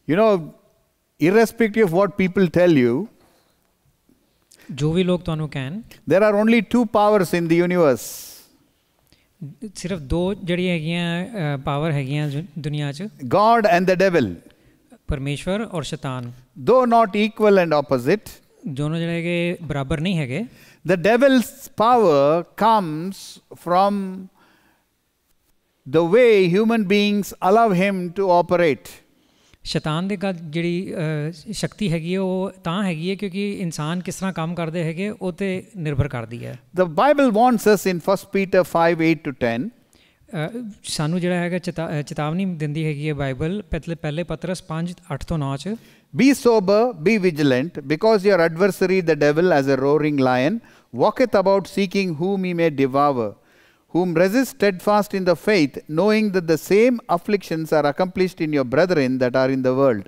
You know, irrespective of what people tell you, जो भी लोग ਤੁਹਾਨੂੰ ਕਹਿਣ, there are only two powers in the universe. ਸਿਰਫ ਦੋ ਜਿਹੜੀਆਂ ਹੈਗੀਆਂ ਪਾਵਰ ਹੈਗੀਆਂ ਦੁਨੀਆ 'ਚ, God and the devil. ਪਰਮੇਸ਼ਵਰ ਔਰ ਸ਼ੈਤਾਨ, Though not equal and opposite, ਦੋਨੋਂ ਜਿਹੜੇ ਹੈਗੇ ਬਰਾਬਰ ਨਹੀਂ ਹੈਗੇ. the devil's power comes from the way human beings allow him to operate. ਸ਼ੈਤਾਨ ਦੀ ਗੱਲ ਜਿਹੜੀ ਸ਼ਕਤੀ ਹੈਗੀ ਹੈ ਉਹ ਤਾਂ ਹੈਗੀ ਹੈ ਕਿਉਂਕਿ ਇਨਸਾਨ ਕਿਸ ਤਰ੍ਹਾਂ ਕੰਮ ਕਰਦੇ ਹੈਗੇ ਉਹ 'ਤੇ ਨਿਰਭਰ ਕਰਦੀ ਹੈ. The Bible warns us in 1 Peter 5:8-10. ਸਾਨੂੰ ਜਿਹੜਾ ਹੈਗਾ ਚੇਤਾਵਨੀ ਦਿੰਦੀ ਹੈਗੀ ਹੈ ਬਾਈਬਲ ਪਹਿਲੇ ਪਤਰਸ 5:8-9 'ਚ. Be sober, be vigilant, because your adversary the devil, as a roaring lion, walketh about seeking whom he may devour, whom resist steadfast in the faith, knowing that the same afflictions are accomplished in your brethren that are in the world.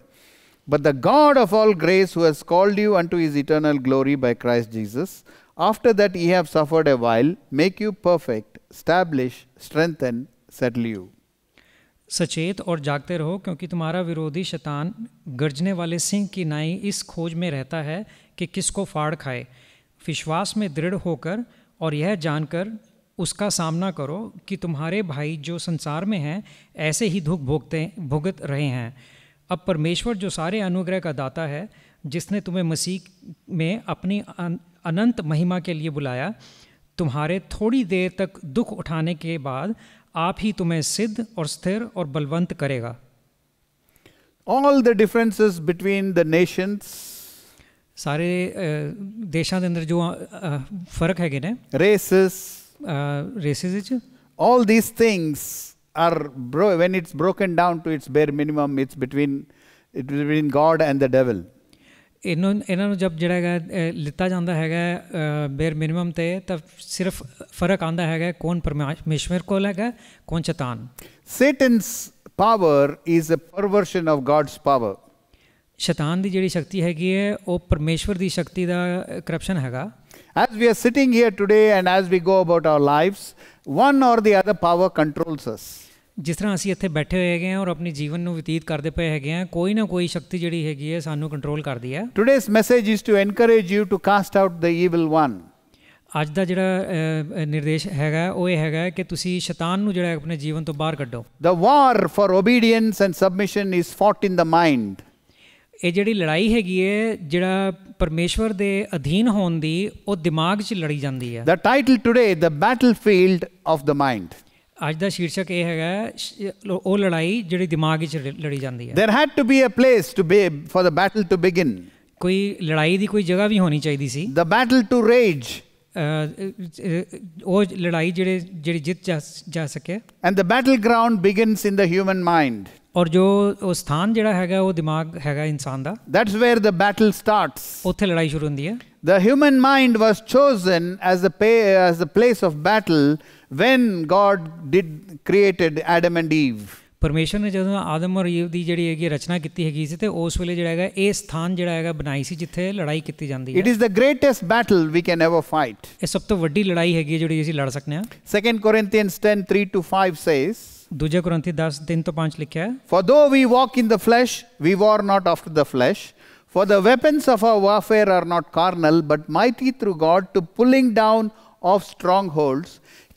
But the God of all grace, who has called you unto his eternal glory by Christ Jesus, after that ye have suffered a while, make you perfect, establish, strengthen, settle you. सचेत और जागते रहो, क्योंकि तुम्हारा विरोधी शैतान गरजने वाले सिंह की नाई इस खोज में रहता है कि किसको फाड़ खाए. विश्वास में दृढ़ होकर और यह जानकर उसका सामना करो कि तुम्हारे भाई जो संसार में हैं ऐसे ही दुख भुगत रहे हैं. अब परमेश्वर जो सारे अनुग्रह का दाता है, जिसने तुम्हें मसीह में अपनी अनंत महिमा के लिए बुलाया, तुम्हारे थोड़ी देर तक दुख उठाने के बाद आप ही तुम्हें सिद्ध और स्थिर और बलवंत करेगा. All the differences between the nations, सारे देशों के अंदर जो फर्क है ने, races, races, all these things are when it's broken down to its bare minimum, it's between God and the devil. ਇਹਨਾਂ ਨੂੰ ਜਦ ਜਿਹੜਾ ਹੈਗਾ ਲਿੱਤਾ ਜਾਂਦਾ ਹੈਗਾ ਬੇਰ ਮਿਨੀਮਮ 'ਤੇ, ਤਾਂ ਸਿਰਫ ਫਰਕ ਆਉਂਦਾ ਹੈਗਾ ਕੌਣ ਪਰਮੇਸ਼ਵਰ ਕੋਲ ਹੈਗਾ, ਕੌਣ ਸ਼ੈਤਾਨ. Satan's power is a perversion of God's power. ਸ਼ੈਤਾਨ ਦੀ ਜਿਹੜੀ ਸ਼ਕਤੀ ਹੈਗੀ ਹੈ ਉਹ ਪਰਮੇਸ਼ਵਰ ਦੀ ਸ਼ਕਤੀ ਦਾ ਕਰਪਸ਼ਨ ਹੈਗਾ. As we are sitting here today and as we go about our lives, one or the other power controls us. ਜਿਸ ਤਰ੍ਹਾਂ ਅਸੀਂ ਇੱਥੇ ਬੈਠੇ ਹੋਏ ਹੈਗੇ ਹਾਂ ਔਰ ਆਪਣੀ ਜੀਵਨ ਨੂੰ ਬਤੀਤ ਕਰਦੇ ਪਏ ਹੈਗੇ ਹਾਂ, ਕੋਈ ਨਾ ਕੋਈ ਸ਼ਕਤੀ ਜਿਹੜੀ ਹੈਗੀ ਹੈ ਸਾਨੂੰ ਕੰਟਰੋਲ ਕਰਦੀ ਹੈ. Today's message is to encourage you to cast out the evil one. ਅੱਜ ਦਾ ਜਿਹੜਾ ਨਿਰਦੇਸ਼ ਹੈਗਾ ਉਹ ਇਹ ਹੈਗਾ ਕਿ ਤੁਸੀਂ ਸ਼ੈਤਾਨ ਨੂੰ ਜਿਹੜਾ ਆਪਣੇ ਜੀਵਨ ਤੋਂ ਬਾਹਰ ਕੱਢੋ. The war for obedience and submission is fought in the mind. ਇਹ ਜਿਹੜੀ ਲੜਾਈ ਹੈਗੀ ਹੈ ਜਿਹੜਾ ਪਰਮੇਸ਼ਵਰ ਦੇ ਅਧੀਨ ਹੋਣ ਦੀ, ਉਹ ਦਿਮਾਗ 'ਚ ਲੜੀ ਜਾਂਦੀ ਹੈ. The title today, the battlefield of the mind. ਅੱਜ ਦਾ ਸ਼ੀਰਸ਼ਕ ਇਹ ਹੈਗਾ ਉਹ ਲੜਾਈ ਜਿਹੜੀ ਦਿਮਾਗ 'ਚ ਲੜੀ ਜਾਂਦੀ ਹੈ. There had to be a place for the battle to begin. ਕੋਈ ਲੜਾਈ ਦੀ ਕੋਈ ਜਗ੍ਹਾ ਵੀ ਹੋਣੀ ਚਾਹੀਦੀ ਸੀ. The battle to rage. ਉਹ ਲੜਾਈ ਜਿਹੜੀ ਜਿੱਤ ਜਾ ਸਕੇ. And the battleground begins in the human mind. ਔਰ ਜੋ ਉਹ ਸਥਾਨ ਜਿਹੜਾ ਹੈਗਾ ਉਹ ਦਿਮਾਗ ਹੈਗਾ ਇਨਸਾਨ ਦਾ. That's where the battle starts. ਉੱਥੇ ਲੜਾਈ ਸ਼ੁਰੂ ਹੁੰਦੀ ਹੈ. The human mind was chosen as the place of battle when God created Adam and Eve. ਪਰਮੇਸ਼ਰ ਨੇ ਜਦੋਂ ਆਦਮ ਔਰ ਈਵ ਦੀ ਜਿਹੜੀ ਹੈਗੀ ਰਚਨਾ ਕੀਤੀ ਹੈਗੀ ਸੀ, ਤੇ ਉਸ ਵੇਲੇ ਜਿਹੜਾ ਹੈਗਾ ਇਹ ਸਥਾਨ ਜਿਹੜਾ ਹੈਗਾ ਬਣਾਈ ਸੀ ਜਿੱਥੇ ਲੜਾਈ ਕੀਤੀ ਜਾਂਦੀ ਹੈ. It is the greatest battle we can ever fight. ਇਹ ਸਭ ਤੋਂ ਵੱਡੀ ਲੜਾਈ ਹੈਗੀ ਜਿਹੜੀ ਅਸੀਂ ਲੜ ਸਕਦੇ ਹਾਂ. 2 Corinthians 10:3-5 says, 2 Corinthians 10:3-5 ਲਿਖਿਆ ਹੈ, For though we walk in the flesh, we war not after the flesh. For the weapons of our warfare are not carnal, but mighty through God to pulling down of strongholds,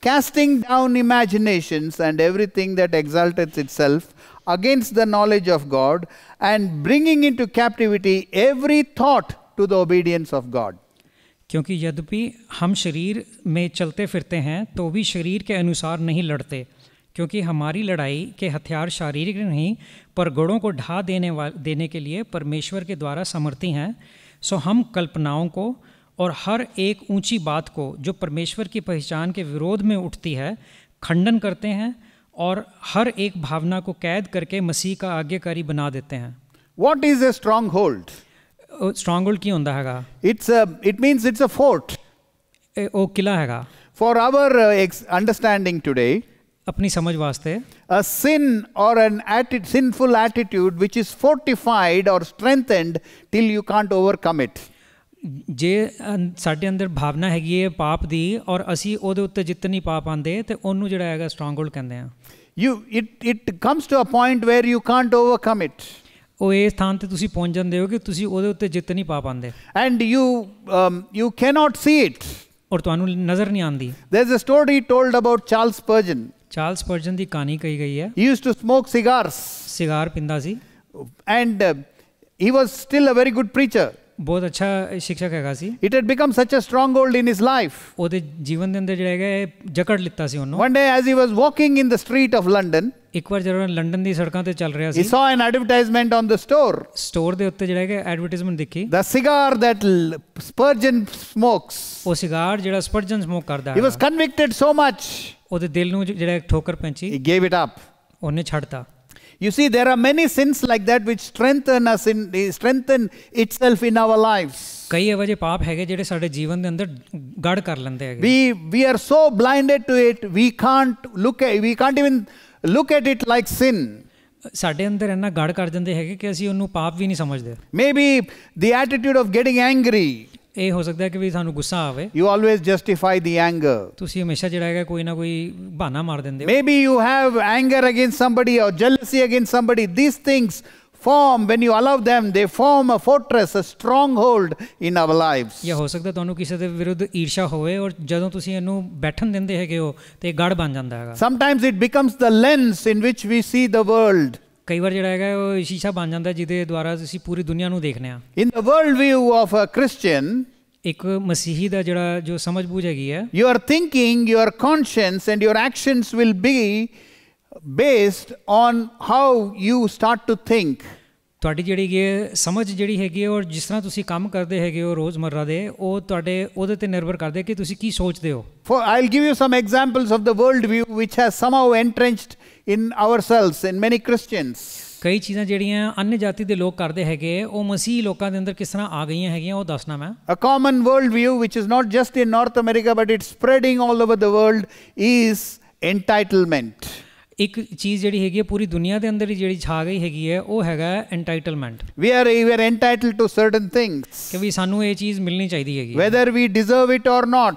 casting down imaginations and everything that exalteth itself against the knowledge of God, and bringing into captivity every thought to the obedience of God. क्योंकि यद्यपि हम शरीर में चलते फिरते हैं तो भी शरीर के अनुसार नहीं लड़ते, क्योंकि हमारी लड़ाई के हथियार शारीरिक नहीं पर गढ़ों को ढा देने के लिए परमेश्वर के द्वारा समर्थी हैं. सो हम कल्पनाओं को और हर एक ऊंची बात को जो परमेश्वर की पहचान के विरोध में उठती है खंडन करते हैं और हर एक भावना को कैद करके मसीह का आज्ञाकारी बना देते हैं. What is a stronghold? Stronghold की होता हैगा? It means it's a fort. वो किला हैगा. For our understanding today, अपनी समझ वास्ते a sin or an sinful attitude which is fortified or strengthened till you can't overcome it. ਜੇ ਸਾਡੇ ਅੰਦਰ ਭਾਵਨਾ ਹੈਗੀ ਹੈ ਪਾਪ ਦੀ ਔਰ ਅਸੀਂ ਉਹਦੇ ਉੱਤੇ ਜਿੱਤ ਨਹੀਂ ਪਾ ਪਾਉਂਦੇ ਤੇ ਉਹਨੂੰ ਜਿਹੜਾ ਹੈਗਾ ਸਟਰੋਂਗਹੋਲਡ ਕਹਿੰਦੇ ਆ. It comes to a point where you can't overcome it. ਉਹ ਇਹ ਸਥਾਨ ਤੇ ਤੁਸੀਂ ਪਹੁੰਚ ਜਾਂਦੇ ਹੋ ਕਿ ਤੁਸੀਂ ਉਹਦੇ ਉੱਤੇ ਜਿੱਤ ਨਹੀਂ ਪਾ ਪਾਉਂਦੇ and you cannot see it. ਔਰ ਤੁਹਾਨੂੰ ਨਜ਼ਰ ਨਹੀਂ ਆਉਂਦੀ। There's a story told about Charles Spurgeon. Charles Spurgeon ਦੀ ਕਹਾਣੀ ਕਹੀ ਗਈ ਹੈ। He used to smoke cigars cigar ਪੀਂਦਾ ਸੀ and he was still a very good preacher. ਬਹੁਤ ਅੱਛਾ ਸਿੱਖਿਅਕ ਹੈਗਾ ਸੀ। It had become such a stronghold in his life. ਉਹਦੇ ਜੀਵਨ ਦੇ ਅੰਦਰ ਜਿਹੜਾ ਹੈਗਾ ਇਹ ਜਕੜ ਲਿੱਤਾ ਸੀ ਉਹਨੂੰ। One day as he was walking in the street of London, ਇੱਕ ਵਾਰ ਜਦੋਂ ਲੰਡਨ ਦੀ ਸੜਕਾਂ ਤੇ ਚੱਲ ਰਿਹਾ he C saw an advertisement on the store. Store ਦੇ ਉੱਤੇ ਜਿਹੜਾ ਹੈਗਾ ਐਡਵਰਟਾਈਜ਼ਮੈਂਟ ਦੇਖੀ। The cigar that Spurgeon smokes. ਉਹ ਸਿਗਾਰ ਜਿਹੜਾ ਸਪਰਜਨ ਸਮੋਕ ਕਰਦਾ He was ਹੈ convicted so much, ਉਹਦੇ ਦਿਲ ਨੂੰ ਜਿਹੜਾ ਠੋਕਰ ਪੈਂਚੀ he gave it up. ਉਹਨੇ ਛੱਡਤਾ। You see, there are many sins like that which strengthen itself in our lives. ਕਈ ਇਹੋ ਜਿਹੇ ਪਾਪ ਹੈਗੇ ਜਿਹੜੇ ਸਾਡੇ ਜੀਵਨ ਦੇ ਅੰਦਰ ਗੜ ਕਰ ਲੈਂਦੇ ਹੈਗੇ। We are so blinded to it, we can't even look at it like sin. ਸਾਡੇ ਅੰਦਰ ਇੰਨਾ ਗੜ ਕਰ ਜਾਂਦੇ ਹੈਗੇ ਕਿ ਅਸੀਂ ਉਹਨੂੰ ਪਾਪ ਵੀ ਨਹੀਂ ਸਮਝਦੇ। Maybe the attitude of getting angry, ਇਹ ਹੋ ਸਕਦਾ ਹੈ ਕਿ ਵੀ ਸਾਨੂੰ ਗੁੱਸਾ ਆਵੇ, you always justify the anger. ਤੁਸੀਂ ਹਮੇਸ਼ਾ ਜਿਹੜਾ ਹੈਗਾ ਕੋਈ ਨਾ ਕੋਈ ਬਹਾਨਾ ਮਾਰ ਦਿੰਦੇ ਹੋ। Maybe you have anger against somebody or jealousy against somebody. These things form, when you allow them, they form a fortress, a stronghold in our lives. ਜਾਂ ਹੋ ਸਕਦਾ ਤੁਹਾਨੂੰ ਕਿਸੇ ਦੇ ਵਿਰੁੱਧ ਈਰਸ਼ਾ ਹੋਵੇ ਔਰ ਜਦੋਂ ਤੁਸੀਂ ਇਹਨੂੰ ਬੈਠਣ ਦਿੰਦੇ ਹੈਗੇ ਹੋ ਤੇ ਇਹ ਗੜ ਬਣ ਜਾਂਦਾ ਹੈਗਾ। Sometimes it becomes the lens in which we see the world. ਕਈ ਵਾਰ ਜਿਹੜਾ ਹੈਗਾ ਉਹ ਸ਼ੀਸ਼ਾ ਬਣ ਜਾਂਦਾ ਜਿਹਦੇ ਦੁਆਰਾ ਅਸੀਂ ਪੂਰੀ ਦੁਨੀਆ ਨੂੰ ਦੇਖਦੇ ਹਾਂ। In the world view of a Christian, ਇੱਕ ਮਸੀਹੀ ਦਾ ਜਿਹੜਾ ਜੋ ਸਮਝ ਬੂਝ ਹੈਗੀ ਹੈ, your thinking, your conscience and your actions will be based on how you start to think. ਤੁਹਾਡੀ ਜਿਹੜੀ ਹੈ ਸਮਝ ਜਿਹੜੀ ਹੈਗੀ ਹੈ ਔਰ ਜਿਸ ਤਰ੍ਹਾਂ ਤੁਸੀਂ ਕੰਮ ਕਰਦੇ ਹੈਗੇ ਹੋ ਰੋਜ਼ਮਰਰਾ ਦੇ, ਉਹ ਤੁਹਾਡੇ ਉਹਦੇ ਤੇ ਨਿਰਭਰ ਕਰਦੇ ਕਿ ਤੁਸੀਂ ਕੀ ਸੋਚਦੇ ਹੋ। I'll give you some examples of the world view which has somehow entrenched in ourselves, in many Christians. ਕਈ ਚੀਜ਼ਾਂ ਜਿਹੜੀਆਂ ਅਨਿ ਜਾਤੀ ਦੇ ਲੋਕ ਕਰਦੇ ਹੈਗੇ ਉਹ ਮਸੀਹੀ ਲੋਕਾਂ ਦੇ ਅੰਦਰ ਕਿਸ ਤਰ੍ਹਾਂ ਆ ਗਈਆਂ ਹੈਗੀਆਂ ਉਹ ਦੱਸਣਾ ਮੈਂ। A common world view which is not just in North America but it's spreading all over the world is entitlement. ਇੱਕ ਚੀਜ਼ ਜਿਹੜੀ ਹੈਗੀ ਹੈ ਪੂਰੀ ਦੁਨੀਆ ਦੇ ਅੰਦਰ ਹੀ ਜਿਹੜੀ ਛਾ ਗਈ ਹੈਗੀ ਹੈ ਉਹ ਹੈਗਾ ਐਂਟਾਈਟਲਮੈਂਟ। We are entitled to certain things, ਕਿ ਵੀ ਸਾਨੂੰ ਇਹ ਚੀਜ਼ ਮਿਲਣੀ ਚਾਹੀਦੀ ਹੈਗੀ whether we deserve it or not,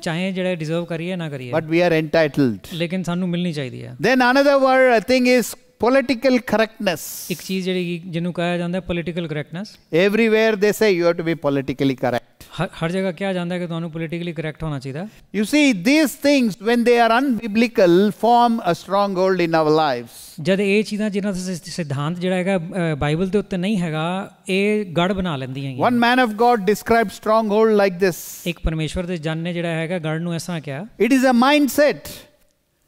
ਚਾਹੇ ਜਿਹੜਾ ਡਿਜ਼ਰਵ ਕਰੀਏ ਨਾ ਕਰੀਏ, but we are entitled. ਲੇਕਿਨ ਸਾਨੂੰ ਮਿਲਣੀ ਚਾਹੀਦੀ ਹੈ। Then another word thing is political correctness. ਇੱਕ ਚੀਜ਼ ਜਿਹੜੀ ਜਿਹਨੂੰ ਕਿਹਾ ਜਾਂਦਾ ਹੈ political correctness. Everywhere they say you have to be politically correct. ਹਰ ਜਗ੍ਹਾ ਕਿਹਾ ਜਾਂਦਾ ਹੈ ਕਿ ਤੁਹਾਨੂੰ ਪੋਲੀਟੀਕਲੀ ਕਰੈਕਟ ਹੋਣਾ ਚਾਹੀਦਾ। You see, these things when they are unbiblical form a stronghold in our lives. ਜਦ ਇਹ ਚੀਜ਼ਾਂ ਜਿਹਨਾਂ ਦਾ ਸਿਧਾਂਤ ਜਿਹੜਾ ਹੈਗਾ ਬਾਈਬਲ ਦੇ ਉੱਤੇ ਨਹੀਂ ਹੈਗਾ ਇਹ ਗੜ ਬਣਾ ਲੈਂਦੀਆਂ ਹੈਗੀਆਂ। One man of God described stronghold like this. ਇੱਕ ਪਰਮੇਸ਼ਵਰ ਦੇ ਜਨ ਨੇ ਜਿਹੜਾ ਹੈਗਾ ਗੜ ਨੂੰ ਇਸ ਤਰ੍ਹਾਂ ਕਿਹਾ, It is a mindset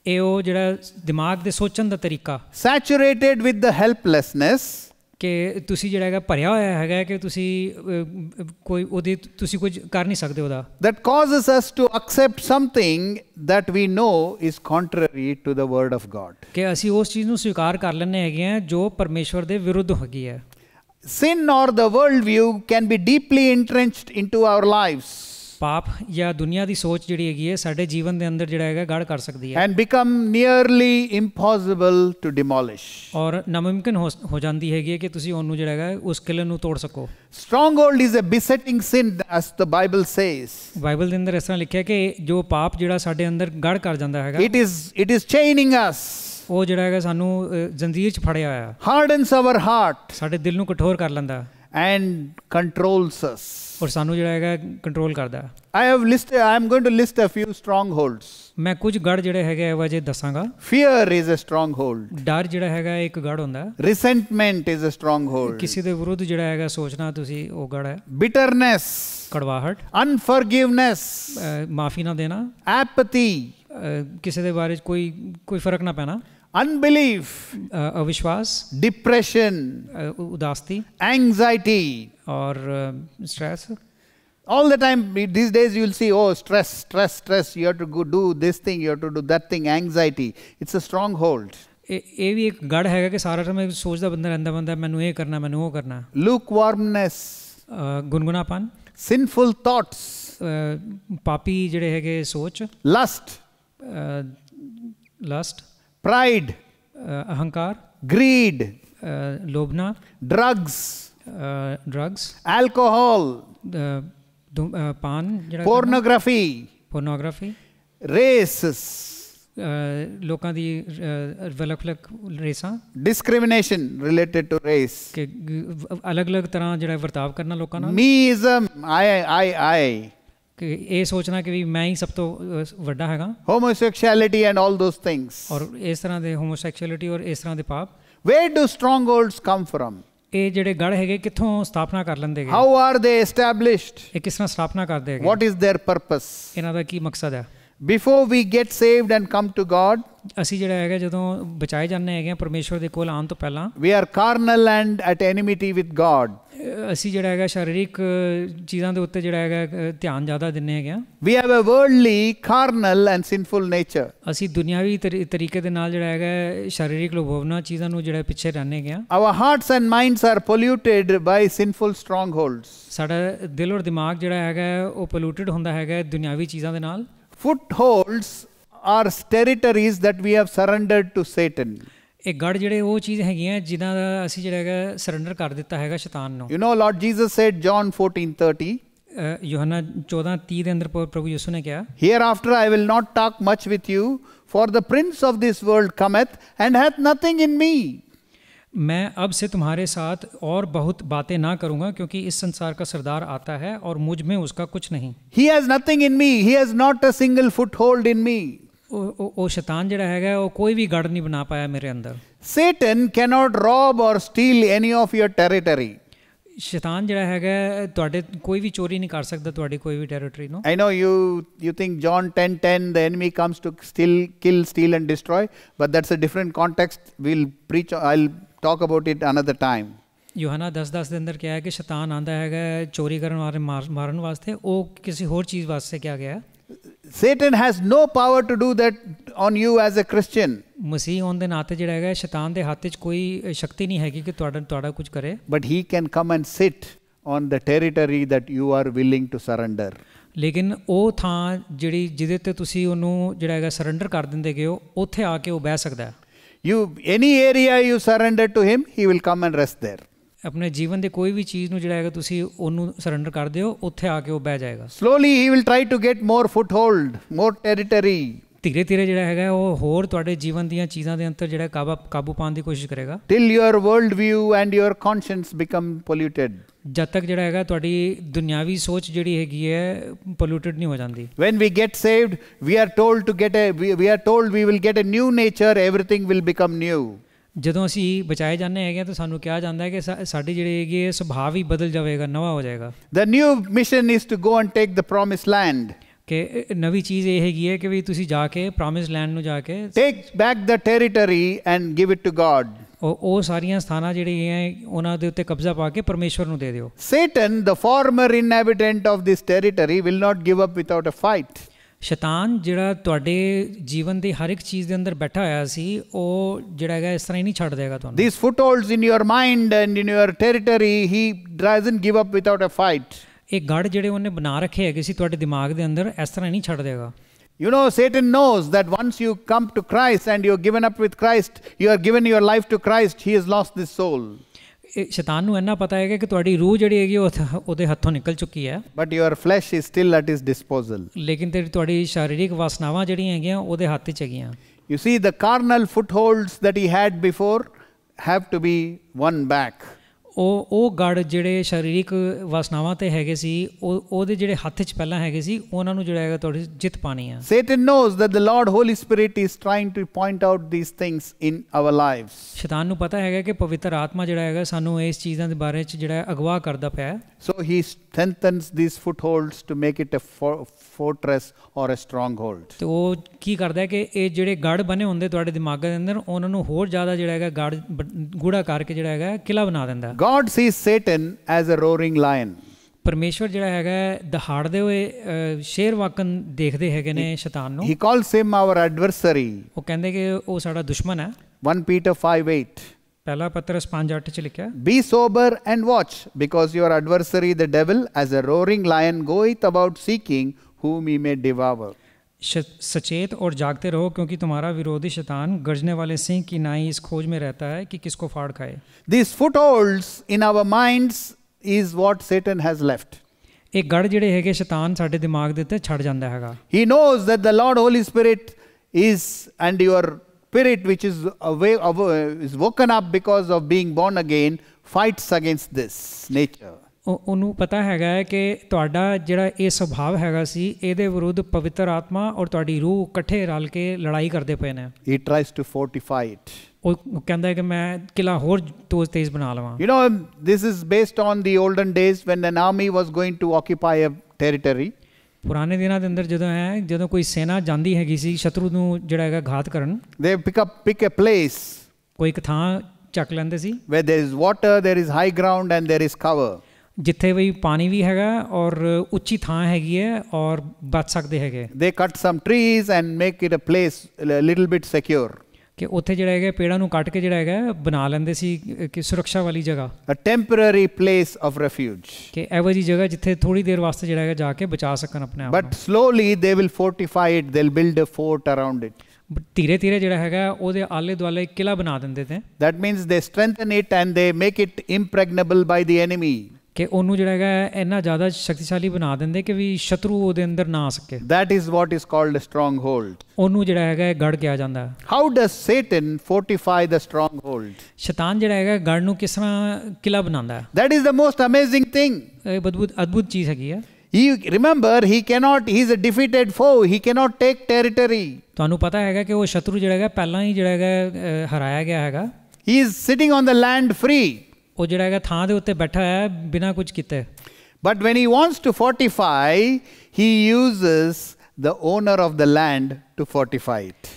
ਇਹ ਉਹ ਜਿਹੜਾ ਦਿਮਾਗ ਦੇ ਸੋਚਣ ਦਾ ਤਰੀਕਾ saturated with the helplessness ਕਿ ਤੁਸੀਂ ਜਿਹੜਾ ਹੈਗਾ ਭਰਿਆ ਹੋਇਆ ਹੈਗਾ ਕਿ ਤੁਸੀਂ ਕੋਈ ਉਹਦੀ ਤੁਸੀਂ ਕੁਝ ਕਰ ਨਹੀਂ ਸਕਦੇ ਉਹਦਾ, that causes us to accept something that we know is contrary to the word of God. ਕਿ ਅਸੀਂ ਉਸ ਚੀਜ਼ ਨੂੰ ਸਵੀਕਾਰ ਕਰ ਲੈਂਦੇ ਹੈਗੇ ਆ ਜੋ ਪਰਮੇਸ਼ਵਰ ਦੇ ਵਿਰੁੱਧ ਹੈਗੀ ਹੈ। Sin or the world view can be deeply entrenched into our lives ਪਾਪ ਜਾਂ ਦੁਨੀਆ ਦੀ ਸੋਚ ਜਿਹੜੀ ਹੈਗੀ ਹੈ ਸਾਡੇ ਜੀਵਨ ਦੇ ਅੰਦਰ ਜਿਹੜਾ ਹੈਗਾ ਗੜ ਕਰ ਸਕਦੀ ਹੈ and become nearly impossible to demolish. ਔਰ ਨਾਮੁਮਕਿਨ ਹੋ ਜਾਂਦੀ ਹੈਗੀ ਹੈ ਕਿ ਤੁਸੀਂ ਉਹਨੂੰ ਜਿਹੜਾ ਹੈਗਾ ਉਸ ਕਿਲੇ ਨੂੰ ਤੋੜ ਸਕੋ। Stronghold is a besetting sin as the Bible says. Bible ਦੇ ਅੰਦਰ ਇਸ ਤਰ੍ਹਾਂ ਲਿਖਿਆ ਕਿ ਜੋ ਪਾਪ ਜਿਹੜਾ ਸਾਡੇ ਅੰਦਰ ਗੜ ਕਰ ਜਾਂਦਾ ਹੈਗਾ it is chaining us, ਉਹ ਜਿਹੜਾ ਹੈਗਾ ਸਾਨੂੰ ਜ਼ੰਜੀਰ 'ਚ ਫੜਿਆ ਹੋਇਆ, hardens our heart ਸਾਡੇ ਦਿਲ ਨੂੰ ਕਠੋਰ ਕਰ ਲੈਂਦਾ and controls us. ਔਰ ਸਾਨੂੰ ਜਿਹੜਾ ਹੈਗਾ ਕੰਟਰੋਲ ਕਰਦਾ। I am going to list a few strongholds. ਮੈਂ ਕੁਝ ਗੜ ਜਿਹੜੇ ਹੈਗੇ ਇਹੋ ਜਿਹੇ ਦੱਸਾਂਗਾ। Fear is a stronghold. ਡਰ ਜਿਹੜਾ ਹੈਗਾ ਇੱਕ ਗੜ ਹੁੰਦਾ। Resentment is a stronghold. ਕਿਸੇ ਦੇ ਵਿਰੁੱਧ ਜਿਹੜਾ ਹੈਗਾ ਸੋਚਣਾ ਤੁਸੀਂ ਉਹ ਗੜ ਹੈ। Bitterness, ਕੜਵਾਹਟ, unforgiveness, ਮਾਫੀ ਨਾ ਦੇਣਾ, apathy, ਕਿਸੇ ਦੇ ਬਾਰੇ ਕੋਈ ਫਰਕ ਨਾ ਪੈਣਾ, unbelief, अविश्वास, depression, उदासी, anxiety, और stress. All the time these days you will see, oh, stress, you have to go do this thing, you have to do that thing, anxiety. It's a stronghold. ਇਹ ਵੀ ਇੱਕ ਗੜ ਹੈਗਾ ਕਿ ਸਾਰਾ time ਸੋਚਦਾ ਬੰਦਾ ਮੈਨੂੰ ਇਹ ਕਰਨਾ ਮੈਨੂੰ ਉਹ ਕਰਨਾ। Lukewarmness, ਗੁਨਗੁਨਾਪਨ, sinful thoughts, ਪਾਪੀ ਜਿਹੜੇ ਹੈਗੇ ਸੋਚ, lust, pride, ਅਹੰਕਾਰ, greed, ਲੋਭਨਾ, drugs, alcohol, ਪਾਨ, pornography, pornography, races, ਲੋਕਾਂ ਦੀ ਅਲੱਗ-ਅਲੱਗ ਰੇਸਾਂ, discrimination related to race, ਕਿ ਅਲੱਗ-ਅਲੱਗ ਤਰ੍ਹਾਂ ਜਿਹੜਾ ਵਰਤਾਵ ਕਰਨਾ ਲੋਕਾਂ ਨਾਲ, meism, I, ਕਿ ਇਹ ਸੋਚਣਾ ਕਿ ਵੀ ਮੈਂ ਹੀ ਸਭ ਤੋਂ ਵੱਡਾ ਹੈਗਾ, homosexuality and all those things. ਔਰ ਇਸ ਤਰ੍ਹਾਂ ਦੇ ਹੋਮੋਸੈਕਸ਼ੁਅਲਿਟੀ ਔਰ ਇਸ ਤਰ੍ਹਾਂ ਦੇ ਪਾਪ, Where do strongholds come from? ਇਹ ਜਿਹੜੇ ਗੜ ਹੈਗੇ ਕਿੱਥੋਂ ਸਥਾਪਨਾ ਕਰ ਲੈਂਦੇ ਹੈਗੇ, How are they established? ਇਹ ਕਿਸ ਤਰ੍ਹਾਂ ਸਥਾਪਨਾ ਕਰਦੇ ਹੈਗੇ, What is their purpose? ਇਹਨਾਂ ਦਾ ਕੀ ਮਕਸਦ ਹੈ। Before we get saved and come to God, ਅਸੀਂ ਜਿਹੜਾ ਹੈਗਾ ਜਦੋਂ ਬਚਾਏ ਜਾਂਦੇ ਹੈਗੇ ਪਰਮੇਸ਼ਵਰ ਦੇ ਕੋਲ ਆਉਣ ਤੋਂ ਪਹਿਲਾਂ, we are carnal and at enmity with God. ਅਸੀਂ ਜਿਹੜਾ ਹੈਗਾ ਸਰੀਰਕ ਚੀਜ਼ਾਂ ਦੇ ਉੱਤੇ ਜਿਹੜਾ ਹੈਗਾ ਧਿਆਨ ਜ਼ਿਆਦਾ ਦਿੰਦੇ ਹੈਗੇ ਆ। We have a worldly, carnal and sinful nature. ਅਸੀਂ ਦੁਨਿਆਵੀ ਤਰੀਕੇ ਦੇ ਨਾਲ ਜਿਹੜਾ ਹੈਗਾ ਸਰੀਰਕ ਲੋਭਵਨਾ ਚੀਜ਼ਾਂ ਨੂੰ ਜਿਹੜਾ ਪਿੱਛੇ ਰਹਿੰਦੇ ਹੈਗੇ ਆ। Our hearts and minds are polluted by sinful strongholds. ਸਾਡਾ ਦਿਲ ਔਰ ਦਿਮਾਗ ਜਿਹੜਾ ਹੈਗਾ ਉਹ ਪੋਲੂਟਡ ਹੁੰਦਾ ਹੈਗਾ ਦੁਨਿਆਵੀ ਚੀਜ਼ਾਂ ਦੇ ਨਾਲ। Footholds are territories that we have surrendered to Satan. ਇਹ ਗੜ ਜਿਹੜੇ ਉਹ ਚੀਜ਼ ਹੈਗੀਆਂ ਜਿਨ੍ਹਾਂ ਦਾ ਅਸੀਂ ਜਿਹੜਾ ਹੈਗਾ ਸਰੈਂਡਰ ਕਰ ਦਿੱਤਾ ਹੈਗਾ ਸ਼ੈਤਾਨ ਨੂੰ। You know, Lord Jesus said, John 14:30, ਯੋਹੰਨਾ 14:30 ਦੇ ਅੰਦਰ ਪ੍ਰਭੂ ਯਿਸੂ ਨੇ ਕਿਹਾ, Hereafter I will not talk much with you, for the prince of this world cometh and hath nothing in me. मैं अब से तुम्हारे साथ और बहुत बातें ना करूँगा, क्योंकि इस संसार का सरदार आता है और मुझ में उसका कुछ नहीं। He has nothing in me. He has not a single foothold in me. ਉਹ ਸ਼ੈਤਾਨ ਜਿਹੜਾ ਹੈਗਾ ਉਹ ਕੋਈ ਵੀ ਗੜ ਨਹੀਂ ਬਣਾ ਪਾਇਆ ਮੇਰੇ ਅੰਦਰ। Satan cannot rob or steal any of your territory. ਸ਼ੈਤਾਨ ਜਿਹੜਾ ਹੈਗਾ ਤੁਹਾਡੇ ਕੋਈ ਵੀ ਚੋਰੀ ਨਹੀਂ ਕਰ ਸਕਦਾ ਤੁਹਾਡੀ ਕੋਈ ਵੀ ਟੈਰੀਟਰੀ ਨੂੰ। I know you think John 10:10 the enemy comes to kill, steal and destroy, but that's a different context. I'll talk about it another time. ਯੋਹੰਨਾ 10:10 ਦੇ ਅੰਦਰ ਕਿਹਾ ਹੈ ਕਿ ਸ਼ੈਤਾਨ ਆਂਦਾ ਹੈਗਾ ਚੋਰੀ ਕਰਨ ਵਾਲੇ ਮਾਰਨ ਵਾਸਤੇ, ਉਹ ਕਿਸੇ ਹੋਰ ਚੀਜ਼ ਵਾਸਤੇ ਕਿਹਾ ਗਿਆ ਹੈ। Satan has no power to do that on you as a Christian. ਮਸੀਹ ਹੋਣ ਦੇ ਨਾਤੇ ਜਿਹੜਾ ਹੈਗਾ ਸ਼ੈਤਾਨ ਦੇ ਹੱਥ 'ਚ ਕੋਈ ਸ਼ਕਤੀ ਨਹੀਂ ਹੈਗੀ ਕਿ ਤੁਹਾਡਾ ਕੁਝ ਕਰੇ। But he can come and sit on the territory that you are willing to surrender. ਲੇਕਿਨ ਉਹ ਥਾਂ ਜਿਹਦੇ ਤੇ ਤੁਸੀਂ ਉਹਨੂੰ ਜਿਹੜਾ ਹੈਗਾ ਸਰੈਂਡਰ ਕਰ ਦਿੰਦੇ ਗਏ ਹੋ, ਉੱਥੇ ਆ ਕੇ ਉਹ ਬਹਿ ਸਕਦਾ ਹੈ। Any area you surrender to him, he will come and rest there. ਆਪਣੇ ਜੀਵਨ ਦੇ ਕੋਈ ਵੀ ਚੀਜ਼ ਨੂੰ ਜਿਹੜਾ ਹੈਗਾ ਤੁਸੀਂ ਉਹਨੂੰ ਸਰੈਂਡਰ ਕਰ ਦਿਓ, ਉੱਥੇ ਆ ਕੇ ਉਹ ਬਹਿ ਜਾਏਗਾ। Slowly he will try to get more foothold, more territory. ਧੀਰੇ ਧੀਰੇ ਜਿਹੜਾ ਹੈਗਾ ਉਹ ਹੋਰ ਤੁਹਾਡੇ ਜੀਵਨ ਦੀਆਂ ਚੀਜ਼ਾਂ ਦੇ ਅੰਦਰ ਜਿਹੜਾ ਕਾਬੂ ਪਾਉਣ ਦੀ ਕੋਸ਼ਿਸ਼ ਕਰੇਗਾ। Till your world view and your conscience become polluted. ਜਦ ਤੱਕ ਜਿਹੜਾ ਹੈਗਾ ਤੁਹਾਡੀ ਦੁਨਿਆਵੀ ਸੋਚ ਜਿਹੜੀ ਹੈਗੀ ਹੈ ਪੋਲੂਟਡ ਨਹੀਂ ਹੋ ਜਾਂਦੀ। When we get saved, we are told we will get a new nature, everything will become new. ਜਦੋਂ ਅਸੀਂ ਬਚਾਏ ਜਾਂਦੇ ਹੈਗੇ ਤਾਂ ਸਾਨੂੰ ਕਿਹਾ ਜਾਂਦਾ ਹੈ ਕਿ ਸਾਡੀ ਜਿਹੜੀ ਹੈਗੀ ਹੈ ਸੁਭਾਅ ਵੀ ਬਦਲ ਜਾਵੇਗਾ, ਨਵਾਂ ਹੋ ਜਾਏਗਾ। The new mission is to go and take the promised land. ਕਿ ਨਵੀਂ ਚੀਜ਼ ਇਹ ਹੈਗੀ ਹੈ ਕਿ ਵੀ ਤੁਸੀਂ ਜਾ ਕੇ ਪ੍ਰੋਮਿਸ ਲੈਂਡ ਨੂੰ ਜਾ ਕੇ take back the territory and give it to God. ਉਹ ਸਾਰੀਆਂ ਸਥਾਨਾਂ ਜਿਹੜੀਆਂ ਹੈ ਉਹਨਾਂ ਦੇ ਉੱਤੇ ਕਬਜ਼ਾ ਪਾ ਕੇ ਪਰਮੇਸ਼ਵਰ ਨੂੰ ਦੇ ਦਿਓ। Satan, the former inhabitant of this territory, will not give up without a fight. ਸ਼ੈਤਾਨ ਜਿਹੜਾ ਤੁਹਾਡੇ ਜੀਵਨ ਦੀ ਹਰ ਇੱਕ ਚੀਜ਼ ਦੇ ਅੰਦਰ ਬੈਠਾ ਹੋਇਆ ਸੀ, ਉਹ ਜਿਹੜਾ ਹੈਗਾ ਇਸ ਤਰ੍ਹਾਂ ਹੀ ਨਹੀਂ ਛੱਡ ਦੇਗਾ ਤੁਹਾਨੂੰ। These footholds in your mind and in your territory, he doesn't give up without a fight. ਇਹ ਗੜ ਜਿਹੜੇ ਉਹਨੇ ਬਣਾ ਰੱਖੇ ਹੈਗੇ ਸੀ ਤੁਹਾਡੇ ਦਿਮਾਗ ਦੇ ਅੰਦਰ, ਇਸ ਤਰ੍ਹਾਂ ਨਹੀਂ ਛੱਡ ਦੇਗਾ। You know, Satan knows that once you come to Christ and you're given up with Christ, you are given your life to Christ, he has lost this soul. ਸ਼ੈਤਾਨ ਨੂੰ ਇੰਨਾ ਪਤਾ ਹੈਗਾ ਕਿ ਤੁਹਾਡੀ ਰੂਹ ਜਿਹੜੀ ਹੈਗੀ ਉਹਦੇ ਹੱਥੋਂ ਨਿਕਲ ਚੁੱਕੀ ਹੈ। But your flesh is still at his disposal. ਲੇਕਿਨ ਤੁਹਾਡੀ ਸਰੀਰਕ ਵਾਸਨਾਵਾਂ ਜਿਹੜੀਆਂ ਹੈਗੀਆਂ ਉਹਦੇ ਹੱਥ 'ਚ ਹੈਗੀਆਂ। You see, the carnal footholds that he had before have to be won back. ਉਹ ਗੜ ਜਿਹੜੇ ਸਰੀਰਕ ਵਾਸਨਾਵਾਂ ਤੇ ਹੈਗੇ ਸੀ, ਉਹਦੇ ਜਿਹੜੇ ਹੱਥ 'ਚ ਪਹਿਲਾਂ ਹੈਗੇ ਸੀ, ਉਹਨਾਂ ਨੂੰ ਜਿਹੜਾ ਹੈਗਾ ਤੁਹਾਡੀ ਜਿੱਤ ਪਾਣੀ ਹੈ। Satan knows that the Lord Holy Spirit is trying to point out these things in our lives. ਸ਼ੈਤਾਨ ਨੂੰ ਪਤਾ ਹੈਗਾ ਕਿ ਪਵਿੱਤਰ ਆਤਮਾ ਜਿਹੜਾ ਹੈਗਾ ਸਾਨੂੰ ਇਸ ਚੀਜ਼ਾਂ ਦੇ ਬਾਰੇ 'ਚ ਜਿਹੜਾ ਅਗਵਾ ਕਰਦਾ ਪਿਆ ਹੈ। So he strengthens these footholds to make it a fortress or a stronghold. ਤੇ ਉਹ ਕੀ ਕਰਦਾ ਹੈ ਕਿ ਇਹ ਜਿਹੜੇ ਗੜ ਬਣੇ ਹੁੰਦੇ ਤੁਹਾਡੇ ਦਿਮਾਗਾਂ ਦੇ ਅੰਦਰ, ਉਹਨਾਂ ਨੂੰ ਹੋਰ ਜ਼ਿਆਦਾ ਜਿਹੜਾ ਹੈਗਾ ਗੜ ਗੂੜਾ ਕਰਕੇ ਜਿਹੜਾ ਹੈਗਾ ਕਿਲਾ ਬਣਾ ਦਿੰਦਾ। God sees Satan as a roaring lion. ਪਰਮੇਸ਼ਵਰ ਜਿਹੜਾ ਹੈਗਾ ਦਹਾੜਦੇ ਹੋਏ ਸ਼ੇਰ ਵਾਕਨ ਦੇਖਦੇ ਹੈਗੇ ਨੇ ਸ਼ੈਤਾਨ ਨੂੰ। He calls him our adversary. ਉਹ ਕਹਿੰਦੇ ਕਿ ਉਹ ਸਾਡਾ ਦੁਸ਼ਮਣ ਹੈ। 1 Peter 5:8. ਪਹਿਲਾ ਪਤਰਸ 5:8 'ਚ ਲਿਖਿਆ, Be sober and watch, because your adversary the devil as a roaring lion goeth about seeking whom he may devour. सचेत और जागते रहो, क्योंकि तुम्हारा विरोधी शैतान गरजने वाले सिंह की नाई इस खोज में रहता है कि किसको फाड़ खाए। These footholds in our minds is what Satan has left. एक गड़ ਜਿਹੜੇ ਹੈਗੇ ਸ਼ੈਤਾਨ ਸਾਡੇ ਦਿਮਾਗ ਦੇ ਉੱਤੇ ਛੱਡ ਜਾਂਦਾ ਹੈਗਾ। He knows that the Lord Holy Spirit is, and your spirit which is is woken up because of being born again, fights against this nature. ਉਹਨੂੰ ਪਤਾ ਹੈਗਾ ਹੈ ਕਿ ਤੁਹਾਡਾ ਜਿਹੜਾ ਇਹ ਸੁਭਾਅ ਹੈਗਾ ਸੀ ਇਹਦੇ ਵਿਰੁੱਧ ਪਵਿੱਤਰ ਆਤਮਾ ਔਰ ਤੁਹਾਡੀ ਰੂਹ ਇਕੱਠੇ ਰਲ ਕੇ ਲੜਾਈ ਕਰਦੇ ਪਏ ਨੇ. He tries to fortify it. ਉਹ ਕਹਿੰਦਾ ਹੈ ਕਿ ਮੈਂ ਕਿਲਾ ਹੋਰ ਤੇਜ਼ ਬਣਾ ਲਵਾਂ. You know, this is based on the olden days when an army was going to occupy a territory. ਪੁਰਾਣੇ ਦਿਨਾਂ ਦੇ ਅੰਦਰ ਜਦੋਂ ਕੋਈ ਸੈਨਾ ਜਾਂਦੀ ਹੈਗੀ ਸੀ ਸ਼ਤਰੂ ਨੂੰ ਜਿਹੜਾ ਹੈਗਾ ਘਾਤ ਕਰਨ, They pick a place ਕੋਈ ਇੱਕ ਥਾਂ ਚੱਕ ਲੈਂਦੇ ਸੀ where there is water, there is high ground and there is cover. ਜਿੱਥੇ ਵੀ ਪਾਣੀ ਵੀ ਹੈਗਾ ਔਰ ਉੱਚੀ ਥਾਂ ਹੈਗੀ ਹੈ ਔਰ ਬਚ ਸਕਦੇ ਹੈਗੇ. They cut some trees and make it a place a little bit secure. ਕਿ ਉੱਥੇ ਜਿਹੜਾ ਹੈਗਾ ਪੇੜਾਂ ਨੂੰ ਕੱਟ ਕੇ ਜਿਹੜਾ ਹੈਗਾ ਬਣਾ ਲੈਂਦੇ ਸੀ ਕਿ ਸੁਰੱਖਿਆ ਵਾਲੀ ਜਗ੍ਹਾ. A temporary place of refuge. ਕਿ ਇਹੋ ਜਿਹੀ ਜਗ੍ਹਾ ਜਿੱਥੇ ਥੋੜੀ ਦੇਰ ਵਾਸਤੇ ਜਿਹੜਾ ਹੈਗਾ ਜਾ ਕੇ ਬਚਾ ਸਕਣ ਆਪਣੇ ਆਪ ਨੂੰ. But slowly they will fortify it. They'll build a fort around it. ਧੀਰੇ ਧੀਰੇ ਜਿਹੜਾ ਹੈਗਾ ਉਹਦੇ ਆਲੇ ਦੁਆਲੇ ਕਿਲਾ ਬਣਾ ਦਿੰਦੇ ਤੇ. That means they strengthen it and they make it impregnable by the enemy. ਕਿ ਉਹਨੂੰ ਜਿਹੜਾ ਹੈਗਾ ਇੰਨਾ ਜ਼ਿਆਦਾ ਸ਼ਕਤੀਸ਼ਾਲੀ ਬਣਾ ਦਿੰਦੇ ਕਿ ਵੀ ਸ਼ਤਰੂ ਉਹਦੇ ਅੰਦਰ ਨਾ ਆ ਸਕੇ. That is what is called a stronghold. ਉਹਨੂੰ ਜਿਹੜਾ ਹੈਗਾ ਗੜ ਕਿਹਾ ਜਾਂਦਾ. How does Satan fortify the stronghold? ਸ਼ੈਤਾਨ ਜਿਹੜਾ ਹੈਗਾ ਗੜ ਨੂੰ ਕਿਸ ਤਰ੍ਹਾਂ ਕਿਲਾ ਬਣਾਉਂਦਾ ਹੈ. That is the most amazing thing. ਇਹ ਅਦਭੁਤ ਚੀਜ਼ ਹੈਗੀ ਹੈ. Remember, he is a defeated foe. He cannot take territory. ਤੁਹਾਨੂੰ ਪਤਾ ਹੈਗਾ ਕਿ ਉਹ ਸ਼ਤਰੂ ਜਿਹੜਾ ਹੈਗਾ ਪਹਿਲਾਂ ਹੀ ਜਿਹੜਾ ਹੈਗਾ ਹਰਾਇਆ ਗਿਆ ਹੈਗਾ. He is sitting on the land free. ਉਹ ਜਿਹੜਾ ਹੈਗਾ ਥਾਂ ਦੇ ਉੱਤੇ ਬੈਠਾ ਹੈ ਬਿਨਾਂ ਕੁਝ ਕੀਤੇ. But when he wants to fortify, he uses the owner of the land to fortify it.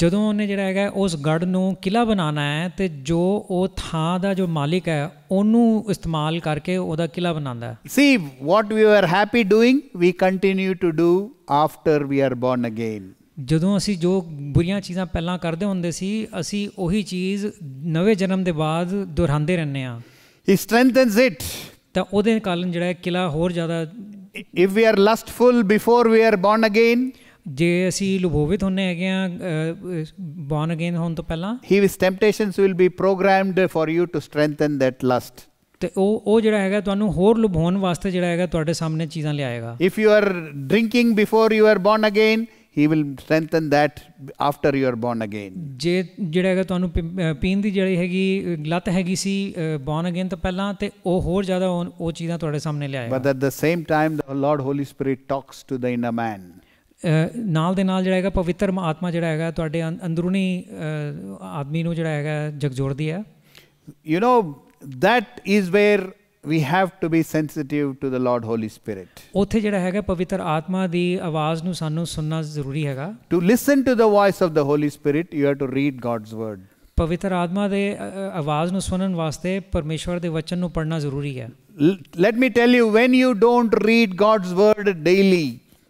ਜਦੋਂ ਉਹਨੇ ਜਿਹੜਾ ਹੈਗਾ ਉਸ ਗੜ ਨੂੰ ਕਿਲਾ ਬਣਾਉਣਾ ਹੈ ਤੇ ਜੋ ਉਹ ਥਾਂ ਦਾ ਜੋ ਮਾਲਿਕ ਹੈ ਉਹਨੂੰ ਇਸਤੇਮਾਲ ਕਰਕੇ ਉਹਦਾ ਕਿਲਾ ਬਣਾਉਂਦਾ ਹੈ. See, what we were happy doing, we continue to do after we are born again. ਜਦੋਂ ਅਸੀਂ ਜੋ ਬੁਰੀਆਂ ਚੀਜ਼ਾਂ ਪਹਿਲਾਂ ਕਰਦੇ ਹੁੰਦੇ ਸੀ ਅਸੀਂ ਉਹੀ ਚੀਜ਼ ਨਵੇਂ ਜਨਮ ਦੇ ਬਾਅਦ ਦੁਹਰਾਉਂਦੇ ਰਹਿੰਦੇ ਹਾਂ. He strengthens it. ਤਾਂ ਉਹਦੇ ਕਾਰਨ ਜਿਹੜਾ ਕਿਲਾ ਹੋਰ ਜ਼ਿਆਦਾ. If we are lustful before we are born again, ਜੇ ਅਸੀਂ ਲੁਭੋਵਿਤ ਹੁੰਦੇ ਹੈਗੇ ਆ born again ਹੋਣ ਤੋਂ ਪਹਿਲਾਂ, his temptations will be programmed for you to strengthen that lust. ਤੇ ਉਹ ਜਿਹੜਾ ਹੈਗਾ ਤੁਹਾਨੂੰ ਹੋਰ ਲੁਭਾਉਣ ਵਾਸਤੇ ਜਿਹੜਾ ਹੈਗਾ ਤੁਹਾਡੇ ਸਾਹਮਣੇ ਚੀਜ਼ਾਂ ਲਿਆਏਗਾ. If you are drinking before you are born again, he will strengthen that after you are born again. ਜੇ ਜਿਹੜਾ ਹੈਗਾ ਤੁਹਾਨੂੰ ਪੀਣ ਦੀ ਜਿਹੜੀ ਹੈਗੀ ਲੱਤ ਹੈਗੀ ਸੀ born again ਤੋਂ ਪਹਿਲਾਂ ਤੇ ਉਹ ਹੋਰ ਜ਼ਿਆਦਾ ਉਹ ਚੀਜ਼ਾਂ ਤੁਹਾਡੇ ਸਾਹਮਣੇ ਲਿਆਏਗਾ. But at the same time the Lord Holy Spirit talks to the inner man. ਨਾਲ ਦੇ ਨਾਲ ਜਿਹੜਾ ਹੈਗਾ ਪਵਿੱਤਰ ਆਤਮਾ ਜਿਹੜਾ ਹੈਗਾ ਤੁਹਾਡੇ ਅੰਦਰੂਨੀ ਆਦਮੀ ਨੂੰ ਜਿਹੜਾ ਹੈਗਾ ਝਕਝੋਰਦੀ ਹੈ. You know, that is where we have to be sensitive to the Lord Holy Spirit. ਉੱਥੇ ਜਿਹੜਾ ਹੈਗਾ ਪਵਿੱਤਰ ਆਤਮਾ ਦੀ ਆਵਾਜ਼ ਨੂੰ ਸਾਨੂੰ ਸੁਣਨਾ ਜ਼ਰੂਰੀ ਹੈਗਾ. To listen to the voice of the Holy Spirit, you have to read God's word. ਪਵਿੱਤਰ ਆਤਮਾ ਦੇ ਆਵਾਜ਼ ਨੂੰ ਸੁਣਨ ਵਾਸਤੇ ਪਰਮੇਸ਼ਵਰ ਦੇ ਵਚਨ ਨੂੰ ਪੜ੍ਹਨਾ ਜ਼ਰੂਰੀ ਹੈ. Let me tell you, when you don't read God's word daily,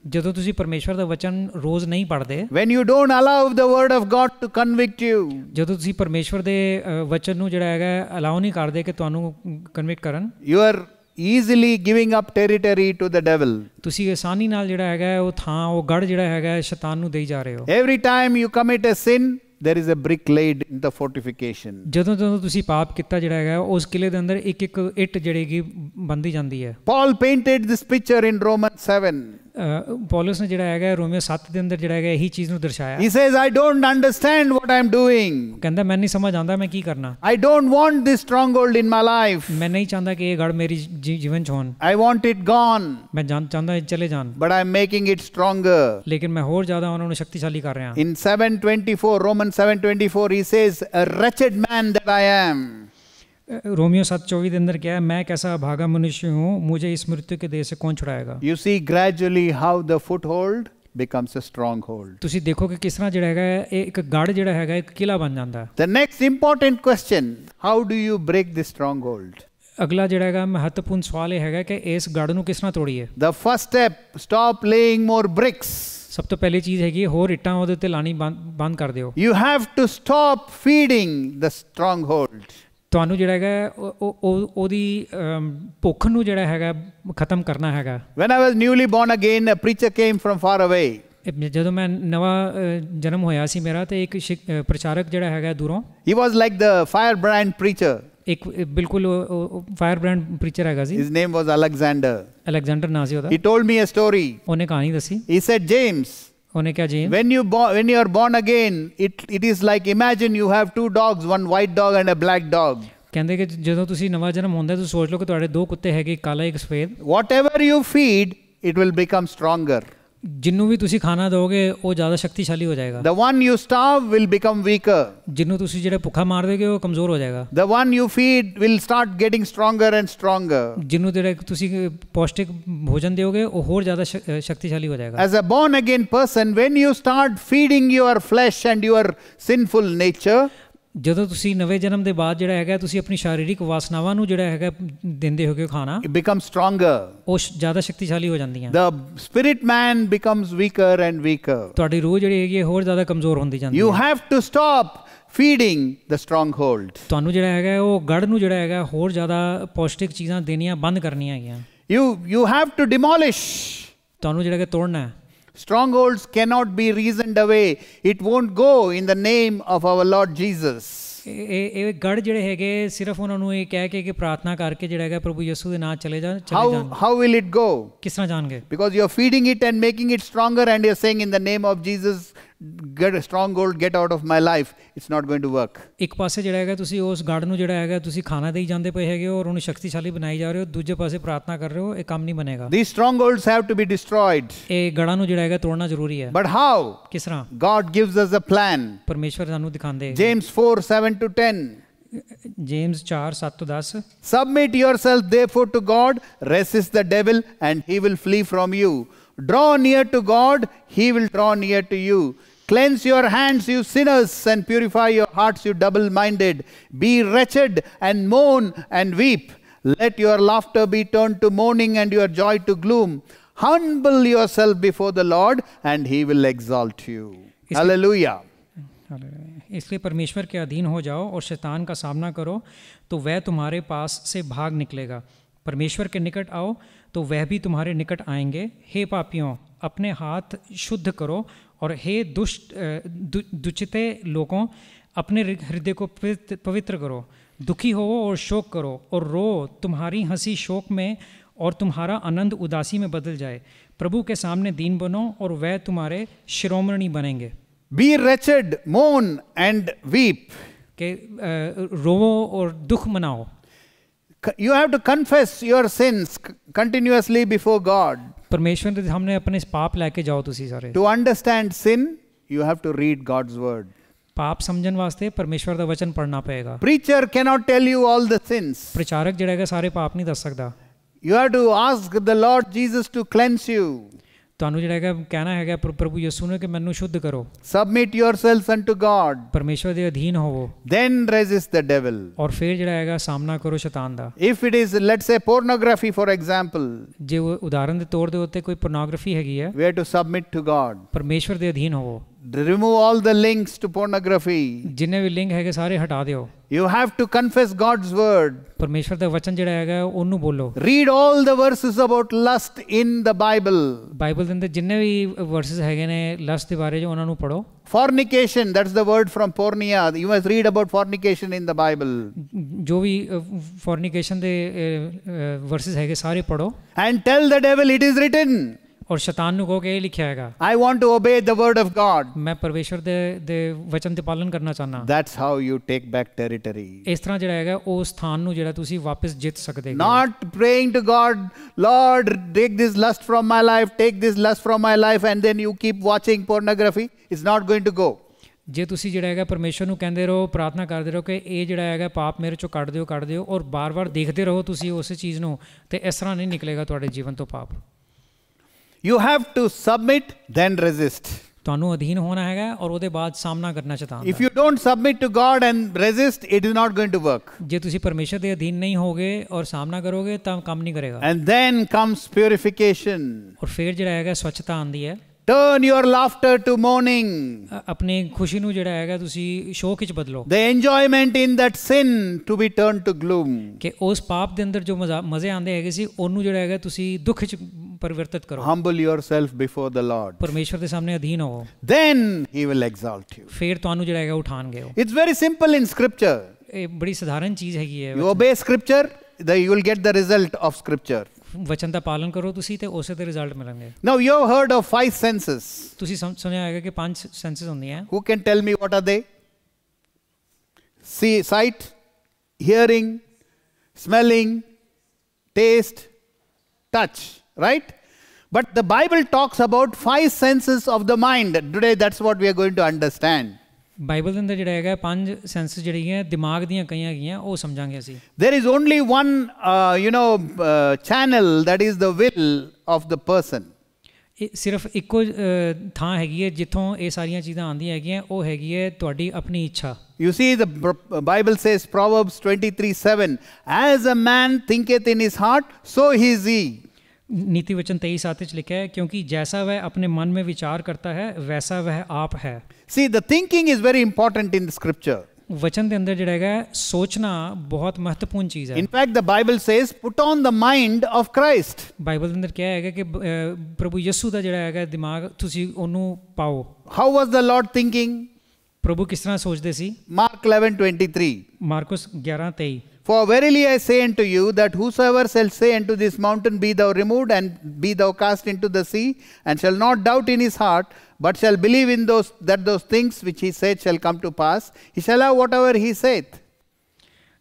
ਜਦੋਂ ਤੁਸੀਂ ਪਰਮੇਸ਼ਵਰ ਦਾ ਵਚਨ ਰੋਜ਼ ਨਹੀਂ ਪੜ੍ਹਦੇ, when you don't allow the word of God to convict you, ਜਦੋਂ ਤੁਸੀਂ ਪਰਮੇਸ਼ਵਰ ਦੇ ਵਚਨ ਨੂੰ ਜਿਹੜਾ ਹੈਗਾ ਅਲਾਉ ਨਹੀਂ ਕਰਦੇ ਕਿ ਤੁਹਾਨੂੰ ਕਨਵਿਕਟ ਕਰਨ, you are easily giving up territory to the devil. ਤੁਸੀਂ ਆਸਾਨੀ ਨਾਲ ਜਿਹੜਾ ਹੈਗਾ ਉਹ ਥਾਂ ਉਹ ਗੜ ਜਿਹੜਾ ਹੈਗਾ ਸ਼ੈਤਾਨ ਨੂੰ ਦੇਈ ਜਾ ਰਹੇ ਹੋ. Every time you commit a sin, there is a brick laid in the fortification. ਜਦੋਂ ਤੁਸੀਂ ਪਾਪ ਕੀਤਾ ਜਿਹੜਾ ਹੈਗਾ ਉਸ ਕਿਲੇ ਦੇ ਅੰਦਰ ਇੱਕ ਇੱਕ ਇੱਟ ਜਿਹੜੀ ਬੰਦੀ ਜਾਂਦੀ ਹੈ. Paul painted this picture in Romans 7. Paulus ਨੇ ਜਿਹੜਾ ਹੈਗਾ ਰੋਮੀਓ 7 ਦੇ ਅੰਦਰ ਜਿਹੜਾ ਹੈਗਾ ਇਹੀ ਚੀਜ਼ ਨੂੰ ਦਰਸਾਇਆ. He says, I don't understand what I am doing. ਕਹਿੰਦਾ ਮੈਂ ਨਹੀਂ ਸਮਝ ਆਉਂਦਾ ਮੈਂ ਕੀ ਕਰਨਾ. I don't want this stronghold in my life. ਮੈਂ ਨਹੀਂ ਚਾਹੁੰਦਾ ਕਿ ਇਹ ਗੜ ਮੇਰੀ ਜੀਵਨ ਚ ਹੋਣ. I want it gone. ਮੈਂ ਚਾਹੁੰਦਾ ਚਲੇ ਜਾਣ. But I am making it stronger. ਲੇਕਿਨ ਮੈਂ ਹੋਰ ਜ਼ਿਆਦਾ ਉਹਨਾਂ ਨੂੰ ਸ਼ਕਤੀਸ਼ਾਲੀ ਕਰ ਰਿਹਾ. In 7:24, Romans 7:24, he says, a wretched man that I am. Romeo 7:24 के अंदर क्या है, मैं कैसा अभागा मनुष्य हूँ, मुझे इस मृत्यु के देह से कौन छुड़ाएगा. You see gradually how the foothold becomes a stronghold. ਤੁਸੀਂ ਦੇਖੋ ਕਿ ਕਿਸ ਤਰ੍ਹਾਂ ਜਿਹੜਾ ਹੈਗਾ ਇੱਕ ਗੜ ਜਿਹੜਾ ਹੈਗਾ ਇੱਕ ਕਿਲਾ ਬਣ ਜਾਂਦਾ. The next important question, how do you break this stronghold? ਅਗਲਾ ਜਿਹੜਾ ਹੈਗਾ ਮਹੱਤਵਪੂਰਨ ਸਵਾਲ ਇਹ ਹੈਗਾ ਕਿ ਇਸ ਗੜ ਨੂੰ ਕਿਸ ਤਰ੍ਹਾਂ ਤੋੜੀਏ. The first step, stop laying more bricks. ਸਭ ਤੋਂ ਪਹਿਲੀ ਚੀਜ਼ ਹੈਗੀ ਹੋਰ ਇੱਟਾਂ ਉਹਦੇ ਉੱਤੇ ਲਾਣੀ ਬੰਦ ਕਰ ਦਿਓ. You have to stop feeding the stronghold. ਤੁਹਾਨੂੰ ਜਿਹੜਾ ਹੈਗਾ ਉਹਦੀ ਭੁੱਖ ਨੂੰ ਜਿਹੜਾ ਹੈਗਾ ਖਤਮ ਕਰਨਾ ਹੈਗਾ. When I was newly born again, a preacher came from far away. ਜਦੋਂ ਮੈਂ ਨਵਾਂ ਜਨਮ ਹੋਇਆ ਸੀ ਮੇਰਾ ਤੇ ਇੱਕ ਪ੍ਰਚਾਰਕ ਜਿਹੜਾ ਹੈਗਾ ਦੂਰੋਂ. He was like the firebrand preacher. ਇੱਕ ਬਿਲਕੁਲ firebrand preacher ਹੈਗਾ ਸੀ. His name was Alexander. Alexander ਨਾਂ ਸੀ ਉਹਦਾ. He told me a story. ਉਹਨੇ ਕਹਾਣੀ ਦੱਸੀ. He said, James, ਉਹਨੇ ਕਿਹਾ James when you are born again, it is like, imagine you have 2 dogs, one white dog and a black dog. ਕਹਿੰਦੇ ਕਿ ਜਦੋਂ ਤੁਸੀਂ ਨਵਾਂ ਜਨਮ ਹੁੰਦਾ ਤੁਸੀਂ ਸੋਚ ਲਓ ਕਿ ਤੁਹਾਡੇ 2 ਕੁੱਤੇ ਹੈਗੇ, ਇੱਕ ਕਾਲਾ ਇੱਕ ਸਫੇਦ। Whatever you feed, it will become stronger. ਜਿਹਨੂੰ ਵੀ ਤੁਸੀਂ ਖਾਣਾ ਦੋਗੇ ਉਹ ਜ਼ਿਆਦਾ ਸ਼ਕਤੀਸ਼ਾਲੀ ਹੋ ਜਾਏਗਾ। The one you starve will become weaker. ਜਿਹਨੂੰ ਤੁਸੀਂ ਜਿਹੜਾ ਭੁੱਖਾ ਮਾਰ ਦੇਗੇ ਉਹ ਕਮਜ਼ੋਰ ਹੋ ਜਾਏਗਾ। The one you feed will start getting stronger and stronger. ਜਿਹਨੂੰ ਜਿਹੜਾ ਤੁਸੀਂ ਪੌਸ਼ਟਿਕ ਭੋਜਨ ਦਿਓਗੇ ਉਹ ਹੋਰ ਜ਼ਿਆਦਾ ਸ਼ਕਤੀਸ਼ਾਲੀ ਹੋ ਜਾਏਗਾ। As a born again person, when you start feeding your flesh and your sinful nature, ਜਦੋਂ ਤੁਸੀਂ ਨਵੇਂ ਜਨਮ ਦੇ ਬਾਅਦ ਜਿਹੜਾ ਹੈਗਾ ਤੁਸੀਂ ਆਪਣੀ ਸ਼ਾਰੀਰਿਕ ਵਾਸਨਾਵਾਂ ਨੂੰ ਜਿਹੜਾ ਹੈਗਾ ਦਿੰਦੇ ਹੋਗੇ ਖਾਣਾ, it becomes stronger. ਉਹ ਜ਼ਿਆਦਾ ਸ਼ਕਤੀਸ਼ਾਲੀ ਹੋ ਜਾਂਦੀਆਂ। The spirit man becomes weaker and weaker. ਤੁਹਾਡੀ ਰੂਹ ਜਿਹੜੀ ਹੈਗੀ ਹੋਰ ਜ਼ਿਆਦਾ ਕਮਜ਼ੋਰ ਹੁੰਦੀ ਜਾਂਦੀ ਹੈ। You have to stop feeding the stronghold. ਤੁਹਾਨੂੰ ਜਿਹੜਾ ਹੈਗਾ ਉਹ ਗੜ ਨੂੰ ਜਿਹੜਾ ਹੈਗਾ ਹੋਰ ਜ਼ਿਆਦਾ ਪੌਸ਼ਟਿਕ ਚੀਜ਼ਾਂ ਦੇਣੀਆਂ ਬੰਦ ਕਰਨੀਆਂ ਹੈਗੀਆਂ। You have to demolish. ਤੁਹਾਨੂੰ ਜਿਹੜਾ ਹੈਗਾ ਤੋੜਨਾ ਹੈ। Strongholds cannot be reasoned away. It won't go in the name of our Lord Jesus. ਇਹ ਗੜ ਜਿਹੜੇ ਹੈਗੇ ਸਿਰਫ ਉਹਨਾਂ ਨੂੰ ਇਹ ਕਹਿ ਕੇ ਕਿ ਪ੍ਰਾਰਥਨਾ ਕਰਕੇ ਜਿਹੜਾ ਹੈਗਾ ਪ੍ਰਭੂ ਯਿਸੂ ਦੇ ਨਾਮ ਚਲੇ ਜਾਣ। How will it go? ਕਿਸ ਤਰ੍ਹਾਂ ਜਾਣਗੇ? Because you're feeding it and making it stronger and you're saying in the name of Jesus, get a stronghold, get out of my life. It's not going to work. ਇੱਕ ਪਾਸੇ ਜਿਹੜਾ ਹੈਗਾ ਤੁਸੀਂ ਉਸ ਗੜ ਨੂੰ ਜਿਹੜਾ ਹੈਗਾ ਤੁਸੀਂ ਖਾਣਾ ਦੇਈ ਜਾਂਦੇ ਪਏ ਹੈਗੇ ਔਰ ਉਹਨੂੰ ਸ਼ਕਤੀਸ਼ਾਲੀ ਬਣਾਈ ਜਾ ਰਹੇ ਹੋ, ਦੂਜੇ ਪਾਸੇ ਪ੍ਰਾਰਥਨਾ ਕਰ ਰਹੇ ਹੋ, ਇਹ ਕੰਮ ਨਹੀਂ ਬਣੇਗਾ। These strongholds have to be destroyed. ਇਹ ਗੜਾਂ ਨੂੰ ਜਿਹੜਾ ਹੈਗਾ ਤੋੜਨਾ ਜ਼ਰੂਰੀ ਹੈ। But how? ਕਿਸ ਤਰ੍ਹਾਂ? God gives us a plan. ਪਰਮੇਸ਼ਵਰ ਸਾਨੂੰ ਦਿਖਾਉਂਦੇ। James 4:7-10. James 4:7-10 Submit yourself therefore to God, resist the devil and he will flee from you. Draw near to God, he will draw near to you. Cleanse your hands, you sinners, and purify your hearts, you double-minded. Be wretched and mourn and weep. Let your laughter be turned to mourning and your joy to gloom. Humble yourself before the Lord and he will exalt you. Hallelujah. इसलिए परमेश्वर के अधीन हो जाओ और शैतान का सामना करो तो वह तुम्हारे पास से भाग निकलेगा। परमेश्वर के निकट आओ तो वह भी तुम्हारे निकट आएंगे। हे पापियों, अपने हाथ शुद्ध करो और हे दुचिते लोगों, अपने हृदय को पवित्र करो। दुखी हो और शोक करो और रो, तुम्हारी हंसी शोक में और तुम्हारा आनंद उदासी में बदल जाए। प्रभु के सामने दीन बनो और वह तुम्हारे शिरोमणि बनेंगे। Be wretched, mourn and weep. के रोवो और दुख मनाओ। You have to confess your sins continuously before God. परमेश्वर के सामने अपने पाप लेके जाओ तुसी सारे। To understand sin, you have to read God's word. पाप समझन वास्ते परमेश्वर दा वचन पढ़ना पड़ेगा। Preacher cannot tell you all the sins. प्रचारक जिहड़ा है सारे पाप नहीं दस सकदा। You have to ask the Lord Jesus to cleanse you. ਤੁਹਾਨੂੰ ਜਿਹੜਾ ਹੈਗਾ ਕਹਿਣਾ ਹੈਗਾ ਪ੍ਰਭੂ ਯਿਸੂ ਨੇ ਕਿ ਮੈਨੂੰ ਸ਼ੁੱਧ ਕਰੋ। Submit yourselves unto God. ਪਰਮੇਸ਼ਵਰ ਦੇ ਅਧੀਨ ਹੋਵੋ। Then resist the devil. ਔਰ ਫਿਰ ਜਿਹੜਾ ਹੈਗਾ ਸਾਹਮਣਾ ਕਰੋ ਸ਼ੈਤਾਨ ਦਾ। If it is, let's say, pornography for example, ਜੇ ਉਦਾਹਰਨ ਦੇ ਤੌਰ ਦੇ ਉੱਤੇ ਕੋਈ ਪੋਰਨੋਗ੍ਰਾਫੀ ਹੈਗੀ ਹੈ, we have to submit to God. ਪਰਮੇਸ਼ਵਰ ਦੇ ਅਧੀਨ ਹੋਵੋ। Remove all the links to pornography. ਜਿੰਨੇ ਵੀ ਲਿੰਕ ਹੈਗੇ ਸਾਰੇ ਹਟਾ ਦਿਓ। You have to confess God's word. ਪਰਮੇਸ਼ਵਰ ਦਾ ਵਚਨ ਜਿਹੜਾ ਹੈਗਾ ਉਹਨੂੰ ਬੋਲੋ। Read all the verses about lust in the Bible. Bible ਦੇ ਅੰਦਰ ਜਿੰਨੇ ਵੀ ਵਰਸਸ ਹੈਗੇ ਨੇ ਲਸਟ ਦੇ ਬਾਰੇ ਜੋ ਉਹਨਾਂ ਨੂੰ ਪੜੋ। Fornication, that's the word from porneia. You must read about fornication in the Bible. ਜੋ ਵੀ fornication ਦੇ ਵਰਸਸ ਹੈਗੇ ਸਾਰੇ ਪੜੋ। And tell the devil it is written. और शैतान ਨੂੰ ਕਹੋ ਕਿ ਇਹ ਲਿਖਿਆ ਹੈਗਾ। I want to obey the word of God. ਮੈਂ ਪਰਮੇਸ਼ਵਰ ਦੇ ਵਚਨ ਤੇ ਪਾਲਨ ਕਰਨਾ ਚਾਹਨਾ। That's how you take back territory. ਇਸ ਤਰ੍ਹਾਂ ਜਿਹੜਾ ਹੈਗਾ ਉਹ ਸਥਾਨ ਨੂੰ ਜਿਹੜਾ ਤੁਸੀਂ ਵਾਪਸ ਜਿੱਤ ਸਕਦੇ ਹੋ। Not praying to God, Lord, take this lust from my life, take this lust from my life, and then you keep watching pornography. It's not going to go. ਜੇ ਤੁਸੀਂ ਜਿਹੜਾ ਹੈਗਾ ਪਰਮੇਸ਼ਵਰ ਨੂੰ ਕਹਿੰਦੇ ਰਹੋ, ਪ੍ਰਾਰਥਨਾ ਕਰਦੇ ਰਹੋ ਕਿ ਇਹ ਜਿਹੜਾ ਹੈਗਾ ਪਾਪ ਮੇਰੇ ਚੋਂ ਕੱਢ ਦਿਓ ਔਰ ਬਾਰ-ਬਾਰ ਦੇਖਦੇ ਰਹੋ ਤੁਸੀਂ ਉਸ ਚੀਜ਼ ਨੂੰ, ਤੇ ਇਸ ਤਰ੍ਹਾਂ ਨਹੀਂ ਨਿਕਲੇਗਾ ਤੁਹਾਡੇ ਜੀਵਨ ਤੋਂ ਪਾਪ। You have to submit, then resist. ਤੁਹਾਨੂੰ ਅਧੀਨ ਹੋਣਾ ਹੈਗਾ ਔਰ ਉਹਦੇ ਬਾਅਦ ਸਾਹਮਣਾ ਕਰਨਾ ਸ਼ੈਤਾਨ ਦਾ। If you don't submit to God and resist, it is not going to work. ਜੇ ਤੁਸੀਂ ਪਰਮੇਸ਼ਰ ਦੇ ਅਧੀਨ ਨਹੀਂ ਹੋਗੇ ਔਰ ਸਾਹਮਣਾ ਕਰੋਗੇ ਤਾਂ ਕੰਮ ਨਹੀਂ ਕਰੇਗਾ। And then comes purification. ਔਰ ਫਿਰ ਜਿਹੜਾ ਹੈਗਾ ਸਵੱਛਤਾ ਆਉਂਦੀ ਹੈ। Turn your laughter to mourning. ਆਪਣੀ ਖੁਸ਼ੀ ਨੂੰ ਜਿਹੜਾ ਹੈਗਾ ਤੁਸੀਂ ਸ਼ੋਕ ਵਿੱਚ ਬਦਲੋ। The enjoyment in that sin to be turned to gloom. ਕਿ ਉਸ ਪਾਪ ਦੇ ਅੰਦਰ ਜੋ ਮਜ਼ੇ ਆਉਂਦੇ ਹੈਗੇ ਸੀ ਉਹਨੂੰ ਜਿਹੜਾ ਹੈਗਾ ਤੁਸੀਂ ਦੁੱਖ ਵਿੱਚ ਪਰਿਵਰਤਿਤ ਕਰੋ। Humble yourself before the Lord. ਪਰਮੇਸ਼ਰ ਦੇ ਸਾਹਮਣੇ ਅਧੀਨ ਹੋਵੋ। Then he will exalt you. ਫਿਰ ਤੁਹਾਨੂੰ ਜਿਹੜਾ ਹੈਗਾ ਉਠਾਣਗੇ ਉਹ। It's very simple in scripture. ਇਹ ਬੜੀ ਸਧਾਰਨ ਚੀਜ਼ ਹੈਗੀ ਹੈ। You obey scripture, you will get the result of scripture. ਵਚਨ ਦਾ ਪਾਲਨ ਕਰੋ ਤੁਸੀਂ ਤੇ ਉਸੇ ਦੇ ਰਿਜ਼ਲਟ ਮਿਲਣਗੇ। Now you have heard of 5 senses. ਤੁਸੀਂ ਸੁਣਿਆ ਹੋਵੇਗਾ ਕਿ 5 ਸੈਂਸਸ ਹੁੰਦੀਆਂ। Who can tell me what are they? See, sight, hearing, smelling, taste, touch, right? But the Bible talks about 5 senses of the mind. Today that's what we are going to understand. Bible ਦੇ ਅੰਦਰ ਜਿਹੜਾ ਹੈਗਾ 5 senses ਜਿਹੜੀਆਂ ਦਿਮਾਗ ਦੀਆਂ ਕਈਆਂ ਹੈਗੀਆਂ ਉਹ ਸਮਝਾਂਗੇ ਅਸੀਂ। There is only one channel, that is the will of the person. ਇਹ ਸਿਰਫ ਇੱਕੋ ਥਾਂ ਹੈਗੀ ਹੈ ਜਿੱਥੋਂ ਇਹ ਸਾਰੀਆਂ ਚੀਜ਼ਾਂ ਆਉਂਦੀਆਂ ਹੈਗੀਆਂ, ਉਹ ਹੈਗੀ ਹੈ ਤੁਹਾਡੀ ਆਪਣੀ ਇੱਛਾ। You see, the Bible says, Proverbs 23:7, as a man thinketh in his heart, so he is he. नीति वचन 23:7 ਵਿੱਚ ਲਿਖਿਆ ਹੈ, ਕਿਉਂਕਿ जैसा वह अपने मन में विचार करता है वैसा वह आप है। See, the thinking is very important in the scripture. वचन ਦੇ ਅੰਦਰ ਜਿਹੜਾ ਹੈਗਾ ਸੋਚਣਾ ਬਹੁਤ ਮਹੱਤਵਪੂਰਨ ਚੀਜ਼ ਹੈ। In fact, the Bible says, put on the mind of Christ. Bible ਦੇ ਅੰਦਰ ਕਿਹਾ ਹੈਗਾ ਕਿ ਪ੍ਰਭੂ ਯਿਸੂ ਦਾ ਜਿਹੜਾ ਹੈਗਾ ਦਿਮਾਗ ਤੁਸੀਂ ਉਹਨੂੰ ਪਾਓ। How was the Lord thinking? ਪ੍ਰਭੂ ਕਿਸ ਤਰ੍ਹਾਂ ਸੋਚਦੇ ਸੀ? Mark 11:23. Marks 11:23। For verily I say unto you that whosoever shall say unto this mountain, be thou removed and be thou cast into the sea, and shall not doubt in his heart, but shall believe in those things which he said shall come to pass, he shall have whatever he saith.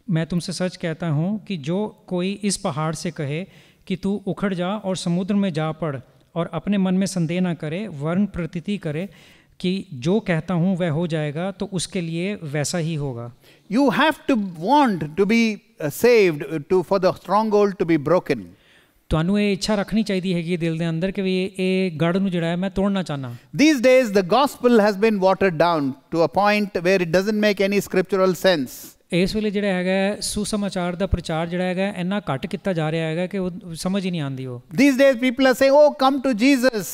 मैं तुमसे सच कहता हूँ कि जो कोई इस पहाड़ से कहे कि तू उखड़ जा और समुद्र में जा पड़, और अपने मन में संदेह न करे वरन प्रतीति करे कि जो कहता हूँ वह हो जाएगा, तो उसके लिए वैसा ही होगा। You have to want to be saved, for the stronghold to be broken. ਤੁਹਾਨੂੰ ਇਹ ਇੱਛਾ ਰੱਖਣੀ ਚਾਹੀਦੀ ਹੈਗੀ ਦਿਲ ਦੇ ਅੰਦਰ ਕਿ ਵੀ ਇਹ ਗੜ ਨੂੰ ਜਿਹੜਾ ਹੈ ਮੈਂ ਤੋੜਨਾ ਚਾਹਨਾ। These days the gospel has been watered down to a point where it doesn't make any scriptural sense. ਇਸ ਵੇਲੇ ਜਿਹੜਾ ਹੈਗਾ ਸੁਸਮਾਚਾਰ ਦਾ ਪ੍ਰਚਾਰ ਜਿਹੜਾ ਹੈਗਾ ਇੰਨਾ ਘੱਟ ਕੀਤਾ ਜਾ ਰਿਹਾ ਹੈਗਾ ਕਿ ਉਹ ਸਮਝ ਹੀ ਨਹੀਂ ਆਉਂਦੀ ਉਹ। These days people are saying, oh, come to Jesus,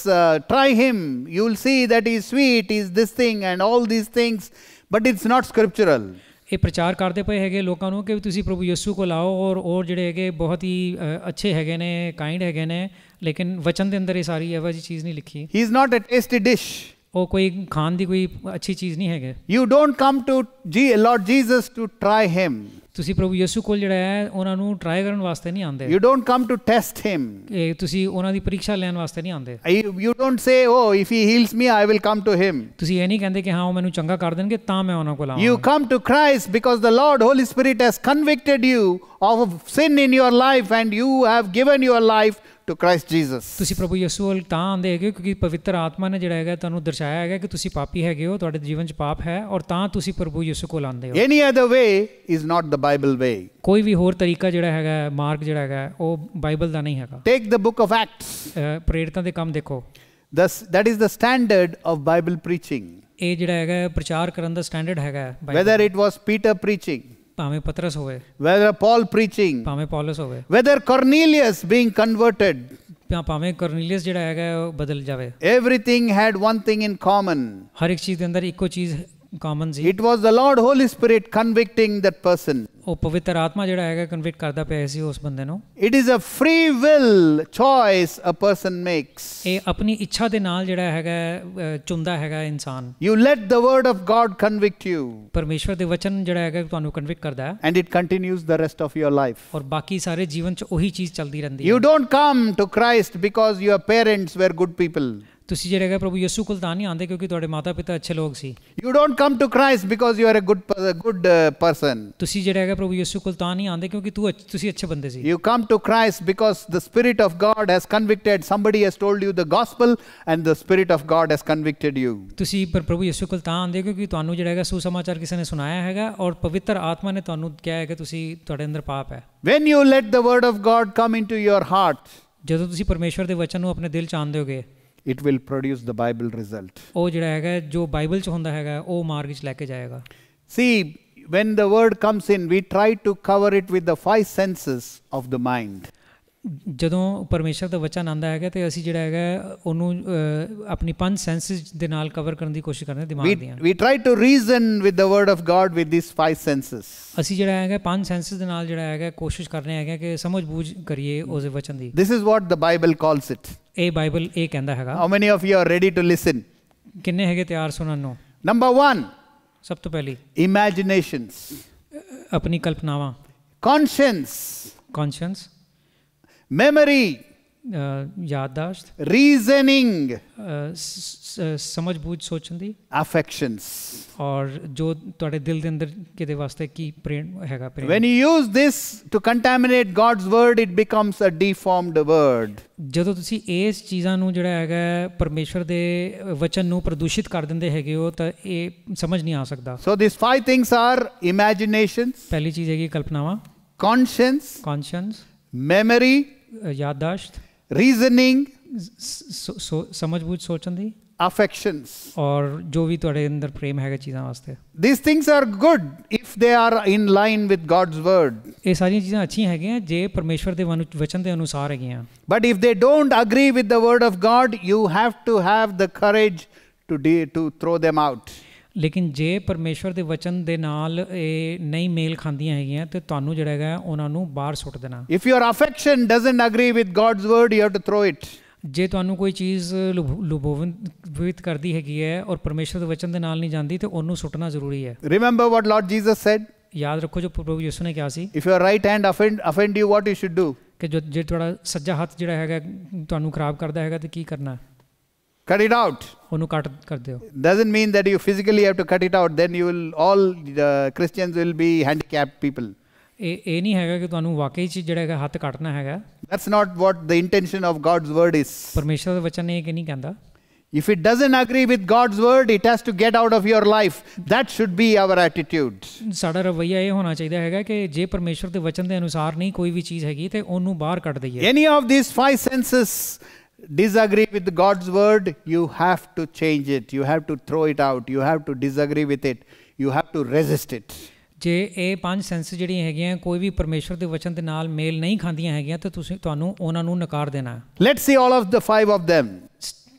try him, you will see that he is sweet, he is this thing and all these things, but it's not scriptural. ਇਹ ਪ੍ਰਚਾਰ ਕਰਦੇ ਪਏ ਹੈਗੇ ਲੋਕਾਂ ਨੂੰ ਕਿ ਤੁਸੀਂ ਪ੍ਰਭੂ ਯਿਸੂ ਕੋਲ ਆਓ ਔਰ ਜਿਹੜੇ ਹੈਗੇ ਬਹੁਤ ਹੀ ਅੱਛੇ ਹੈਗੇ ਨੇ, ਕਾਈਂਡ ਹੈਗੇ ਨੇ, ਲੇਕਿਨ ਵਚਨ ਦੇ ਅੰਦਰ ਇਹ ਸਾਰੀ ਇਹੋ ਜਿਹੀ ਚੀਜ਼ ਨਹੀਂ ਲਿਖੀ। He is not a tasty dish. ਉਹ ਕੋਈ ਖਾਣ ਦੀ ਕੋਈ ਅੱਛੀ ਚੀਜ਼ ਨਹੀਂ ਹੈਗੇ। You don't come to Lord Jesus to try him. ਤੁਸੀਂ ਪ੍ਰਭੂ ਯਿਸੂ ਕੋਲ ਜਿਹੜਾ ਹੈ ਉਹਨਾਂ ਨੂੰ ਟਰਾਈ ਕਰਨ ਵਾਸਤੇ ਨਹੀਂ ਆਉਂਦੇ। You don't come to test him. ਤੁਸੀਂ ਉਹਨਾਂ ਦੀ ਪ੍ਰੀਖਿਆ ਲੈਣ ਵਾਸਤੇ ਨਹੀਂ ਆਉਂਦੇ। You don't say, oh, if he heals me, I will come to him. ਤੁਸੀਂ ਇਹ ਨਹੀਂ ਕਹਿੰਦੇ ਕਿ ਹਾਂ ਉਹ ਮੈਨੂੰ ਚੰਗਾ ਕਰ ਦੇਣਗੇ ਤਾਂ ਮੈਂ ਉਹਨਾਂ ਕੋਲ ਆਵਾਂ। You come to Christ because the Lord Holy Spirit has convicted you of sin in your life and you have given your life to Christ Jesus. ਤੁਸੀਂ ਪ੍ਰਭੂ ਯਿਸੂ ਵੱਲ ਤਾਂ ਆਉਂਦੇ ਹੈਗੇ ਕਿਉਂਕਿ ਪਵਿੱਤਰ ਆਤਮਾ ਨੇ ਜਿਹੜਾ ਹੈਗਾ ਤੁਹਾਨੂੰ ਦਰਸਾਇਆ ਹੈਗਾ ਕਿ ਤੁਸੀਂ ਪਾਪੀ ਹੈਗੇ ਹੋ, ਤੁਹਾਡੇ ਜੀਵਨ 'ਚ ਪਾਪ ਹੈ, ਔਰ ਤਾਂ ਤੁਸੀਂ ਪ੍ਰਭੂ ਯਿਸੂ ਕੋਲ ਆਉਂਦੇ ਹੋ। Any other way is not the Bible way. ਕੋਈ ਵੀ ਹੋਰ ਤਰੀਕਾ ਜਿਹੜਾ ਹੈਗਾ, ਮਾਰਗ ਜਿਹੜਾ ਹੈਗਾ, ਉਹ ਬਾਈਬਲ ਦਾ ਨਹੀਂ ਹੈਗਾ। Take the book of Acts. ਪ੍ਰੇਰਿਤਾਂ ਦੇ ਕੰਮ ਦੇਖੋ। That is the standard of Bible preaching. ਇਹ ਜਿਹੜਾ ਹੈਗਾ ਪ੍ਰਚਾਰ ਕਰਨ ਦਾ ਸਟੈਂਡਰਡ ਹੈਗਾ। Whether it was Peter preaching, ਭਾਵੇਂ ਪਤਰਸ ਹੋਵੇ, whether Paul preaching, ਭਾਵੇਂ ਪੌਲਸ ਹੋਵੇ, whether Cornelius being converted, ਭਾਵੇਂ ਕਰਨੀਲੀਅਸ ਜਿਹੜਾ ਹੈਗਾ ਉਹ ਬਦਲ ਜਾਵੇ, everything had one thing in common. ਹਰ ਇੱਕ ਚੀਜ਼ ਦੇ ਅੰਦਰ ਇੱਕੋ ਚੀਜ਼ common C. It was the Lord Holy Spirit convicting that person. ਉਹ ਪਵਿੱਤਰ ਆਤਮਾ ਜਿਹੜਾ ਹੈਗਾ ਕਨਵਿਕਟ ਕਰਦਾ ਪਿਆ ਸੀ ਉਸ ਬੰਦੇ ਨੂੰ। It is a free will choice a person makes. ਇਹ ਆਪਣੀ ਇੱਛਾ ਦੇ ਨਾਲ ਜਿਹੜਾ ਹੈਗਾ ਚੁਣਦਾ ਹੈਗਾ ਇਨਸਾਨ। You let the word of God convict you. ਪਰਮੇਸ਼ਵਰ ਦੇ ਵਚਨ ਜਿਹੜਾ ਹੈਗਾ ਤੁਹਾਨੂੰ ਕਨਵਿਕਟ ਕਰਦਾ ਹੈ। And it continues the rest of your life. ਔਰ ਬਾਕੀ ਸਾਰੇ ਜੀਵਨ 'ਚ ਉਹੀ ਚੀਜ਼ ਚੱਲਦੀ ਰਹਿੰਦੀ ਹੈ। You don't come to Christ because your parents were good people. ਤੁਸੀਂ ਜਿਹੜੇ ਹੈਗਾ ਪ੍ਰਭੂ ਯਿਸੂ ਕੋਲ ਤਾਂ ਨਹੀਂ ਆਉਂਦੇ ਕਿਉਂਕਿ ਤੁਹਾਡੇ ਮਾਤਾ ਪਿਤਾ ਅੱਛੇ ਲੋਕ ਸੀ। You don't come to Christ because you are a good person. ਤੁਸੀਂ ਜਿਹੜੇ ਹੈਗਾ ਪ੍ਰਭੂ ਯਿਸੂ ਕੋਲ ਤਾਂ ਨਹੀਂ ਆਉਂਦੇ ਕਿਉਂਕਿ ਤੁਸੀਂ ਅੱਛੇ ਬੰਦੇ ਸੀ। You come to Christ because the Spirit of God has convicted. Somebody has told you the gospel and the Spirit of God has convicted you. ਤੁਸੀਂ ਪ੍ਰਭੂ ਯਿਸੂ ਕੋਲ ਤਾਂ ਆਉਂਦੇ ਕਿਉਂਕਿ ਤੁਹਾਨੂੰ ਜਿਹੜਾ ਹੈਗਾ ਸੁਸਮਾਚਾਰ ਕਿਸੇ ਨੇ ਸੁਣਾਇਆ ਹੈਗਾ ਔਰ ਪਵਿੱਤਰ ਆਤਮਾ ਨੇ ਤੁਹਾਨੂੰ ਕਿਹਾ ਹੈ ਕਿ ਤੁਸੀਂ ਤੁਹਾਡੇ ਅੰਦਰ ਪਾਪ ਹੈ। When you let the word of God come into your heart, ਜਦੋਂ ਤੁਸੀਂ ਪਰਮੇਸ਼ਵਰ ਦੇ ਵਚਨ ਨੂੰ ਆਪਣੇ ਦਿਲ 'ਚ ਆਉਂਦੇ ਹੋਗੇ, it will produce the Bible result. ਉਹ ਜਿਹੜਾ ਹੈਗਾ ਜੋ ਬਾਈਬਲ 'ਚ ਹੁੰਦਾ ਹੈਗਾ ਉਹ ਮਾਰਗ 'ਚ ਲੈ ਕੇ ਜਾਏਗਾ। See, when the word comes in, we try to cover it with the 5 senses of the mind. ਜਦੋਂ ਪਰਮੇਸ਼ਰ ਦਾ ਵਚਨ ਆਉਂਦਾ ਹੈਗਾ ਤੇ ਅਸੀਂ ਜਿਹੜਾ ਹੈਗਾ ਉਹਨੂੰ ਆਪਣੀ 5 ਸੈਂਸਸ ਦੇ ਨਾਲ ਕਵਰ ਕਰਨ ਦੀ ਕੋਸ਼ਿਸ਼ ਕਰਦੇ ਹਾਂ ਦਿਮਾਗ ਦੀਆਂ। We try to reason with the word of God with these 5 senses. ਅਸੀਂ ਜਿਹੜਾ ਹੈਗਾ 5 ਸੈਂਸਸ ਦੇ ਨਾਲ ਜਿਹੜਾ ਹੈਗਾ ਕੋਸ਼ਿਸ਼ ਕਰਨੇ ਹੈਗਾ ਕਿ ਸਮਝ ਬੂਝ ਕਰੀਏ ਉਸ ਵਚਨ ਦੀ। This is what the Bible calls it. ਇਹ ਬਾਈਬਲ ਇਹ ਕਹਿੰਦਾ ਹੈਗਾ। How many of you are ready to listen? ਕਿੰਨੇ ਹੈਗੇ ਤਿਆਰ ਸੁਣਨ ਨੂੰ? Number 1, ਸਭ ਤੋਂ ਪਹਿਲੀ imaginations. ਆਪਣੀ ਕਲਪਨਾਵਾਂ। Conscience. ਕੌਨਸ਼ੀਅੰਸ। memory, ਯਾਦਦਾਸ਼ਤ, reasoning, ਸਮਝ ਬੂਝ ਸੋਚਣ ਦੀ, affections. ਔਰ ਜੋ ਤੁਹਾਡੇ ਦਿਲ ਦੇ ਅੰਦਰ ਕਿਹਦੇ ਵਾਸਤੇ ਕੀ ਪ੍ਰੇਮ ਹੈਗਾ। When you use this to contaminate God's word, it becomes a deformed word. ਜਦੋਂ ਤੁਸੀਂ ਇਸ ਚੀਜ਼ਾਂ ਨੂੰ ਜਿਹੜਾ ਹੈਗਾ ਪਰਮੇਸ਼ਵਰ ਦੇ ਵਚਨ ਨੂੰ ਪ੍ਰਦੂਸ਼ਿਤ ਕਰ ਦਿੰਦੇ ਹੈਗੇ ਹੋ ਤਾਂ ਇਹ ਸਮਝ ਨਹੀਂ ਆ ਸਕਦਾ। So these 5 things are imaginations, ਪਹਿਲੀ ਚੀਜ਼ ਹੈਗੀ ਕਲਪਨਾਵਾਂ, conscience, ਕੌਨਸ਼ੀਅੰਸ, memory, ਯਾਦਦਾਸ਼ਤ, reasoning, ਸਮਝ ਬੂਝ ਸੋਚਣ ਦੀ, affections. ਔਰ ਜੋ ਵੀ ਤੁਹਾਡੇ ਅੰਦਰ ਪ੍ਰੇਮ ਹੈਗਾ ਚੀਜ਼ਾਂ ਵਾਸਤੇ। These things are good if they are in line with God's word. ਇਹ ਸਾਰੀਆਂ ਚੀਜ਼ਾਂ ਅੱਛੀਆਂ ਹੈਗੀਆਂ ਜੇ ਪਰਮੇਸ਼ਵਰ ਦੇ ਵਚਨ ਦੇ ਅਨੁਸਾਰ ਹੈਗੀਆਂ। But if they don't agree with the word of God, you have to have the courage to throw them out. ਲੇਕਿਨ ਜੇ ਪਰਮੇਸ਼ਵਰ ਦੇ ਵਚਨ ਦੇ ਨਾਲ ਇਹ ਨਹੀਂ ਮੇਲ ਖਾਂਦੀਆਂ ਹੈਗੀਆਂ ਤੇ ਤੁਹਾਨੂੰ ਜਿਹੜਾ ਹੈਗਾ ਉਹਨਾਂ ਨੂੰ ਬਾਹਰ ਸੁੱਟ ਦੇਣਾ। If your affection doesn't agree with God's word, you have to throw it. ਜੇ ਤੁਹਾਨੂੰ ਕੋਈ ਚੀਜ਼ ਲੁਭਾਵਿਤ ਕਰਦੀ ਹੈਗੀ ਹੈ ਔਰ ਪਰਮੇਸ਼ਵਰ ਦੇ ਵਚਨ ਦੇ ਨਾਲ ਨਹੀਂ ਜਾਂਦੀ ਤੇ ਉਹਨੂੰ ਸੁੱਟਣਾ ਜ਼ਰੂਰੀ ਹੈ। Remember what Lord Jesus said? ਯਾਦ ਰੱਖੋ ਜੋ ਪ੍ਰਭੂ ਯਿਸੂ ਨੇ ਕਿਹਾ ਸੀ, If your right hand offend you, what you should do? ਕਿ ਜੇ ਤੁਹਾਡਾ ਸੱਜਾ ਹੱਥ ਜਿਹੜਾ ਹੈਗਾ ਤੁਹਾਨੂੰ ਖਰਾਬ ਕਰਦਾ ਹੈਗਾ ਤੇ ਕੀ ਕਰਨਾ? Cut it out. ਉਹਨੂੰ ਕੱਟ ਕਰ ਦਿਓ। Doesn't mean that you physically have to cut it out. Then you will, all Christians will be handicapped people. ਇਹ ਨਹੀਂ ਹੈਗਾ ਕਿ ਤੁਹਾਨੂੰ ਵਾਕਈ ਚ ਜਿਹੜਾ ਹੈਗਾ ਹੱਥ ਕੱਟਣਾ ਹੈਗਾ। That's not what the intention of God's word is. ਪਰਮੇਸ਼ਵਰ ਦਾ ਵਚਨ ਇਹ ਨਹੀਂ ਕਹਿੰਦਾ। If it doesn't agree with God's word, it has to get out of your life. That should be our attitude. ਸਾਡਾ ਰਵੱਈਆ ਇਹ ਹੋਣਾ ਚਾਹੀਦਾ ਹੈਗਾ ਕਿ ਜੇ ਪਰਮੇਸ਼ਵਰ ਦੇ ਵਚਨ ਦੇ ਅਨੁਸਾਰ ਨਹੀਂ ਕੋਈ ਵੀ ਚੀਜ਼ ਹੈਗੀ ਤੇ ਉਹਨੂੰ ਬਾਹਰ ਕੱਢ ਦਈਏ। Any of these 5 senses disagree with God's word, you have to change it. You have to throw it out. You have to disagree with it. You have to resist it. ਜੇ ਇਹ 5 ਸੈਂਸ ਜਿਹੜੀਆਂ ਹੈਗੀਆਂ ਕੋਈ ਵੀ ਪਰਮੇਸ਼ਵਰ ਦੇ ਵਚਨ ਦੇ ਨਾਲ ਮੇਲ ਨਹੀਂ ਖਾਂਦੀਆਂ ਹੈਗੀਆਂ ਤਾਂ ਤੁਹਾਨੂੰ ਉਹਨਾਂ ਨੂੰ ਨਕਾਰ ਦੇਣਾ। Let's see all of the 5 of them.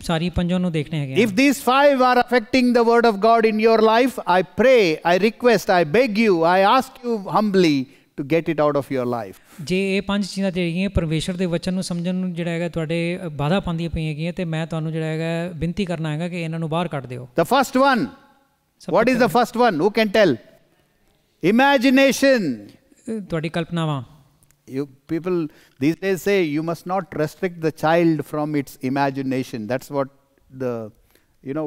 ਸਾਰੀ ਪੰਜੋਂ ਨੂੰ ਦੇਖਣੇ ਹੈਗੇ। If these 5 are affecting the word of God in your life, I pray, I request, I beg you, I ask you humbly to get it out of your life. ਜੇ ਇਹ 5 ਚੀਜ਼ਾਂ ਜਿਹੜੀਆਂ ਪਰਮੇਸ਼ਵਰ ਦੇ ਵਚਨ ਨੂੰ ਸਮਝਣ ਨੂੰ ਜਿਹੜਾ ਹੈਗਾ ਤੁਹਾਡੇ ਬਾਧਾ ਪਾਉਂਦੀਆਂ ਪਈਆਂ ਹੈਗੀਆਂ ਤੇ ਮੈਂ ਤੁਹਾਨੂੰ ਜਿਹੜਾ ਹੈਗਾ ਬੇਨਤੀ ਕਰਨਾ ਹੈਗਾ ਕਿ ਇਹਨਾਂ ਨੂੰ ਬਾਹਰ ਕੱਢ ਦਿਓ। The first one. What is the first one? Who can tell? Imagination. ਤੁਹਾਡੀ ਕਲਪਨਾਵਾਂ। You people these days say you must not restrict the child from its imagination. That's what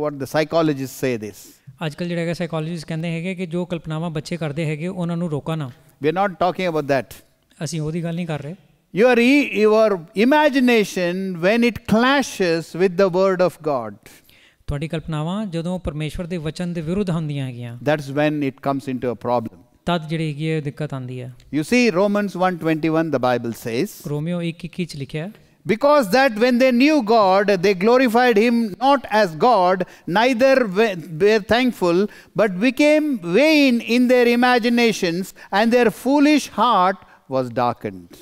what the psychologists say this. ਅੱਜ ਕੱਲ੍ਹ ਜਿਹੜਾ ਹੈਗਾ psychologist ਕਹਿੰਦੇ ਹੈਗੇ ਕਿ ਜੋ ਕਲਪਨਾਵਾਂ ਬੱਚੇ ਕਰਦੇ ਹੈਗੇ ਉਹਨਾਂ ਨੂੰ ਰੋਕੋ ਨਾ। We are not talking about that. ਅਸੀਂ ਉਹਦੀ ਗੱਲ ਨਹੀਂ ਕਰ ਰਹੇ। Your imagination, when it clashes with the word of God, ਤੁਹਾਡੀ ਕਲਪਨਾਵਾਂ ਜਦੋਂ ਪਰਮੇਸ਼ਵਰ ਦੇ ਵਚਨ ਦੇ ਵਿਰੁੱਧ ਹੁੰਦੀਆਂ ਹੈਗੀਆਂ, that's when it comes into a problem. ਤਦ ਜਿਹੜੀ ਹੈਗੀ ਹੈ ਦਿੱਕਤ ਆਉਂਦੀ ਹੈ। You see, Romans 1:21, the Bible says, Romeo 1:21 ਚ ਲਿਖਿਆ ਹੈ, because that when they knew God, they glorified him not as God, neither were thankful, but became vain in their imaginations, and their foolish heart was darkened.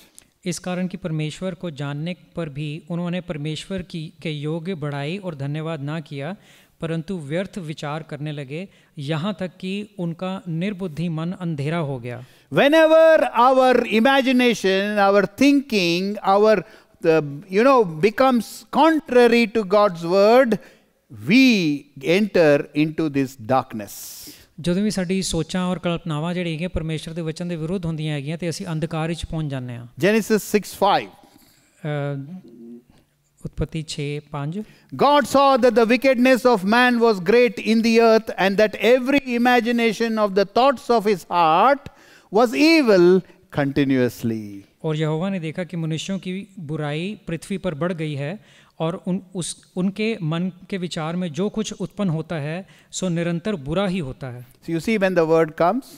इस कारण कि परमेश्वर को जानने पर भी उन्होंने परमेश्वर के योग्य बढ़ाई और धन्यवाद ना किया, परंतु व्यर्थ विचार करने लगे, यहाँ तक कि उनका निर्बुद्धि मन अंधेरा हो गया। Whenever our imagination, our thinking, our becomes contrary to God's word, we enter into this darkness. ਜਦੋਂ ਵੀ ਸਾਡੀ ਸੋਚਾਂ ਔਰ ਕਲਪਨਾਵਾਂ ਜਿਹੜੀ ਹੈਗੀਆਂ ਪਰਮੇਸ਼ਰ ਦੇ ਵਚਨ ਦੇ ਵਿਰੁੱਧ ਹੁੰਦੀਆਂ ਹੈਗੀਆਂ ਤੇ ਅਸੀਂ ਅੰਧਕਾਰ ਵਿੱਚ ਪਹੁੰਚ ਜਾਂਦੇ ਹਾਂ। Genesis 6:5. ਉਤਪਤੀ 6:5 God saw that the wickedness of man was great in the earth, and that every imagination of the thoughts of his heart was evil continuously. और यहोवा ने देखा कि मनुष्यों की बुराई पृथ्वी पर बढ़ गई है, और उनके मन के विचार में जो कुछ उत्पन्न होता है सो निरंतर बुरा ही होता है। So you see, when the word comes,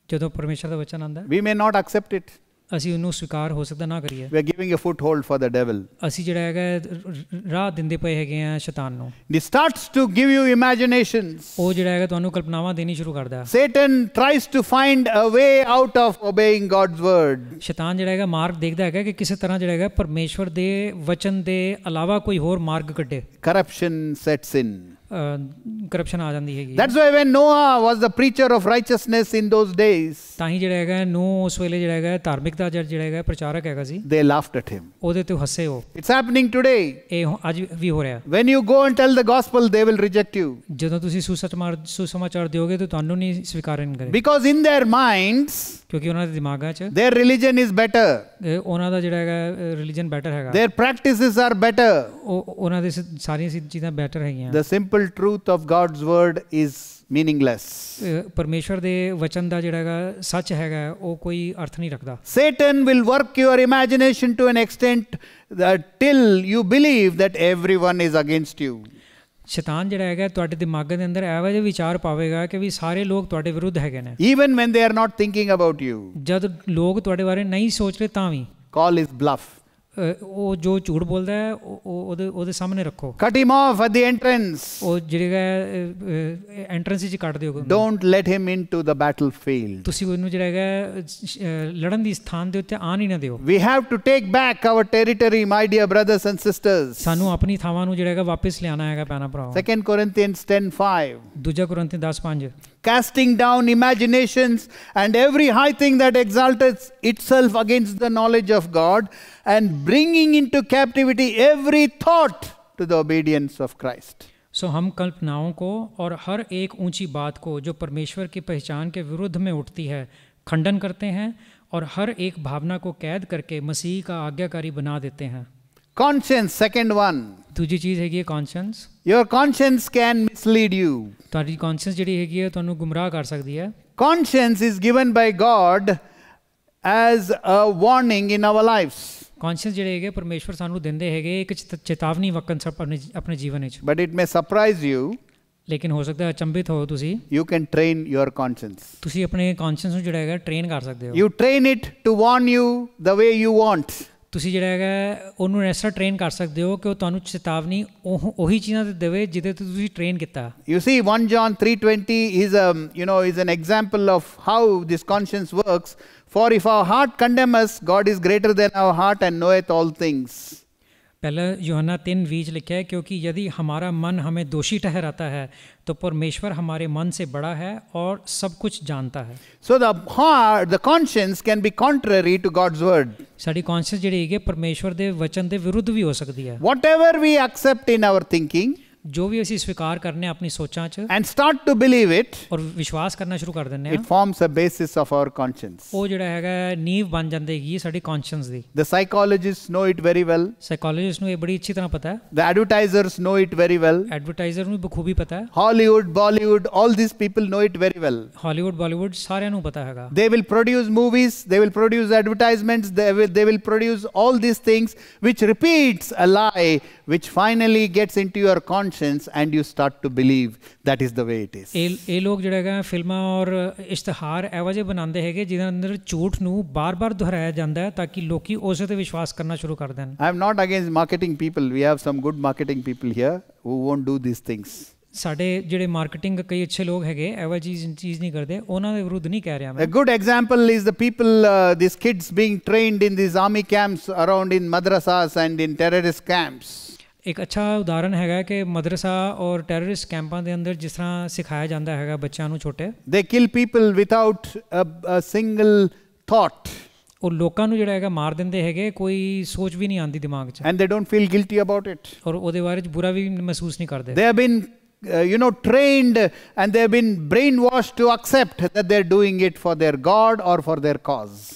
ਜਦੋਂ ਪਰਮੇਸ਼ਰ ਦਾ ਵਚਨ ਆਉਂਦਾ we may not accept it. ਅਸੀਂ ਉਹਨੂੰ ਸਵੀਕਾਰ ਹੋ ਸਕਦਾ ਨਾ ਕਰੀਏ। We are giving a foothold for the devil. ਅਸੀਂ ਜਿਹੜਾ ਹੈਗਾ ਰਾਹ ਦਿੰਦੇ ਪਏ ਹੈਗੇ ਆ ਸ਼ੈਤਾਨ ਨੂੰ। He starts to give you imaginations. ਉਹ ਜਿਹੜਾ ਹੈਗਾ ਤੁਹਾਨੂੰ ਕਲਪਨਾਵਾਂ ਦੇਣੀ ਸ਼ੁਰੂ ਕਰਦਾ। Satan tries to find a way out of obeying God's word. ਸ਼ੈਤਾਨ ਜਿਹੜਾ ਹੈਗਾ ਮਾਰਗ ਦੇਖਦਾ ਹੈਗਾ ਕਿ ਕਿਸੇ ਤਰ੍ਹਾਂ ਜਿਹੜਾ ਹੈਗਾ ਪਰਮੇਸ਼ਵਰ ਦੇ ਵਚਨ ਦੇ ਇਲਾਵਾ ਕੋਈ ਹੋਰ ਮਾਰਗ ਕੱਢੇ। Corruption sets in. ਕਰਪਸ਼ਨ ਆ ਜਾਂਦੀ ਹੈਗੀ। That's why when Noah was the preacher of righteousness in those days, ਤਾਂ ਹੀ ਜਿਹੜਾ ਹੈਗਾ ਨੂਹ ਉਸ ਵੇਲੇ ਜਿਹੜਾ ਹੈਗਾ ਧਾਰਮਿਕਤਾ ਜਿਹੜਾ ਹੈਗਾ ਪ੍ਰਚਾਰਕ ਹੈਗਾ ਸੀ। they laughed at him. ਉਹਦੇ ਤੇ ਹੱਸੇ ਉਹ। It's happening today. ਇਹ ਅੱਜ ਵੀ ਹੋ ਰਿਹਾ। When you go and tell the gospel, they will reject you. ਜਦੋਂ ਤੁਸੀਂ ਸੁਸਮਾਚਾਰ ਦਿਓਗੇ ਤਾਂ ਤੁਹਾਨੂੰ ਨਹੀਂ ਸਵੀਕਾਰ ਕਰਨਗੇ। Because in their minds, ਕਿਉਂਕਿ ਉਹਨਾਂ ਦੇ ਦਿਮਾਗਾਂ 'ਚ their religion is better. ਉਹਨਾਂ ਦਾ ਜਿਹੜਾ ਹੈਗਾ ਰਿਲੀਜਨ ਬੈਟਰ ਹੈਗਾ, their practices are better. ਉਹਨਾਂ ਦੇ ਸਾਰੀਆਂ ਚੀਜ਼ਾਂ ਬੈਟਰ ਹੈਗੀਆਂ। The simple truth of God's word is meaningless. ਪਰਮੇਸ਼ਵਰ ਦੇ ਵਚਨ ਦਾ ਜਿਹੜਾ ਹੈਗਾ ਸੱਚ ਹੈਗਾ ਉਹ ਕੋਈ ਅਰਥ ਨਹੀਂ ਰੱਖਦਾ। Satan will work your imagination to an extent that till you believe that everyone is against you. ਸ਼ੈਤਾਨ ਜਿਹੜਾ ਹੈਗਾ ਤੁਹਾਡੇ ਦਿਮਾਗ ਦੇ ਅੰਦਰ ਇਹੋ ਜਿਹੇ ਵਿਚਾਰ ਪਾਵੇਗਾ ਕਿ ਵੀ ਸਾਰੇ ਲੋਕ ਤੁਹਾਡੇ ਵਿਰੁੱਧ ਹੈਗੇ ਨੇ। Even when they are not thinking about you. ਜਦ ਲੋਕ ਤੁਹਾਡੇ ਬਾਰੇ ਨਹੀਂ ਸੋਚ ਰਹੇ ਤਾਂ ਵੀ। Call is bluff. ਉਹ ਜੋ ਝੂਠ ਬੋਲਦਾ ਹੈ ਉਹਦੇ ਸਾਹਮਣੇ ਰੱਖੋ। Cut him off at the entrance. ਉਹ ਜਿਹੜਾ ਐਂਟਰੈਂਸ ਵਿੱਚ ਕੱਟ ਦਿਓ। Don't let him into the battlefield. ਤੁਸੀਂ ਉਹਨੂੰ ਜਿਹੜਾ ਹੈਗਾ ਲੜਨ ਦੀ ਸਥਾਨ ਦੇ ਉੱਤੇ ਆਣ ਹੀ ਨਾ ਦਿਓ। We have to take back our territory, my dear brothers and sisters. ਸਾਨੂੰ ਆਪਣੀ ਥਾਵਾਂ ਨੂੰ ਜਿਹੜਾ ਹੈਗਾ ਵਾਪਸ ਲਿਆਣਾ ਹੈਗਾ ਭੈਣਾਂ ਭਰਾਵਾਂ। 2 Corinthians 10:5. 2 Corinthians 10:5 Casting down imaginations and every high thing that exalteth itself against the knowledge of God, and bringing into captivity every thought to the obedience of Christ. सो हम कल्पनाओं को और हर एक ऊंची बात को जो परमेश्वर की पहचान के विरुद्ध में उठती है खंडन करते हैं और हर एक भावना को कैद करके मसीह का आज्ञाकारी बना देते हैं। Conscience, second one. दूजी चीज़ हैगी conscience. Your conscience can mislead you. ਤੁਹਾਡੀ conscience ਜਿਹੜੀ ਹੈਗੀ ਹੈ ਤੁਹਾਨੂੰ ਗੁੰਮਰਾਹ ਕਰ ਸਕਦੀ ਹੈ। Conscience is given by God as a warning in our lives. Conscience ਜਿਹੜੇ ਹੈਗੇ ਪਰਮੇਸ਼ਵਰ ਸਾਨੂੰ ਦਿੰਦੇ ਹੈਗੇ ਇੱਕ ਚੇਤਾਵਨੀ ਵਕਨ ਸਭ ਆਪਣੇ ਜੀਵਨ ਵਿੱਚ। But it may surprise you. ਲੇਕਿਨ ਹੋ ਸਕਦਾ ਹੈ ਅਚੰਭਿਤ ਹੋ ਤੁਸੀਂ। You can train your conscience. ਤੁਸੀਂ ਆਪਣੇ conscience ਨੂੰ ਜਿਹੜਾ ਹੈਗਾ ਟ੍ਰੇਨ ਕਰ ਸਕਦੇ ਹੋ। You train it to warn you the way you want. ਤੁਸੀਂ ਜਿਹੜਾ ਹੈਗਾ ਉਹਨੂੰ ਇਸ ਤਰ੍ਹਾਂ ਟ੍ਰੇਨ ਕਰ ਸਕਦੇ ਹੋ ਕਿ ਉਹ ਤੁਹਾਨੂੰ ਚੇਤਾਵਨੀ ਉਹੀ ਚੀਜ਼ਾਂ ਤੇ ਦੇਵੇ ਜਿਹਦੇ ਤੇ ਤੁਸੀਂ ਟ੍ਰੇਨ ਕੀਤਾ। You see 1 John 3:20 is an example of how this conscience works. For if our heart condemn us, God is greater than our heart and knoweth all things. पहला यूहन्ना 3:20 लिखा है क्योंकि यदि हमारा मन हमें दोषी ठहराता है तो परमेश्वर हमारे मन से बड़ा है और सब कुछ जानता है। So the conscience can be contrary to God's word. Sari conscious ਜਿਹੜੀ ਹੈਗੀ ਪਰਮੇਸ਼ਵਰ ਦੇ ਵਚਨ ਦੇ ਵਿਰੁੱਧ ਵੀ ਹੋ ਸਕਦੀ ਹੈ। Whatever we accept in our thinking, ਜੋ ਵੀ ਅਸੀਂ ਸਵੀਕਾਰ ਕਰਨੇ ਆਪਣੀ ਸੋਚਾਂ 'ਚ and start to believe it, ਔਰ ਵਿਸ਼ਵਾਸ ਕਰਨਾ ਸ਼ੁਰੂ ਕਰ ਦਿੰਦੇ ਹਾਂ, it forms a basis of our conscience. ਉਹ ਜਿਹੜਾ ਹੈਗਾ ਨੀਂਵ ਬਣ ਜਾਂਦੀ ਹੈਗੀ ਸਾਡੀ ਕੌਨਸ਼ੀਅੰਸ ਦੀ। The psychologists know it very well. Psychologist ਨੂੰ ਇਹ ਬੜੀ ਅੱਛੀ ਤਰ੍ਹਾਂ ਪਤਾ ਹੈ। The advertisers know it very well. Advertiser ਨੂੰ ਬਖੂਬੀ ਪਤਾ ਹੈ। Hollywood, Bollywood, all these people know it very well. Hollywood Bollywood ਸਾਰਿਆਂ ਨੂੰ ਪਤਾ ਹੈਗਾ। They will produce movies, they will produce advertisements, they will produce all these things which repeats a lie which finally gets into your conscience and you start to believe that is the way it is. ਇਹ ਲੋਕ ਜਿਹੜਾ ਹੈਗਾ ਫਿਲਮਾਂ ਔਰ ਇਸ਼ਤਿਹਾਰ ਇਹੋ ਜਿਹੇ ਬਣਾਉਂਦੇ ਹੈਗੇ ਜਿਹਦੇ ਅੰਦਰ ਝੂਠ ਨੂੰ ਬਾਰ-ਬਾਰ ਦੁਹਰਾਇਆ ਜਾਂਦਾ ਹੈ ਤਾਂ ਕਿ ਲੋਕੀ ਉਸੇ ਤੇ ਵਿਸ਼ਵਾਸ ਕਰਨਾ ਸ਼ੁਰੂ ਕਰ ਦੇਣ। I am not against marketing people. We have some good marketing people here who won't do these things. ਸਾਡੇ ਜਿਹੜੇ ਮਾਰਕੀਟਿੰਗ ਕਈ ਅੱਛੇ ਲੋਕ ਹੈਗੇ ਇਹੋ ਜਿਹੀ ਚੀਜ਼ ਨਹੀਂ ਕਰਦੇ, ਉਹਨਾਂ ਦੇ ਵਿਰੁੱਧ ਨਹੀਂ ਕਹਿ ਰਿਹਾ ਮੈਂ। A good example is the people, these kids being trained in these army camps around in madrasas and in terrorist camps. ਇੱਕ ਅੱਛਾ ਉਦਾਹਰਨ ਹੈਗਾ ਕਿ ਮਦਰਸਾ ਔਰ ਟੈਰਰਿਸਟ ਕੈਂਪਾਂ ਦੇ ਅੰਦਰ ਜਿਸ ਤਰ੍ਹਾਂ ਸਿਖਾਇਆ ਜਾਂਦਾ ਹੈਗਾ ਬੱਚਿਆਂ ਨੂੰ ਛੋਟੇ। They kill people without a single thought. ਉਹ ਲੋਕਾਂ ਨੂੰ ਜਿਹੜਾ ਹੈਗਾ ਮਾਰ ਦਿੰਦੇ ਹੈਗੇ, ਕੋਈ ਸੋਚ ਵੀ ਨਹੀਂ ਆਉਂਦੀ ਦਿਮਾਗ 'ਚ। And they don't feel guilty about it. ਔਰ ਉਹਦੇ ਬਾਰੇ 'ਚ ਬੁਰਾ ਵੀ ਮਹਿਸੂਸ ਨਹੀਂ ਕਰਦੇ। They have been trained and they have been brainwashed to accept that they are doing it for their God or for their cause.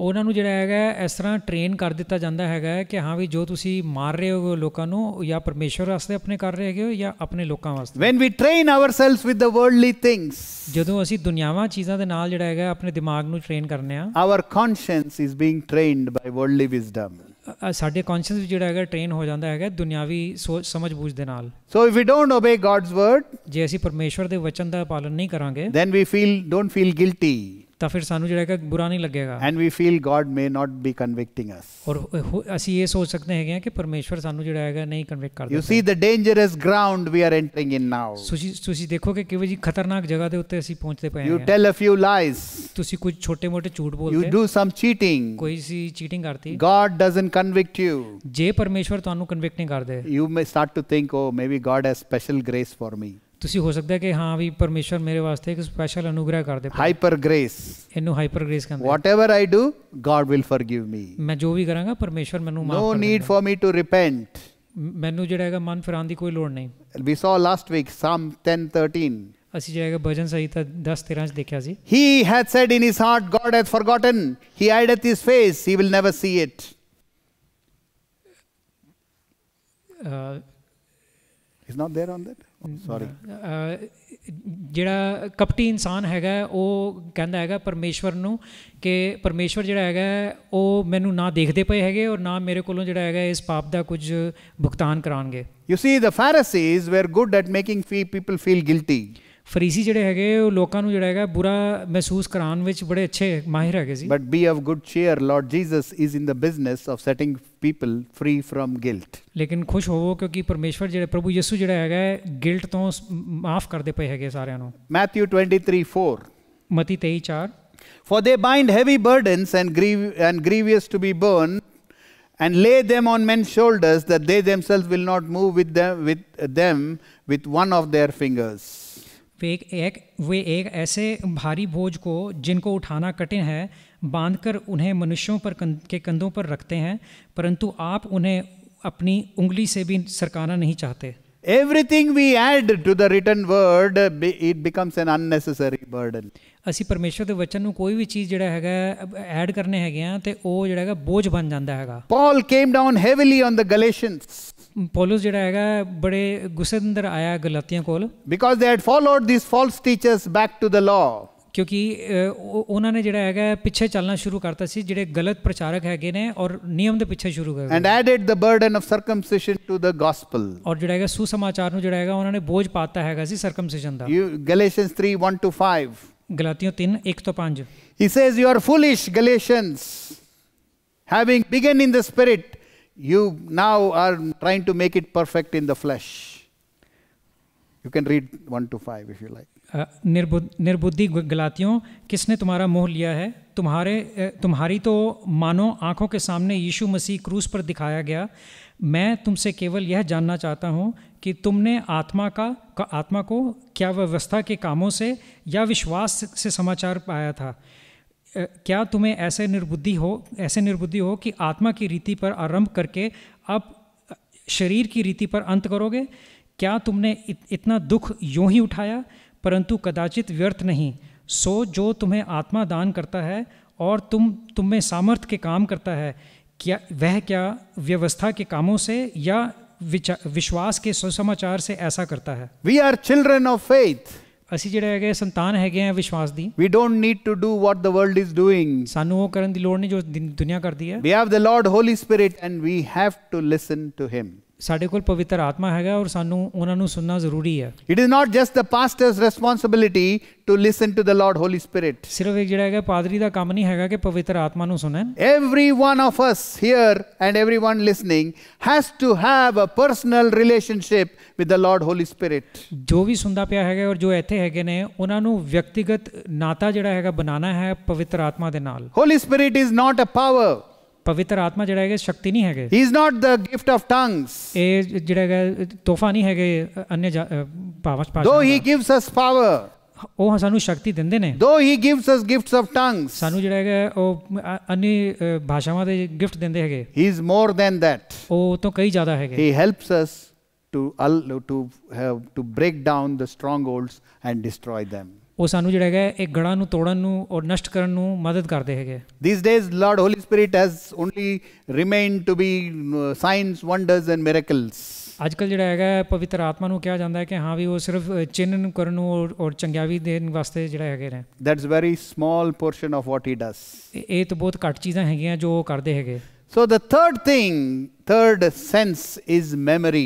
ਉਹਨਾਂ ਨੂੰ ਜਿਹੜਾ ਹੈਗਾ ਇਸ ਤਰ੍ਹਾਂ ਟ੍ਰੇਨ ਕਰ ਦਿੱਤਾ ਜਾਂਦਾ ਹੈਗਾ ਕਿ ਹਾਂ ਵੀ ਜੋ ਤੁਸੀਂ ਮਾਰ ਰਹੇ ਹੋ ਲੋਕਾਂ ਨੂੰ ਜਾਂ ਪਰਮੇਸ਼ਵਰ ਵਾਸਤੇ ਆਪਣੇ ਕਰ ਰਹੇ ਹੈਗੇ ਹੋ ਜਾਂ ਆਪਣੇ ਲੋਕਾਂ ਵਾਸਤੇ। When we train ourselves with the worldly things, ਜਦੋਂ ਅਸੀਂ ਦੁਨਿਆਵਾਂ ਚੀਜ਼ਾਂ ਦੇ ਨਾਲ ਜਿਹੜਾ ਹੈਗਾ ਆਪਣੇ ਦਿਮਾਗ ਨੂੰ ਟ੍ਰੇਨ ਕਰਨੇ ਆ, our conscience is being trained by worldly wisdom. ਸਾਡੇ ਕੌਨਸ਼ੀਅਸ ਵੀ ਜਿਹੜਾ ਹੈਗਾ ਟ੍ਰੇਨ ਹੋ ਜਾਂਦਾ ਹੈਗਾ ਦੁਨਿਆਵੀ ਸੋਚ ਸਮਝ ਬੂਝ ਦੇ ਨਾਲ। So if we don't obey God's word, ਜੇ ਅਸੀਂ ਪਰਮੇਸ਼ਵਰ ਦੇ ਵਚਨ ਦਾ ਪਾਲਨ ਨਹੀਂ ਕਰਾਂਗੇ, then we don't feel guilty. ਤਾਂ ਫਿਰ ਸਾਨੂੰ ਜਿਹੜਾ ਹੈਗਾ ਬੁਰਾ ਨਹੀਂ ਲੱਗੇਗਾ। And we feel God may not be convicting us. ਔਰ ਅਸੀਂ ਇਹ ਸੋਚ ਸਕਦੇ ਹੈਗੇ ਕਿ ਪਰਮੇਸ਼ਵਰ ਸਾਨੂੰ ਜਿਹੜਾ ਹੈਗਾ ਨਹੀਂ ਕਨਵਿਕਟ ਕਰਦਾ। You see the dangerous ground we are entering in now. ਤੁਸੀਂ ਦੇਖੋਗੇ ਕਿਵੇਂ ਜੀ ਖਤਰਨਾਕ ਜਗ੍ਹਾ ਦੇ ਉੱਤੇ ਅਸੀਂ ਪਹੁੰਚਦੇ ਪਏ ਹਾਂ। You tell a few lies. ਤੁਸੀਂ ਕੁਝ ਛੋਟੇ-ਮੋਟੇ ਝੂਠ ਬੋਲਦੇ। You do some cheating. ਕੋਈ ਸੀ ਚੀਟਿੰਗ ਕਰਤੀ। God doesn't convict you. ਜੇ ਪਰਮੇਸ਼ਵਰ ਤੁਹਾਨੂੰ ਕਨਵਿਕਟ ਨਹੀਂ ਕਰਦੇ, you may start to think, oh maybe God has special grace for me. ਤੁਸੀਂ ਹੋ ਸਕਦਾ ਕਿ ਹਾਂ ਵੀ ਪਰਮੇਸ਼ਵਰ ਮੇਰੇ ਵਾਸਤੇ ਇੱਕ ਸਪੈਸ਼ਲ ਅਨੁਗ੍ਰਹ ਕਰਦੇ। Hyper grace. ਇਹਨੂੰ ਹਾਈਪਰ ਗ੍ਰੇਸ ਕਹਿੰਦੇ। Whatever I do, God will forgive me. ਮੈਂ ਜੋ ਵੀ ਕਰਾਂਗਾ ਪਰਮੇਸ਼ਵਰ ਮੈਨੂੰ ਮਾਫ ਕਰ ਦੇਗਾ। No need for me to repent. ਮੈਨੂੰ ਜਿਹੜਾ ਹੈਗਾ ਮਨ ਫਿਰਾਉਣ ਦੀ ਕੋਈ ਲੋੜ ਨਹੀਂ। We saw last week Psalm 10:13. ਅਸੀਂ ਜਿਹੜਾ ਭਜਨ ਸੰਹਿਤਾ 10:13 ਚ ਦੇਖਿਆ ਸੀ। He hath said in his heart, God hath forgotten. He hideth his face, he will never see it. It's not there on that? Oh, sorry. ਜਿਹੜਾ ਕਪਟੀ ਇਨਸਾਨ ਹੈਗਾ ਉਹ ਕਹਿੰਦਾ ਹੈਗਾ ਪਰਮੇਸ਼ਵਰ ਨੂੰ ਕਿ ਪਰਮੇਸ਼ਵਰ ਜਿਹੜਾ ਹੈਗਾ ਉਹ ਮੈਨੂੰ ਨਾ ਦੇਖਦੇ ਪਏ ਹੈਗੇ ਔਰ ਨਾ ਮੇਰੇ ਕੋਲੋਂ ਜਿਹੜਾ ਹੈਗਾ ਇਸ ਪਾਪ ਦਾ ਕੁਝ ਭੁਗਤਾਨ ਕਰਾਉਣਗੇ। You see, the Pharisees were good at making people feel guilty. Pharisee ਜਿਹੜੇ ਹੈਗੇ ਉਹ ਲੋਕਾਂ ਨੂੰ ਜਿਹੜਾ ਹੈਗਾ ਬੁਰਾ ਮਹਿਸੂਸ ਕਰਾਉਣ ਵਿੱਚ ਬੜੇ ਅੱਛੇ ਮਾਹਿਰ ਹੈਗੇ ਸੀ। But be of good cheer, Lord Jesus is in the business of setting people free from guilt. ਲੇਕਿਨ ਖੁਸ਼ ਹੋਵੋ ਕਿਉਂਕਿ ਪਰਮੇਸ਼ਵਰ ਜਿਹੜੇ ਪ੍ਰਭੂ ਯਿਸੂ ਜਿਹੜਾ ਹੈਗਾ ਗਿਲਟ ਤੋਂ ਮਾਫ ਕਰਦੇ ਪਏ ਹੈਗੇ ਸਾਰਿਆਂ ਨੂੰ। Matthew 23:4. Mati 23:4 For they bind heavy burdens and grievous to be borne, and lay them on men's shoulders, that they themselves will not move with one of their fingers. वे एक ऐसे भारी बोझ को जिनको उठाना कठिन है बांधकर उन्हें मनुष्यों पर के कंधों पर रखते हैं, परंतु आप उन्हें अपनी उंगली से भी सरकाना नहीं चाहते। Everything we add to the written word, it becomes an unnecessary burden. ਅਸੀਂ ਪਰਮੇਸ਼ਵਰ ਦੇ ਵਚਨ ਨੂੰ ਕੋਈ ਵੀ ਚੀਜ਼ ਜਿਹੜਾ ਹੈਗਾ ਐਡ ਕਰਨੇ ਹੈਗੇ ਆ ਤੇ ਉਹ ਜਿਹੜਾ ਹੈਗਾ ਬੋਝ ਬਣ ਜਾਂਦਾ ਹੈਗਾ। Paul came down heavily on the Galatians. Paulus ਜਿਹੜਾ ਹੈਗਾ ਬੜੇ ਗੁੱਸੇ ਦੇ ਅੰਦਰ ਆਇਆ ਗਲਾਤੀਆਂ ਕੋਲ। Because they had followed these false teachers back to the law. ਕਿਉਂਕਿ ਉਹਨਾਂ ਨੇ ਜਿਹੜਾ ਹੈਗਾ ਪਿੱਛੇ ਚੱਲਣਾ ਸ਼ੁਰੂ ਕਰਤਾ ਸੀ ਜਿਹੜੇ ਗਲਤ ਪ੍ਰਚਾਰਕ ਹੈਗੇ ਨੇ ਔਰ ਨਿਯਮ ਦੇ ਪਿੱਛੇ ਸ਼ੁਰੂ ਕਰ And added the burden of circumcision to the gospel. ਔਰ ਜਿਹੜਾ ਹੈਗਾ ਸੁਸਮਾਚਾਰ ਨੂੰ ਜਿਹੜਾ ਹੈਗਾ ਉਹਨਾਂ ਨੇ ਬੋਝ ਪਾਤਾ ਹੈਗਾ ਸੀ ਸਰਕਮਸੀਜਨ ਦਾ। Galatians 3:1-5. ਗਲਾਤੀਆਂ 3:1-5 He says, you are foolish, Galatians, having begun in the spirit, you now are trying to make it perfect in the flesh. You can read 1-5 if you like. निर्बुद्धि गलातियों, किसने तुम्हारा मोह लिया है? तुम्हारी तो मानो आंखों के सामने यीशु मसीह क्रूस पर दिखाया गया। मैं तुमसे केवल यह जानना चाहता हूँ कि तुमने आत्मा को क्या व्यवस्था के कामों से या विश्वास से समाचार पाया था? क्या तुम्हें ऐसे निर्बुद्धि हो कि आत्मा की रीति पर आरंभ करके अब शरीर की रीति पर अंत करोगे? क्या तुमने इतना दुख यूं ही उठाया? परंतु कदाचित व्यर्थ नहीं। सो जो तुम्हें आत्मा दान करता है और तुम में सामर्थ्य के काम करता है, क्या व्यवस्था के कामों से या विश्वास के सुसमाचार से ऐसा करता है? We are children of faith. ਅਸੀਂ ਜਿਹੜੇ ਹੈਗੇ ਸੰਤਾਨ ਹੈਗੇ ਆ ਵਿਸ਼ਵਾਸ ਦੀ। We don't need to do what the world is doing. ਸਾਨੂੰ ਉਹ ਕਰਨ ਦੀ ਲੋੜ ਨਹੀਂ ਜੋ ਦੁਨੀਆ ਕਰਦੀ ਹੈ। We have the Lord Holy Spirit and we have to listen to him. ਸਾਡੇ ਕੋਲ ਪਵਿੱਤਰ ਆਤਮਾ ਹੈਗਾ ਔਰ ਸਾਨੂੰ ਉਹਨਾਂ ਨੂੰ ਸੁਣਨਾ ਜ਼ਰੂਰੀ ਹੈ। It is not just the pastor's responsibility to listen to the Lord Holy Spirit. ਸਿਰਫ ਇੱਕ ਜਿਹੜਾ ਹੈਗਾ ਪਾਦਰੀ ਦਾ ਕੰਮ ਨਹੀਂ ਹੈਗਾ ਕਿ ਪਵਿੱਤਰ ਆਤਮਾ ਨੂੰ ਸੁਣਨ। Every one of us here and everyone listening has to have a personal relationship with the Lord Holy Spirit. ਜੋ ਵੀ ਸੁਣਦਾ ਪਿਆ ਹੈਗਾ ਔਰ ਜੋ ਇੱਥੇ ਹੈਗੇ ਨੇ ਉਹਨਾਂ ਨੂੰ ਵਿਅਕਤੀਗਤ ਨਾਤਾ ਜਿਹੜਾ ਹੈਗਾ ਬਣਾਉਣਾ ਹੈ ਪਵਿੱਤਰ ਆਤਮਾ ਦੇ ਨਾਲ। Holy Spirit is not a power. ਪਵਿੱਤਰ ਆਤਮਾ ਜਿਹੜਾ ਹੈਗਾ ਸ਼ਕਤੀ ਨਹੀਂ ਹੈਗੇ। He is not the gift of tongues. ਇਹ ਜਿਹੜਾ ਹੈਗਾ ਤੋਹਫਾ ਨਹੀਂ ਹੈਗੇ ਅਨਿਆ ਭਾਸ਼ਾ। Though he gives us power. ਉਹ ਸਾਨੂੰ ਸ਼ਕਤੀ ਦਿੰਦੇ ਨੇ। Though he gives us gifts of tongues. ਸਾਨੂੰ ਜਿਹੜਾ ਹੈਗਾ ਉਹ ਅਨਿਆ ਭਾਸ਼ਾਵਾਂ ਦੇ ਗਿਫਟ ਦਿੰਦੇ ਹੈਗੇ। He is more than that. ਉਹ ਤੋਂ ਕਈ ਜ਼ਿਆਦਾ ਹੈਗੇ। He helps us to break down the strongholds and destroy them. ਉਹ ਸਾਨੂੰ ਜਿਹੜਾ ਹੈਗਾ ਇਹ ਗੜਾਂ ਨੂੰ ਤੋੜਨ ਨੂੰ ਔਰ ਨਸ਼ਟ ਕਰਨ ਨੂੰ ਮਦਦ ਕਰਦੇ ਹੈਗੇ। These days Lord Holy Spirit has only remained to be signs, wonders and miracles. ਅੱਜ ਕੱਲ੍ਹ ਜਿਹੜਾ ਹੈਗਾ ਪਵਿੱਤਰ ਆਤਮਾ ਨੂੰ ਕਿਹਾ ਜਾਂਦਾ ਹੈ ਕਿ ਹਾਂ ਵੀ ਉਹ ਸਿਰਫ ਚਿੰਨ੍ਹ ਕਰਨ ਨੂੰ ਔਰ ਚੰਗਿਆਈ ਦੇਣ ਵਾਸਤੇ ਜਿਹੜਾ ਹੈਗੇ ਨੇ। That's very small portion of what he does. ਇਹ ਤਾਂ ਬਹੁਤ ਘੱਟ ਚੀਜ਼ਾਂ ਹੈਗੀਆਂ ਜੋ ਉਹ ਕਰਦੇ ਹੈਗੇ। So the third sense is memory.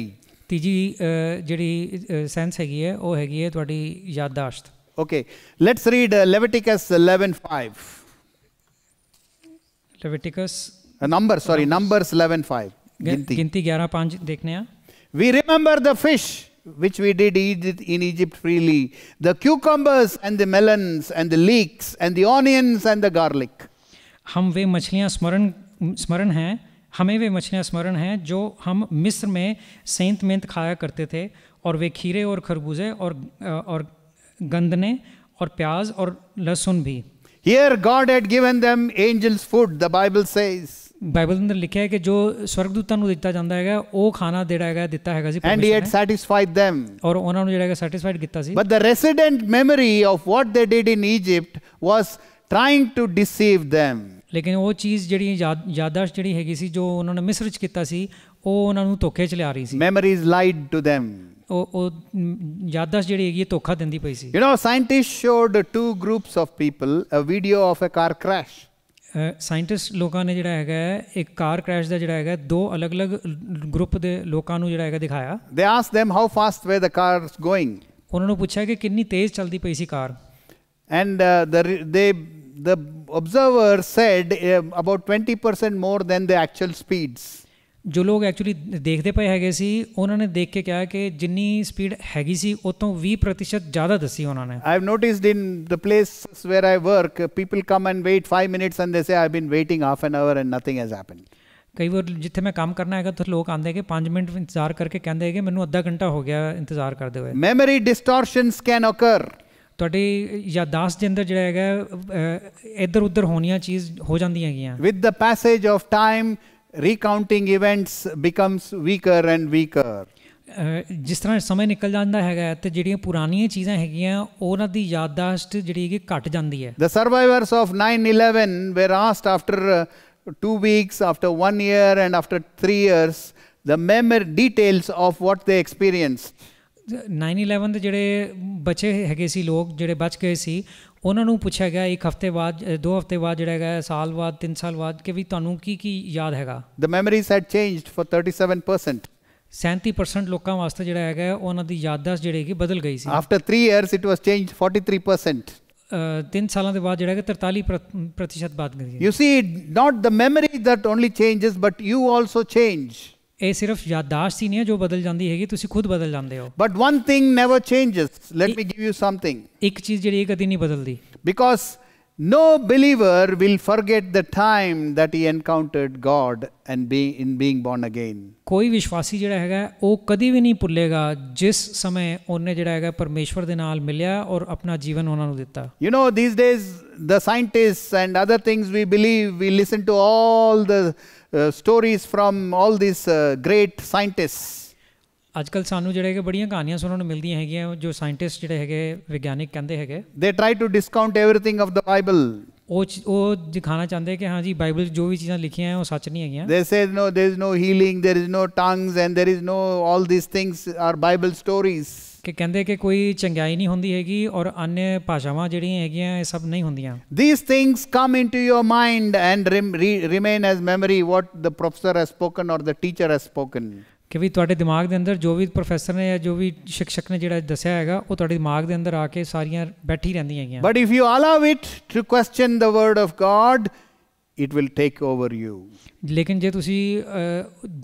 ਤੀਜੀ ਜਿਹੜੀ ਸੈਂਸ ਹੈਗੀ ਹੈ ਉਹ ਹੈਗੀ ਹੈ ਤੁਹਾਡੀ ਯਾਦਦਾਸ਼ਤ। Okay, let's read Leviticus 11:5. Numbers 11:5. गिनती 11:5 देखने आ। We remember the fish which we did eat in Egypt freely, the cucumbers and the melons and the leeks and the onions and the garlic. हमें वे मछलियाँ स्मरण हैं जो हम मिस्र में सेंत मेंत खाया करते थे, और वे खीरे और खरबूजे और गंदने और प्याज और लहसुन भी। Here God had given them angels' food, the Bible says. Bible ਦੇ ਅੰਦਰ ਲਿਖਿਆ ਹੈ ਕਿ ਜੋ ਸਵਰਗਦੂਤਾਂ ਨੂੰ ਦਿੱਤਾ ਜਾਂਦਾ ਹੈਗਾ ਉਹ ਖਾਣਾ ਜਿਹੜਾ ਹੈਗਾ ਦਿੱਤਾ ਹੈਗਾ ਸੀ and he had ਪਰਮੇਸ਼ਰ ਨੇ satisfied them. ਔਰ ਉਹਨਾਂ ਨੂੰ ਜਿਹੜਾ ਹੈਗਾ ਸੈਟੀਸਫਾਈਡ ਕੀਤਾ ਸੀ। But the resident memory of what they did in Egypt was trying to deceive them. ਲੇਕਿਨ ਉਹ ਚੀਜ਼ ਜਿਹੜੀ ਯਾਦਾਸ਼ਤ ਜਿਹੜੀ ਹੈਗੀ ਸੀ ਜੋ ਉਹਨਾਂ ਨੇ ਮਿਸਰ 'ਚ ਕੀਤਾ ਸੀ ਉਹ ਉਹਨਾਂ ਨੂੰ ਧੋਖੇ 'ਚ ਲਿਆ ਰਹੀ ਸੀ। Memories lied to them. ਉਹ ਯਾਦਾਸ਼ਤ ਜਿਹੜੀ ਹੈਗੀ ਧੋਖਾ ਦਿੰਦੀ ਪਈ ਸੀ। You know, scientists showed two groups of people a video of a car crash. Scientist ਲੋਕਾਂ ਨੇ ਜਿਹੜਾ ਹੈਗਾ ਇੱਕ ਕਾਰ ਕ੍ਰੈਸ਼ ਦਾ ਜਿਹੜਾ ਹੈਗਾ ਦੋ ਅਲੱਗ-ਅਲੱਗ ਗਰੁੱਪ ਦੇ ਲੋਕਾਂ ਨੂੰ ਜਿਹੜਾ ਹੈਗਾ ਦਿਖਾਇਆ। They asked them how fast were the cars going. ਉਹਨਾਂ ਨੂੰ ਪੁੱਛਿਆ ਕਿ ਕਿੰਨੀ ਤੇਜ਼ ਚੱਲਦੀ ਪਈ ਸੀ ਕਾਰ। And the observer said about 20% more than the actual speeds. ਜੋ ਲੋਕ ਐਕਚੁਅਲੀ ਦੇਖਦੇ ਪਏ ਹੈਗੇ ਸੀ ਉਹਨਾਂ ਨੇ ਦੇਖ ਕੇ ਕਿਹਾ ਕਿ ਜਿੰਨੀ ਸਪੀਡ ਹੈਗੀ ਸੀ ਉਹ ਤੋਂ 20% ਜ਼ਿਆਦਾ ਦੱਸੀ ਉਹਨਾਂ ਨੇ। I've noticed in the places where I work, people come and wait 5 minutes and they say I've been waiting half an hour and nothing has happened. ਕਈ ਵਾਰ ਜਿੱਥੇ ਮੈਂ ਕੰਮ ਕਰਨਾ ਹੈਗਾ ਉੱਥੇ ਲੋਕ ਆਉਂਦੇ ਕਿ 5 ਮਿੰਟ ਇੰਤਜ਼ਾਰ ਕਰਕੇ ਕਹਿੰਦੇ ਕਿ ਮੈਨੂੰ ਅੱਧਾ ਘੰਟਾ ਹੋ ਗਿਆ ਇੰਤਜ਼ਾਰ ਕਰਦੇ ਹੋਏ। Memory distortions can occur. ਤੁਹਾਡੀ ਯਾਦਾਸ਼ਤ ਦੇ ਅੰਦਰ ਜਿਹੜਾ ਹੈਗਾ ਇੱਧਰ ਉੱਧਰ ਹੋਣੀਆਂ ਚੀਜ਼ ਹੋ ਜਾਂਦੀਆਂ ਹੈਗੀਆਂ। With the passage of time, recounting events becomes weaker and weaker. ਜਿਸ ਤਰ੍ਹਾਂ ਸਮਾਂ ਨਿਕਲ ਜਾਂਦਾ ਹੈਗਾ ਤੇ ਜਿਹੜੀਆਂ ਪੁਰਾਣੀਆਂ ਚੀਜ਼ਾਂ ਹੈਗੀਆਂ ਉਹਨਾਂ ਦੀ ਯਾਦਾਸ਼ਤ ਜਿਹੜੀ ਹੈਗੀ ਘਟ ਜਾਂਦੀ ਹੈ। The survivors of 9/11 were asked after 2 weeks, after 1 year and after 3 years, the memory details of what they experienced. 9/11 ਦੇ ਜਿਹੜੇ ਬਚੇ ਹੈਗੇ ਸੀ ਲੋਕ ਜਿਹੜੇ ਬਚ ਗਏ ਸੀ ਉਹਨਾਂ ਨੂੰ ਪੁੱਛਿਆ ਗਿਆ 1 ਹਫ਼ਤੇ ਬਾਅਦ 2 ਹਫ਼ਤੇ ਬਾਅਦ ਜਿਹੜਾ ਹੈਗਾ ਸਾਲ ਬਾਅਦ 3 ਸਾਲ ਬਾਅਦ ਕਿ ਵੀ ਤੁਹਾਨੂੰ ਕੀ ਕੀ ਯਾਦ ਹੈਗਾ। The memories had changed for 37%. 37% ਲੋਕਾਂ ਵਾਸਤੇ ਜਿਹੜਾ ਹੈਗਾ ਉਹਨਾਂ ਦੀ ਯਾਦਾਸ਼ਤ ਜਿਹੜੀ ਹੈਗੀ ਬਦਲ ਗਈ ਸੀ। After 3 years it was changed 43%. 3 ਸਾਲਾਂ ਦੇ ਬਾਅਦ ਜਿਹੜਾ ਹੈਗਾ 43% ਵੱਧ ਗਈ। You see, not the memory that only changes but you also change. ਇਹ ਸਿਰਫ ਯਾਦਾਸ਼ਤ ਹੀ ਨਹੀਂ ਹੈ ਜੋ ਬਦਲ ਜਾਂਦੀ ਹੈਗੀ ਤੁਸੀਂ ਖੁਦ ਬਦਲ ਜਾਂਦੇ ਹੋ। But one thing never changes. Let me give you something. ਇੱਕ ਚੀਜ਼ ਜਿਹੜੀ ਕਦੀ ਨਹੀਂ ਬਦਲਦੀ। Because no believer will forget the time that he encountered God and being born again. ਕੋਈ ਵਿਸ਼ਵਾਸੀ ਜਿਹੜਾ ਹੈਗਾ ਉਹ ਕਦੀ ਵੀ ਨਹੀਂ ਭੁੱਲੇਗਾ ਜਿਸ ਸਮੇਂ ਉਹਨੇ ਜਿਹੜਾ ਹੈਗਾ ਪਰਮੇਸ਼ਵਰ ਦੇ ਨਾਲ ਮਿਲਿਆ ਔਰ ਆਪਣਾ ਜੀਵਨ ਉਹਨਾਂ ਨੂੰ ਦਿੱਤਾ। You know, these days the scientists and other things we believe, we listen to all the stories from all these great scientists. ਅੱਜ ਕੱਲ੍ਹ ਸਾਨੂੰ ਜਿਹੜੇ ਹੈਗੇ ਬੜੀਆਂ ਕਹਾਣੀਆਂ ਸੁਣਨ ਨੂੰ ਮਿਲਦੀਆਂ ਹੈਗੀਆਂ ਜੋ ਸਾਇੰਟਿਸਟ ਜਿਹੜੇ ਹੈਗੇ ਵਿਗਿਆਨਿਕ ਕਹਿੰਦੇ ਹੈਗੇ। They try to discount everything of the Bible. ਉਹ ਦਿਖਾਣਾ ਚਾਹੁੰਦੇ ਕਿ ਹਾਂ ਜੀ ਬਾਈਬਲ ਜੋ ਵੀ ਚੀਜ਼ਾਂ ਲਿਖੀਆਂ ਹੈ ਉਹ ਸੱਚ ਨਹੀਂ ਹੈਗੀਆਂ। They say no, there is no healing, there is no tongues and there is no, all these things are Bible stories. ਕਿ ਕਹਿੰਦੇ ਕਿ ਕੋਈ ਚੰਗਿਆਈ ਨਹੀਂ ਹੁੰਦੀ ਹੈਗੀ ਔਰ ਅਨਿਆ ਭਾਸ਼ਾਵਾਂ ਜਿਹੜੀਆਂ ਹੈਗੀਆਂ ਇਹ ਸਭ ਨਹੀਂ ਹੁੰਦੀਆਂ। These things come into your mind and remain as memory what the professor has spoken or the teacher has spoken. ਕਿ ਵੀ ਤੁਹਾਡੇ ਦਿਮਾਗ ਦੇ ਅੰਦਰ ਜੋ ਵੀ ਪ੍ਰੋਫੈਸਰ ਨੇ ਜਾਂ ਜੋ ਵੀ ਸ਼ਿਕਸ਼ਕ ਨੇ ਜਿਹੜਾ ਦੱਸਿਆ ਹੈਗਾ ਉਹ ਤੁਹਾਡੇ ਦਿਮਾਗ ਦੇ ਅੰਦਰ ਆ ਕੇ ਸਾਰੀਆਂ ਬੈਠੀ ਰਹਿੰਦੀਆਂ ਹੈਗੀਆਂ। But if you allow it to question the word of God, it will take over you. ਲੇਕਿਨ ਜੇ ਤੁਸੀਂ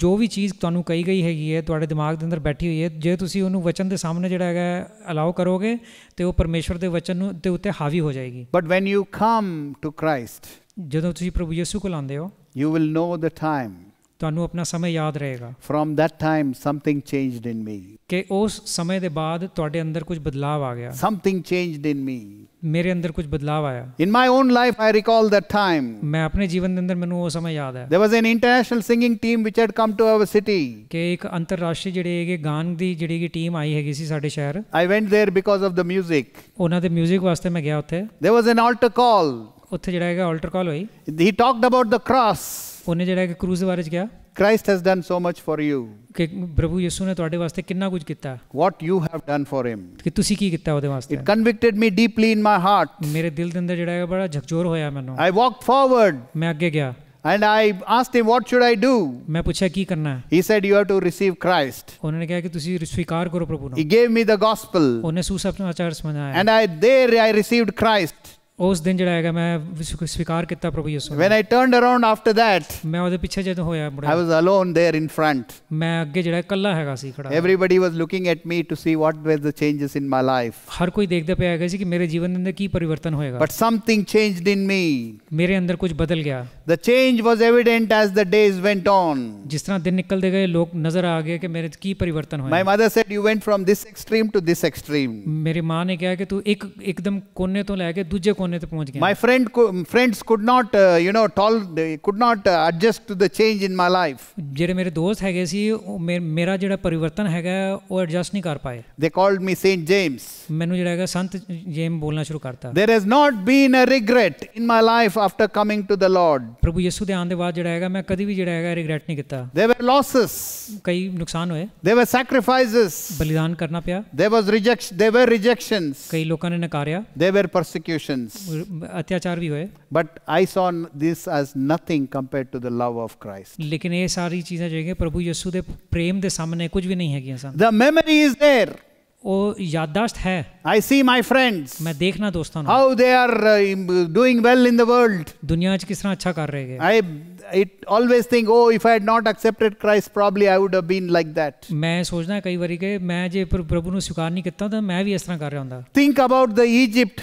ਜੋ ਵੀ ਚੀਜ਼ ਤੁਹਾਨੂੰ ਕਹੀ ਗਈ ਹੈਗੀ ਹੈ ਤੁਹਾਡੇ ਦਿਮਾਗ ਦੇ ਅੰਦਰ ਬੈਠੀ ਹੋਈ ਹੈ ਜੇ ਤੁਸੀਂ ਉਹਨੂੰ ਵਚਨ ਦੇ ਸਾਹਮਣੇ ਜਿਹੜਾ ਹੈਗਾ ਅਲਾਉ ਕਰੋਗੇ ਤੇ ਉਹ ਪਰਮੇਸ਼ਵਰ ਦੇ ਵਚਨ ਨੂੰ ਦੇ ਉੱਤੇ ਹਾਵੀ ਹੋ ਜਾਏਗੀ। But when you come to Christ, ਜਦੋਂ ਤੁਸੀਂ ਪ੍ਰਭੂ ਯਿਸੂ ਕੋਲ ਆਉਂਦੇ ਹੋ you will know the time. ਤੁਹਾਨੂੰ ਆਪਣਾ ਸਮੇਂ ਯਾਦ ਰਹੇਗਾ। From that time something changed in me. ਕਿ ਉਸ ਸਮੇਂ ਦੇ ਬਾਅਦ ਤੁਹਾਡੇ ਅੰਦਰ ਕੁਝ ਬਦਲਾਵ ਆ ਗਿਆ। Something changed in me. ਮੇਰੇ ਅੰਦਰ ਕੁਝ ਬਦਲਾਵ ਆਇਆ। In my own life I recall that time. ਮੈਂ ਆਪਣੇ ਜੀਵਨ ਦੇ ਅੰਦਰ ਮੈਨੂੰ ਉਹ ਸਮਾਂ ਯਾਦ ਹੈ। There was an international singing team which had come to our city. ਕਿ ਇੱਕ ਅੰਤਰਰਾਸ਼ਟਰੀ ਜਿਹੜੇ ਹੈਗੇ ਗਾਣ ਦੀ ਜਿਹੜੀ ਟੀਮ ਆਈ ਹੈਗੀ ਸੀ ਸਾਡੇ ਸ਼ਹਿਰ। I went there because of the music. ਉਹਨਾਂ ਦੇ 뮤직 ਵਾਸਤੇ ਮੈਂ ਗਿਆ ਉੱਥੇ। There was an altar call. ਉੱਥੇ ਜਿਹੜਾ ਹੈਗਾ ਆਲਟਰ ਕਾਲ ਹੋਈ। He talked about the cross. ਉਹਨੇ ਜਿਹੜਾ ਕਿ ਕਰੂਜ਼ ਦੇ ਬਾਰੇ ਚ ਕਿਹਾ। Christ has done so much for you. ਕਿ ਪ੍ਰਭੂ ਯਿਸੂ ਨੇ ਤੁਹਾਡੇ ਵਾਸਤੇ ਕਿੰਨਾ ਕੁਝ ਕੀਤਾ। What you have done for him. ਕਿ ਤੁਸੀਂ ਕੀ ਕੀਤਾ ਉਹਦੇ ਵਾਸਤੇ। It convicted me deeply in my heart. ਮੇਰੇ ਦਿਲ ਦੇ ਅੰਦਰ ਜਿਹੜਾ ਹੈ ਬੜਾ ਝਕਝੋਰ ਹੋਇਆ ਮੈਨੂੰ। I walked forward. ਮੈਂ ਅੱਗੇ ਗਿਆ। And I asked him, what should I do? ਮੈਂ ਪੁੱਛਿਆ ਕੀ ਕਰਨਾ ਹੈ। He said, you have to receive Christ. ਉਹਨਾਂ ਨੇ ਕਿਹਾ ਕਿ ਤੁਸੀਂ ਸਵੀਕਾਰ ਕਰੋ ਪ੍ਰਭੂ ਨੂੰ। He gave me the gospel. ਉਹਨੇ ਸੁਸਮਾਚਾਰ ਸੁਣਾਇਆ। And I received Christ. ਉਸ ਦਿਨ ਜਿਹੜਾ ਹੈਗਾ ਮੈਂ ਸਵੀਕਾਰ ਕੀਤਾ ਪ੍ਰਭੂ ਯਿਸੂ। When I turned around after that, ਮੈਂ ਉਹਦੇ ਪਿੱਛੇ ਜਦੋਂ ਹੋਇਆ I was alone there in front. ਮੈਂ ਅੱਗੇ ਜਿਹੜਾ ਇਕੱਲਾ ਹੈਗਾ ਸੀ ਖੜਾ। Everybody was looking at me to see what were the changes in my life. ਹਰ ਕੋਈ ਦੇਖਦਾ ਪਿਆ ਹੈਗਾ ਸੀ ਕਿ ਮੇਰੇ ਜੀਵਨ ਦੇ ਅੰਦਰ ਕੀ ਪਰਿਵਰਤਨ ਹੋਏਗਾ। But something changed in me. ਮੇਰੇ ਅੰਦਰ ਕੁਝ ਬਦਲ ਗਿਆ। The change was evident as the days went on. ਜਿਸ ਤਰ੍ਹਾਂ ਦਿਨ ਨਿਕਲਦੇ ਗਏ ਲੋਕ ਨਜ਼ਰ ਆ ਗਏ ਕਿ ਮੇਰੇ ਕੀ ਪਰਿਵਰਤਨ ਹੋਇਆ। My mother said, you went from this extreme to this extreme. ਮੇਰੀ ਮਾਂ ਨੇ ਕਿਹਾ ਕਿ ਤੂੰ ਇੱਕਦਮ ਕੋਨੇ ਤੋਂ ਲੈ ਕੇ ਦੂਜੇ ਕੋਨੇ ਤੇ ਪਹੁੰਚ ਗਿਆ। My friends could not, could not adjust to the change in my life. ਜਿਹੜੇ ਮੇਰੇ ਦੋਸਤ ਹੈਗੇ ਸੀ ਉਹ ਮੇਰਾ ਜਿਹੜਾ ਪਰਿਵਰਤਨ ਹੈਗਾ ਉਹ ਐਡਜਸਟ ਨਹੀਂ ਕਰ ਪਾਏ। They called me Saint James. ਮੈਨੂੰ ਜਿਹੜਾ ਹੈਗਾ ਸੰਤ ਜੇਮ ਬੋਲਣਾ ਸ਼ੁਰੂ ਕਰਤਾ। There has not been a regret in my life after coming to the Lord. ਪ੍ਰਭੂ ਯਿਸੂ ਦੇ ਆਉਣ ਦੇ ਬਾਅਦ ਜਿਹੜਾ ਹੈਗਾ ਮੈਂ ਕਦੀ ਵੀ ਜਿਹੜਾ ਹੈਗਾ ਰਿਗਰੈਟ ਨਹੀਂ ਕੀਤਾ। There were losses. ਕਈ ਨੁਕਸਾਨ ਹੋਏ। There were sacrifices. ਬਲੀਦਾਨ ਕਰਨਾ ਪਿਆ। There were rejections. ਕਈ ਲੋਕਾਂ ਨੇ ਨਕਾਰਿਆ। There were persecutions. ਅਤਿਆਚਾਰ ਵੀ ਹੋਏ। But I saw this as nothing compared to the love of Christ. ਲੇਕਿਨ ਇਹ ਸਾਰੀ ਚੀਜ਼ਾਂ ਜਿਹੜੀਆਂ ਪ੍ਰਭੂ ਯਿਸੂ ਦੇ ਪ੍ਰੇਮ ਦੇ ਸਾਹਮਣੇ ਕੁਝ ਵੀ ਨਹੀਂ ਹੈਗੀਆਂ ਸਨ। The memory is there. ਉਹ ਯਾਦਦਾਸ਼ਤ ਹੈ। I see my friends. ਮੈਂ ਦੇਖਣਾ ਦੋਸਤਾਂ ਨੂੰ। How they are doing well in the world. ਦੁਨੀਆ 'ਚ ਕਿਸ ਤਰ੍ਹਾਂ ਅੱਛਾ ਕਰ ਰਹੇ ਹੈ। I always think, oh, if I had not accepted Christ, probably I would have been like that. ਮੈਂ ਸੋਚਦਾ ਕਈ ਵਾਰੀ ਕਿ ਮੈਂ ਜੇ ਪ੍ਰਭੂ ਨੂੰ ਸਵੀਕਾਰ ਨਹੀਂ ਕੀਤਾ ਤਾਂ ਮੈਂ ਵੀ ਇਸ ਤਰ੍ਹਾਂ ਕਰ ਰਿਹਾ ਹੁੰਦਾ। Think about the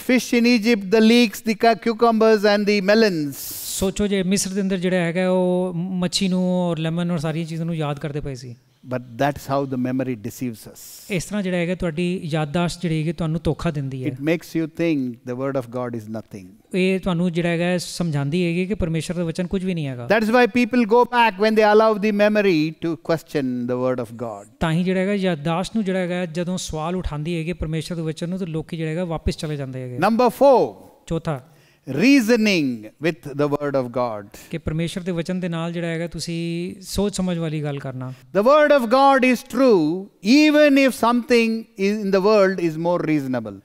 fish in Egypt, the leeks, the cucumbers and the melons. ਸੋਚੋ ਜੇ ਮਿਸਰ ਦੇ ਅੰਦਰ ਜਿਹੜਾ ਹੈਗਾ ਉਹ ਮੱਛੀ ਨੂੰ ਔਰ ਲੈਮਨ ਔਰ ਸਾਰੀਆਂ ਚੀਜ਼ਾਂ ਨੂੰ ਯਾਦ ਕਰਦੇ ਪਏ ਸੀ। But that's how the memory deceives us. ਇਸ ਤਰ੍ਹਾਂ ਜਿਹੜਾ ਹੈਗਾ ਤੁਹਾਡੀ ਯਾਦਦਾਸ਼ਤ ਜਿਹੜੀ ਹੈਗੀ ਤੁਹਾਨੂੰ ਧੋਖਾ ਦਿੰਦੀ ਹੈ। It makes you think the word of God is nothing. ਇਹ ਤੁਹਾਨੂੰ ਜਿਹੜਾ ਹੈਗਾ ਸਮਝਾਉਂਦੀ ਹੈਗੀ ਕਿ ਪਰਮੇਸ਼ਰ ਦਾ ਵਚਨ ਕੁਝ ਵੀ ਨਹੀਂ ਹੈਗਾ। That is why people go back when they allow the memory to question the word of God. ਤਾਂ ਹੀ ਜਿਹੜਾ ਹੈਗਾ ਯਾਦਦਾਸ਼ਤ ਨੂੰ ਜਿਹੜਾ ਹੈਗਾ ਜਦੋਂ ਸਵਾਲ ਉਠਾਉਂਦੀ ਹੈਗੀ ਪਰਮੇਸ਼ਰ ਦੇ ਵਚਨ ਨੂੰ ਤਾਂ ਲੋਕੀ ਜਿਹੜਾ ਹੈਗਾ ਵਾਪਸ ਚਲੇ ਜਾਂਦੇ ਹੈਗੇ। Number 4. ਚੌਥਾ, reasoning with the word of God. ਕਿ ਪਰਮੇਸ਼ਰ ਦੇ ਵਚਨ ਦੇ ਨਾਲ ਜਿਹੜਾ ਹੈਗਾ ਤੁਸੀਂ ਸੋਚ ਸਮਝ ਵਾਲੀ ਗੱਲ ਕਰਨਾ। The word of God is true even if something in the world is more reasonable.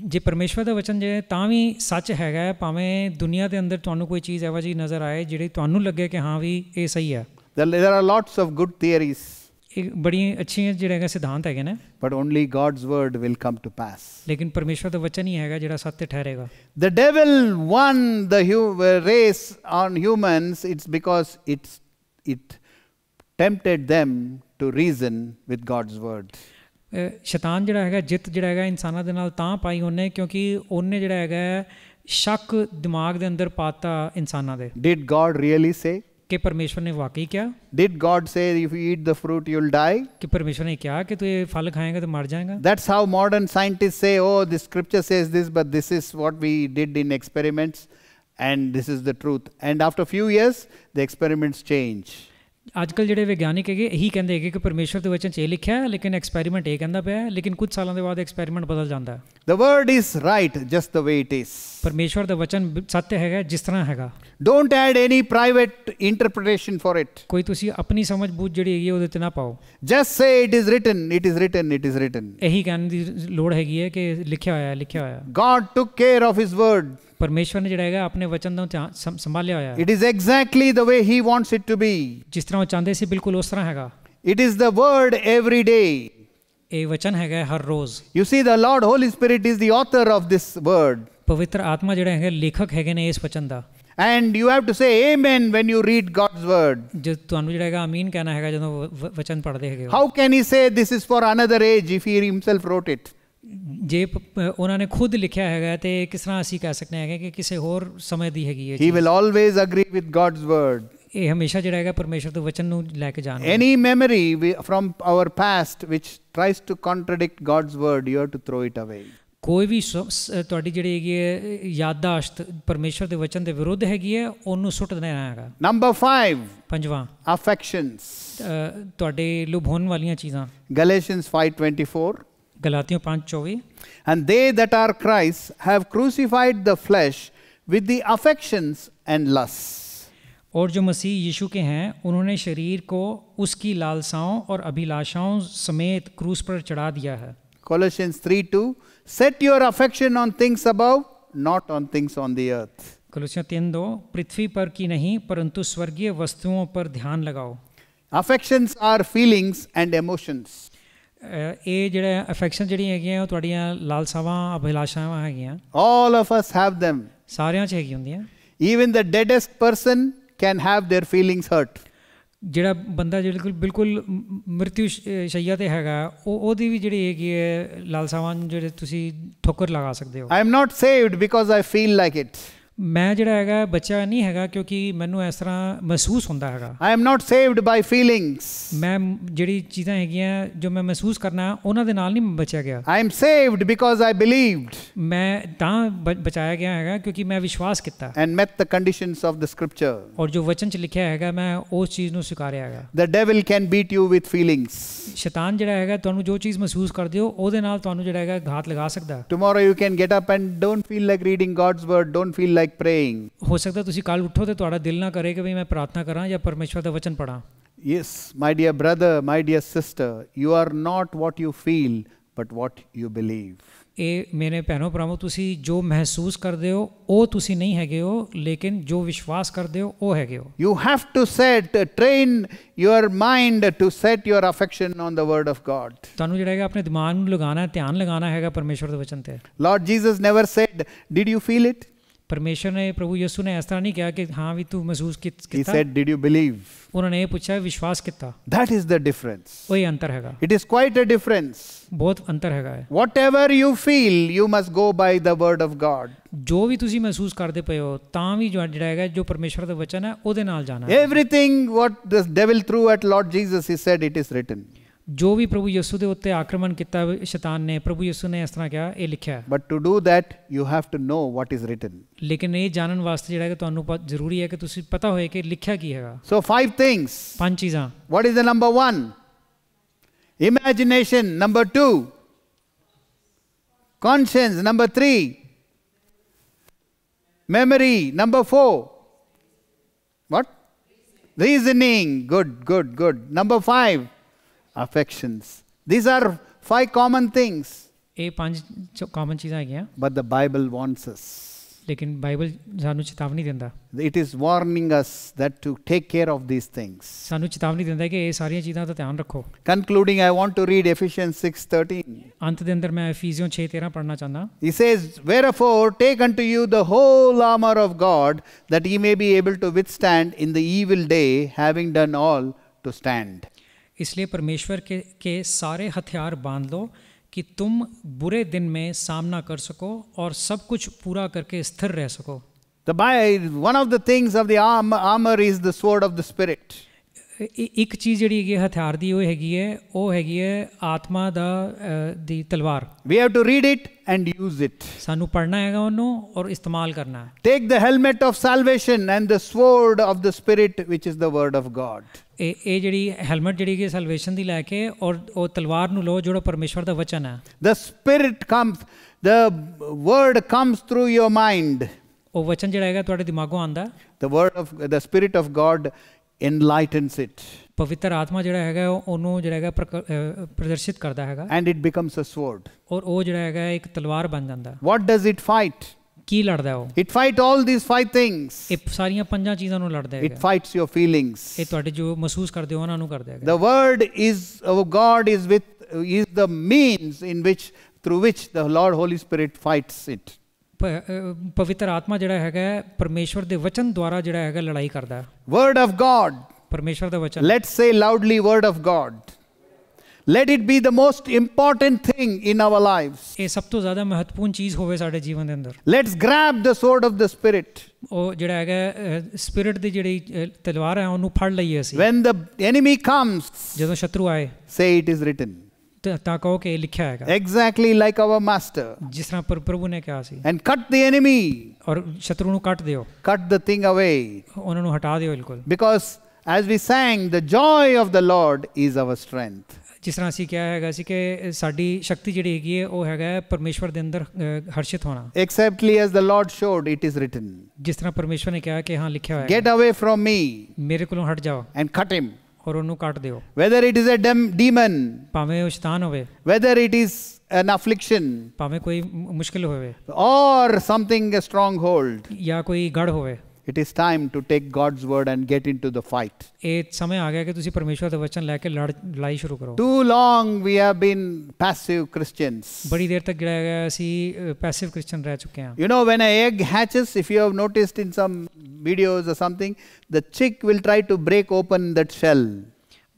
ਜੇ ਪਰਮੇਸ਼ਰ ਦਾ ਵਚਨ ਜੇ ਤਾਂ ਵੀ ਸੱਚ ਹੈਗਾ ਭਾਵੇਂ ਦੁਨੀਆ ਦੇ ਅੰਦਰ ਤੁਹਾਨੂੰ ਕੋਈ ਚੀਜ਼ ਇਹੋ ਜਿਹੀ ਨਜ਼ਰ ਆਏ ਜਿਹੜੀ ਤੁਹਾਨੂੰ ਲੱਗੇ ਕਿ ਹਾਂ ਵੀ ਇਹ ਸਹੀ ਹੈ। There are lots of good theories. ਇਹ ਬੜੀਆਂ ਅੱਛੀਆਂ ਜਿਹੜੇ ਹੈਗੇ ਸਿਧਾਂਤ ਹੈਗੇ ਨੇ। But only God's word will come to pass. ਲੇਕਿਨ ਪਰਮੇਸ਼ਰ ਦਾ ਵਚਨ ਹੀ ਹੈਗਾ ਜਿਹੜਾ ਸੱਚ ਠਹਿਰੇਗਾ। The devil won the race on humans. It's because it tempted them to reason with God's word. ਸ਼ੈਤਾਨ ਜਿਹੜਾ ਹੈਗਾ ਜਿੱਤ ਜਿਹੜਾ ਹੈਗਾ ਇਨਸਾਨਾਂ ਦੇ ਨਾਲ ਤਾਂ ਪਾਈ ਉਹਨੇ ਕਿਉਂਕਿ ਉਹਨੇ ਜਿਹੜਾ ਹੈਗਾ ਸ਼ੱਕ ਦਿਮਾਗ ਦੇ ਅੰਦਰ ਪਾਤਾ ਇਨਸਾਨਾਂ ਦੇ। Did God really say? ਕਿ ਪਰਮੇਸ਼ਵਰ ਨੇ ਵਾਕਈ ਕਿਹਾ? Did God say if you eat the fruit you'll die? ਕਿ ਪਰਮੇਸ਼ਵਰ ਨੇ ਕਿਹਾ ਕਿ ਤੂੰ ਇਹ ਫਲ ਖਾਏਂਗਾ ਤਾਂ ਮਰ ਜਾਏਗਾ? That's how modern scientists say, oh, the scripture says this, but this is what we did in experiments and this is the truth. And after a few years the experiments change. ਅੱਜ ਕੱਲ੍ਹ ਜਿਹੜੇ ਵਿਗਿਆਨਿਕ ਹੈਗੇ ਇਹੀ ਕਹਿੰਦੇ ਹੈਗੇ ਕਿ ਪਰਮੇਸ਼ਵਰ ਦੇ ਵਚਨ 'ਚ ਇਹ ਲਿਖਿਆ ਹੈ ਲੇਕਿਨ ਐਕਸਪੈਰੀਮੈਂਟ ਇਹ ਕਹਿੰਦਾ ਪਿਆ ਲੇਕਿਨ ਕੁਝ ਸਾਲਾਂ ਦੇ ਬਾਅਦ ਐਕਸਪੈਰੀਮੈਂਟ ਬਦਲ ਜਾਂਦਾ। The word is right just the way it is. ਪਰਮੇਸ਼ਵਰ ਦਾ ਵਚਨ ਸੱਚ ਹੈਗਾ ਜਿਸ ਤਰ੍ਹਾਂ ਹੈਗਾ। Don't add any private interpretation for it. ਕੋਈ ਤੁਸੀਂ ਆਪਣੀ ਸਮਝ ਬੂਝ ਜਿਹੜੀ ਹੈਗੀ ਉਹਦੇ ਤੇ ਨਾ ਪਾਓ। Just say it is written, it is written, it is written. ਇਹੀ ਕਹਿਣ ਦੀ ਲੋੜ ਹੈਗੀ ਹੈ ਕਿ ਲਿਖਿਆ ਹੋਇਆ ਹੈ, ਲਿਖਿਆ ਹੋਇਆ। God took care of his word. ਪਰਮੇਸ਼ਵਰ ਨੇ ਜਿਹੜਾ ਹੈਗਾ ਆਪਣੇ ਵਚਨ ਦਾ ਸੰਭਾਲਿਆ ਹੋਇਆ। It is exactly the way he wants it to be. ਜਿਸ ਤਰ੍ਹਾਂ ਉਹ ਚਾਹੁੰਦੇ ਸੀ ਬਿਲਕੁਲ ਉਸ ਤਰ੍ਹਾਂ ਹੈਗਾ। It is the word every day. ਇਹ ਵਚਨ ਹੈਗਾ ਹਰ ਰੋਜ਼। You see, the Lord Holy Spirit is the author of this word. ਪਵਿੱਤਰ ਆਤਮਾ ਜਿਹੜਾ ਹੈਗਾ ਲੇਖਕ ਹੈਗੇ ਨੇ ਇਸ ਵਚਨ ਦਾ। And you have to say amen when you read God's word. ਜੇ ਤੁਹਾਨੂੰ ਜਿਹੜਾ ਹੈਗਾ ਆਮੀਨ ਕਹਿਣਾ ਹੈਗਾ ਜਦੋਂ ਵਚਨ ਪੜ੍ਹਦੇ ਹੈਗੇ। How can he say this is for another age if he himself wrote it? ਜੇ ਉਹਨਾਂ ਨੇ ਖੁਦ ਲਿਖਿਆ ਹੈਗਾ ਤੇ ਕਿਸ ਤਰ੍ਹਾਂ ਅਸੀਂ ਕਹਿ ਸਕਦੇ ਹੈਗੇ ਕਿ ਕਿਸੇ ਹੋਰ ਸਮੇਂ ਦੀ ਹੈਗੀ ਹੈ। He will always agree with God's word. ਇਹ ਹਮੇਸ਼ਾ ਜਿਹੜਾ ਹੈਗਾ ਪਰਮੇਸ਼ਰ ਦੇ ਵਚਨ ਨੂੰ ਲੈ ਕੇ ਜਾਣਾ। Any memory from our past which tries to contradict God's word, you have to throw it away. ਕੋਈ ਵੀ ਤੁਹਾਡੀ ਜਿਹੜੀ ਹੈਗੀ ਹੈ ਯਾਦਦਾਸ਼ਤ ਪਰਮੇਸ਼ਰ ਦੇ ਵਚਨ ਦੇ ਵਿਰੁੱਧ ਹੈਗੀ ਹੈ ਉਹਨੂੰ ਸੁੱਟ ਦੇਣਾ ਹੈਗਾ। Number 5. ਪੰਜਵਾਂ, affections. ਤੁਹਾਡੇ ਲੁਭਾਉਣ ਵਾਲੀਆਂ ਚੀਜ਼ਾਂ। Galatians 5:24. ਗਲਾਤੀਓ 5:24। And they that are Christ have crucified the flesh with the affections and lusts. और जो मसीह यीशु के हैं उन्होंने शरीर को उसकी लालसाओं और अभिलाषाओं समेत क्रूस पर चढ़ा दिया है। Colossians 3:2. Set your affection on things above, not on things on the earth. कलोसियों 3:2 पृथ्वी पर की नहीं परंतु स्वर्गीय वस्तुओं पर ध्यान लगाओ। Affections are feelings and emotions. ਇਹ ਜਿਹੜਾ ਅਫੈਕਸ਼ਨ ਜਿਹੜੀਆਂ ਹੈਗੀਆਂ ਉਹ ਤੁਹਾਡੀਆਂ ਲਾਲਸਾਵਾਂ ਅਭਿਲਾਸ਼ਾਵਾਂ ਹੈਗੀਆਂ। All of us have them. ਸਾਰਿਆਂ 'ਚ ਹੈਗੀ ਹੁੰਦੀਆਂ। Even the deadest person can have their feelings hurt. ਜਿਹੜਾ ਬੰਦਾ ਜਿਹੜਾ ਬਿਲਕੁਲ ਮ੍ਰਿਤੂ ਸ਼ਈਆ ਤੇ ਹੈਗਾ ਉਹਦੀ ਵੀ ਜਿਹੜੀ ਹੈਗੀ ਹੈ ਲਾਲਸਾਵਾਂ ਜਿਹੜੇ ਤੁਸੀਂ ਠੋਕਰ ਲਗਾ ਸਕਦੇ ਹੋ। I am not saved because I feel like it. ਮੈਂ ਜਿਹੜਾ ਹੈਗਾ ਬਚਿਆ ਨਹੀਂ ਹੈਗਾ ਕਿਉਂਕਿ ਮੈਨੂੰ ਇਸ ਤਰ੍ਹਾਂ ਮਹਿਸੂਸ ਹੁੰਦਾ ਹੈਗਾ। I am not saved by feelings. ਮੈਂ ਜਿਹੜੀ ਚੀਜ਼ਾਂ ਹੈਗੀਆਂ ਜੋ ਮੈਂ ਮਹਿਸੂਸ ਕਰਨਾ ਉਹਨਾਂ ਦੇ ਨਾਲ ਨਹੀਂ ਬਚਿਆ ਗਿਆ। I am saved because I believed ਮੈਂ ਤਾਂ ਬਚਾਇਆ ਗਿਆ ਹੈਗਾ ਕਿਉਂਕਿ ਮੈਂ ਵਿਸ਼ਵਾਸ ਕੀਤਾ and met the conditions of the scripture. ਔਰ ਜੋ ਵਚਨ 'ਚ ਲਿਖਿਆ ਹੈਗਾ ਮੈਂ ਉਸ ਚੀਜ਼ ਨੂੰ ਸਵੀਕਾਰਿਆ ਹੈਗਾ। The devil can beat you with feelings. ਸ਼ੈਤਾਨ ਜਿਹੜਾ ਹੈਗਾ ਤੁਹਾਨੂੰ ਜੋ ਚੀਜ਼ ਮਹਿਸੂਸ ਕਰਦੇ ਹੋ ਉਹਦੇ ਨਾਲ ਤੁਹਾਨੂੰ ਜਿਹੜਾ ਹੈਗਾ ਘਾਤ ਲਗਾ ਸਕਦਾ। Tomorrow you can get up and don't feel like reading God's word, don't feel like praying. ਹੋ ਸਕਦਾ ਤੁਸੀਂ ਕੱਲ ਉੱਠੋ ਤੇ ਤੁਹਾਡਾ ਦਿਲ ਨਾ ਕਰੇ ਕਿ ਵੀ ਮੈਂ ਪ੍ਰਾਰਥਨਾ ਕਰਾਂ ਜਾਂ ਪਰਮੇਸ਼ਵਰ ਦਾ ਵਚਨ ਪੜਾਂ। Yes, my dear brother, my dear sister, you are not what you feel, but what you believe. ਇਹ ਮੇਰੇ ਭੈਣੋ ਭਰਾਵੋ ਤੁਸੀਂ ਜੋ ਮਹਿਸੂਸ ਕਰਦੇ ਹੋ ਉਹ ਤੁਸੀਂ ਨਹੀਂ ਹੈਗੇ ਹੋ, ਲੇਕਿਨ ਜੋ ਵਿਸ਼ਵਾਸ ਕਰਦੇ ਹੋ ਉਹ ਹੈਗੇ ਹੋ। You have to train your mind to set your affection on the word of God. ਤੁਹਾਨੂੰ ਜਿਹੜਾ ਹੈਗਾ ਆਪਣੇ ਦਿਮਾਗ ਨੂੰ ਲਗਾਉਣਾ, ਧਿਆਨ ਲਗਾਉਣਾ ਹੈਗਾ ਪਰਮੇਸ਼ਵਰ ਦੇ ਵਚਨ ਤੇ। Lord Jesus never said, did you feel it? ਪਰਮੇਸ਼ਵਰ ਨੇ, ਪ੍ਰਭੂ ਯਿਸੂ ਨੇ ਇਸ ਤਰ੍ਹਾਂ ਨਹੀਂ ਕਿਹਾ ਕਿ ਹਾਂ ਵੀ ਤੂੰ ਮਹਿਸੂਸ He ਕੀਤਾ। said, did you believe? ਉਹਨਾਂ ਨੇ ਇਹ ਪੁੱਛਿਆ ਵਿਸ਼ਵਾਸ ਕੀਤਾ। That is the difference. ਉਹ ਹੀ ਅੰਤਰ ਹੈਗਾ। It is quite a difference. ਬਹੁਤ ਅੰਤਰ ਹੈਗਾ ਹੈ। Whatever you feel, you must go by the word of God. ਜੋ ਵੀ ਤੁਸੀਂ ਮਹਿਸੂਸ ਕਰਦੇ ਪਏ ਹੋ ਤਾਂ ਵੀ ਜਿਹੜਾ ਹੈਗਾ ਜੋ ਪਰਮੇਸ਼ਵਰ ਦਾ ਵਚਨ ਹੈ ਉਹਦੇ ਨਾਲ ਜਾਣਾ ਹੈ। Everything what the devil threw at Lord Jesus, he said, it is written. ਜੋ ਵੀ ਪ੍ਰਭੂ ਯਿਸੂ ਦੇ ਉੱਤੇ ਆਕਰਮਣ ਕੀਤਾ ਸ਼ੈਤਾਨ ਨੇ, ਪ੍ਰਭੂ ਯਿਸੂ ਨੇ ਇਸ ਤਰ੍ਹਾਂ ਕਿਹਾ ਇਹ ਲਿਖਿਆ ਹੈ। But to do that, you have to know what is written. ਲੇਕਿਨ ਇਹ ਜਾਣਨ ਵਾਸਤੇ ਜਿਹੜਾ ਹੈ ਤੁਹਾਨੂੰ ਜ਼ਰੂਰੀ ਹੈ ਕਿ ਤੁਸੀਂ ਪਤਾ ਹੋਏ ਕਿ ਲਿਖਿਆ ਕੀ ਹੈਗਾ। So 5 things. 5 ਚੀਜ਼ਾਂ। What is the number 1? Imagination. Number 2. Conscience. Number 3. Memory. Number 4. What? Reasoning. Good. Number 5. Affections. These are 5 common things. ਇਹ 5 ਕਾਮਨ ਚੀਜ਼ਾਂ ਹੈਗੀਆਂ। But the Bible wants us. ਲੇਕਿਨ ਬਾਈਬਲ ਸਾਨੂੰ ਚੇਤਾਵਨੀ ਦਿੰਦਾ। It is warning us that to take care of these things. ਸਾਨੂੰ ਚੇਤਾਵਨੀ ਦਿੰਦਾ ਕਿ ਇਹ ਸਾਰੀਆਂ ਚੀਜ਼ਾਂ ਦਾ ਧਿਆਨ ਰੱਖੋ। Concluding, I want to read Ephesians 6:13. ਅੰਤ ਦੇ ਅੰਦਰ ਮੈਂ ਇਫੀਸੀਓਂ 6:13 ਪੜ੍ਹਨਾ ਚਾਹੁੰਦਾ। He says, wherefore take unto you the whole armor of God, that ye may be able to withstand in the evil day, having done all to stand. इसलिए परमेश्वर के सारे हथियार बांध लो कि तुम बुरे दिन में सामना कर सको और सब कुछ पूरा करके स्थिर रह सको। One of the things of the armor is the sword of the Spirit. ਇੱਕ ਚੀਜ਼ ਜਿਹੜੀ ਹੈਗੀ ਹਥਿਆਰ ਦੀ ਉਹ ਹੈਗੀ ਹੈ ਆਤਮਾ ਦੀ ਤਲਵਾਰ। We have to read it and use it. ਸਾਨੂੰ ਪੜ੍ਹਨਾ ਹੈਗਾ ਉਹਨੂੰ ਔਰ ਇਸਤੇਮਾਲ ਕਰਨਾ ਹੈ। Take the helmet of salvation and the sword of the Spirit, which is the word of God. ਇਹ ਜਿਹੜੀ ਹੈਲਮਟ ਜਿਹੜੀ ਹੈ ਸੈਲਵੇਸ਼ਨ ਦੀ ਲੈ ਕੇ ਔਰ ਉਹ ਤਲਵਾਰ ਨੂੰ ਲਓ ਜਿਹੜਾ ਪਰਮੇਸ਼ਵਰ ਦਾ ਵਚਨ ਹੈ। The Spirit comes, the word comes through your mind. ਉਹ ਵਚਨ ਜਿਹੜਾ ਹੈਗਾ ਤੁਹਾਡੇ ਦਿਮਾਗੋਂ ਆਉਂਦਾ। The Spirit of God enlightens it. ਪਵਿੱਤਰ ਆਤਮਾ ਜਿਹੜਾ ਹੈਗਾ ਉਹਨੂੰ ਜਿਹੜਾ ਹੈਗਾ ਪ੍ਰਦਰਸ਼ਿਤ ਕਰਦਾ ਹੈਗਾ। And it becomes a sword. ਔਰ ਉਹ ਜਿਹੜਾ ਹੈਗਾ ਇੱਕ ਤਲਵਾਰ ਬਣ ਜਾਂਦਾ। What does it fight? ਕੀ ਲੜਦਾ ਉਹ? It fights all these 5 things. ਇਹ ਸਾਰੀਆਂ 5 ਚੀਜ਼ਾਂ ਨੂੰ ਲੜਦਾ ਹੈਗਾ। It fights your feelings. ਇਹ ਤੁਹਾਡੇ ਜੋ ਮਹਿਸੂਸ ਕਰਦੇ ਹੋ ਉਹਨਾਂ ਨੂੰ ਕਰਦਾ ਹੈਗਾ। The word of God is the means through which the Lord Holy Spirit fights it. ਪਵਿੱਤਰ ਆਤਮਾ ਜਿਹੜਾ ਹੈਗਾ ਪਰਮੇਸ਼ਵਰ ਦੇ ਵਚਨ ਦੁਆਰਾ ਜਿਹੜਾ ਹੈਗਾ ਲੜਾਈ ਕਰਦਾ। Word of God. ਪਰਮੇਸ਼ਵਰ ਦਾ ਵਚਨ। Let's say loudly, word of God. Let it be the most important thing in our lives. ਇਹ ਸਭ ਤੋਂ ਜ਼ਿਆਦਾ ਮਹੱਤਵਪੂਰਨ ਚੀਜ਼ ਹੋਵੇ ਸਾਡੇ ਜੀਵਨ ਦੇ ਅੰਦਰ। Let's grab the sword of the Spirit. ਉਹ ਜਿਹੜਾ ਹੈਗਾ ਸਪਿਰਿਟ ਦੀ ਜਿਹੜੀ ਤਲਵਾਰ ਹੈ ਉਹਨੂੰ ਫੜ ਲਈਏ ਅਸੀਂ। When the enemy comes, ਜਦੋਂ ਸ਼ਤਰੂ ਆਏ, say it is written. ਤਾਂ ਕਹੋ ਕਿ ਇਹ ਲਿਖਿਆ ਹੈਗਾ। Exactly like our master. ਜਿਸ ਤਰ੍ਹਾਂ ਪ੍ਰਭੂ ਨੇ ਕਿਹਾ ਸੀ। And cut the enemy. ਔਰ ਸ਼ਤਰੂ ਨੂੰ ਕੱਟ ਦਿਓ। Cut the thing away. ਉਹਨਾਂ ਨੂੰ ਹਟਾ ਦਿਓ ਬਿਲਕੁਲ। Because as we sang, the joy of the Lord is our strength. ਜਿਸ ਤਰ੍ਹਾਂ ਅਸੀਂ ਕਿਹਾ ਹੈਗਾ ਸੀ ਕਿ ਸਾਡੀ ਸ਼ਕਤੀ ਜਿਹੜੀ ਹੈਗੀ ਹੈ ਉਹ ਹੈਗਾ ਪਰਮੇਸ਼ਵਰ ਦੇ ਅੰਦਰ ਹਰਸ਼ਿਤ ਹੋਣਾ। Exactly as the Lord showed, it is written. ਜਿਸ ਤਰ੍ਹਾਂ ਪਰਮੇਸ਼ਵਰ ਨੇ ਕਿਹਾ ਕਿ ਹਾਂ ਲਿਖਿਆ ਹੋਇਆ ਹੈ। Get away from me. ਮੇਰੇ ਕੋਲੋਂ ਹਟ ਜਾਓ। And cut him. ਔਰ ਉਹਨੂੰ ਕੱਟ ਦਿਓ। Whether it is a demon. ਭਾਵੇਂ ਉਹ ਸ਼ੈਤਾਨ ਹੋਵੇ। Whether it is an affliction. ਭਾਵੇਂ ਕੋਈ ਮੁਸ਼ਕਿਲ ਹੋਵੇ। Or something, a stronghold. ਜਾਂ ਕੋਈ ਗੜ ਹੋਵੇ। It is time to take God's word and get into the fight. ਇਹ ਸਮੇਂ ਆ ਗਿਆ ਕਿ ਤੁਸੀਂ ਪਰਮੇਸ਼ਵਰ ਦਾ ਵਚਨ ਲੈ ਕੇ ਲੜਾਈ ਸ਼ੁਰੂ ਕਰੋ। Too long we have been passive Christians. ਬੜੀ ਦੇਰ ਤੱਕ ਜਿਹੜਾ ਹੈਗਾ ਅਸੀਂ ਪੈਸਿਵ ਕ੍ਰਿਸਚੀਅਨ ਰਹਿ ਚੁੱਕੇ ਹਾਂ। You know, when an egg hatches, if you have noticed in some videos or something, the chick will try to break open that shell.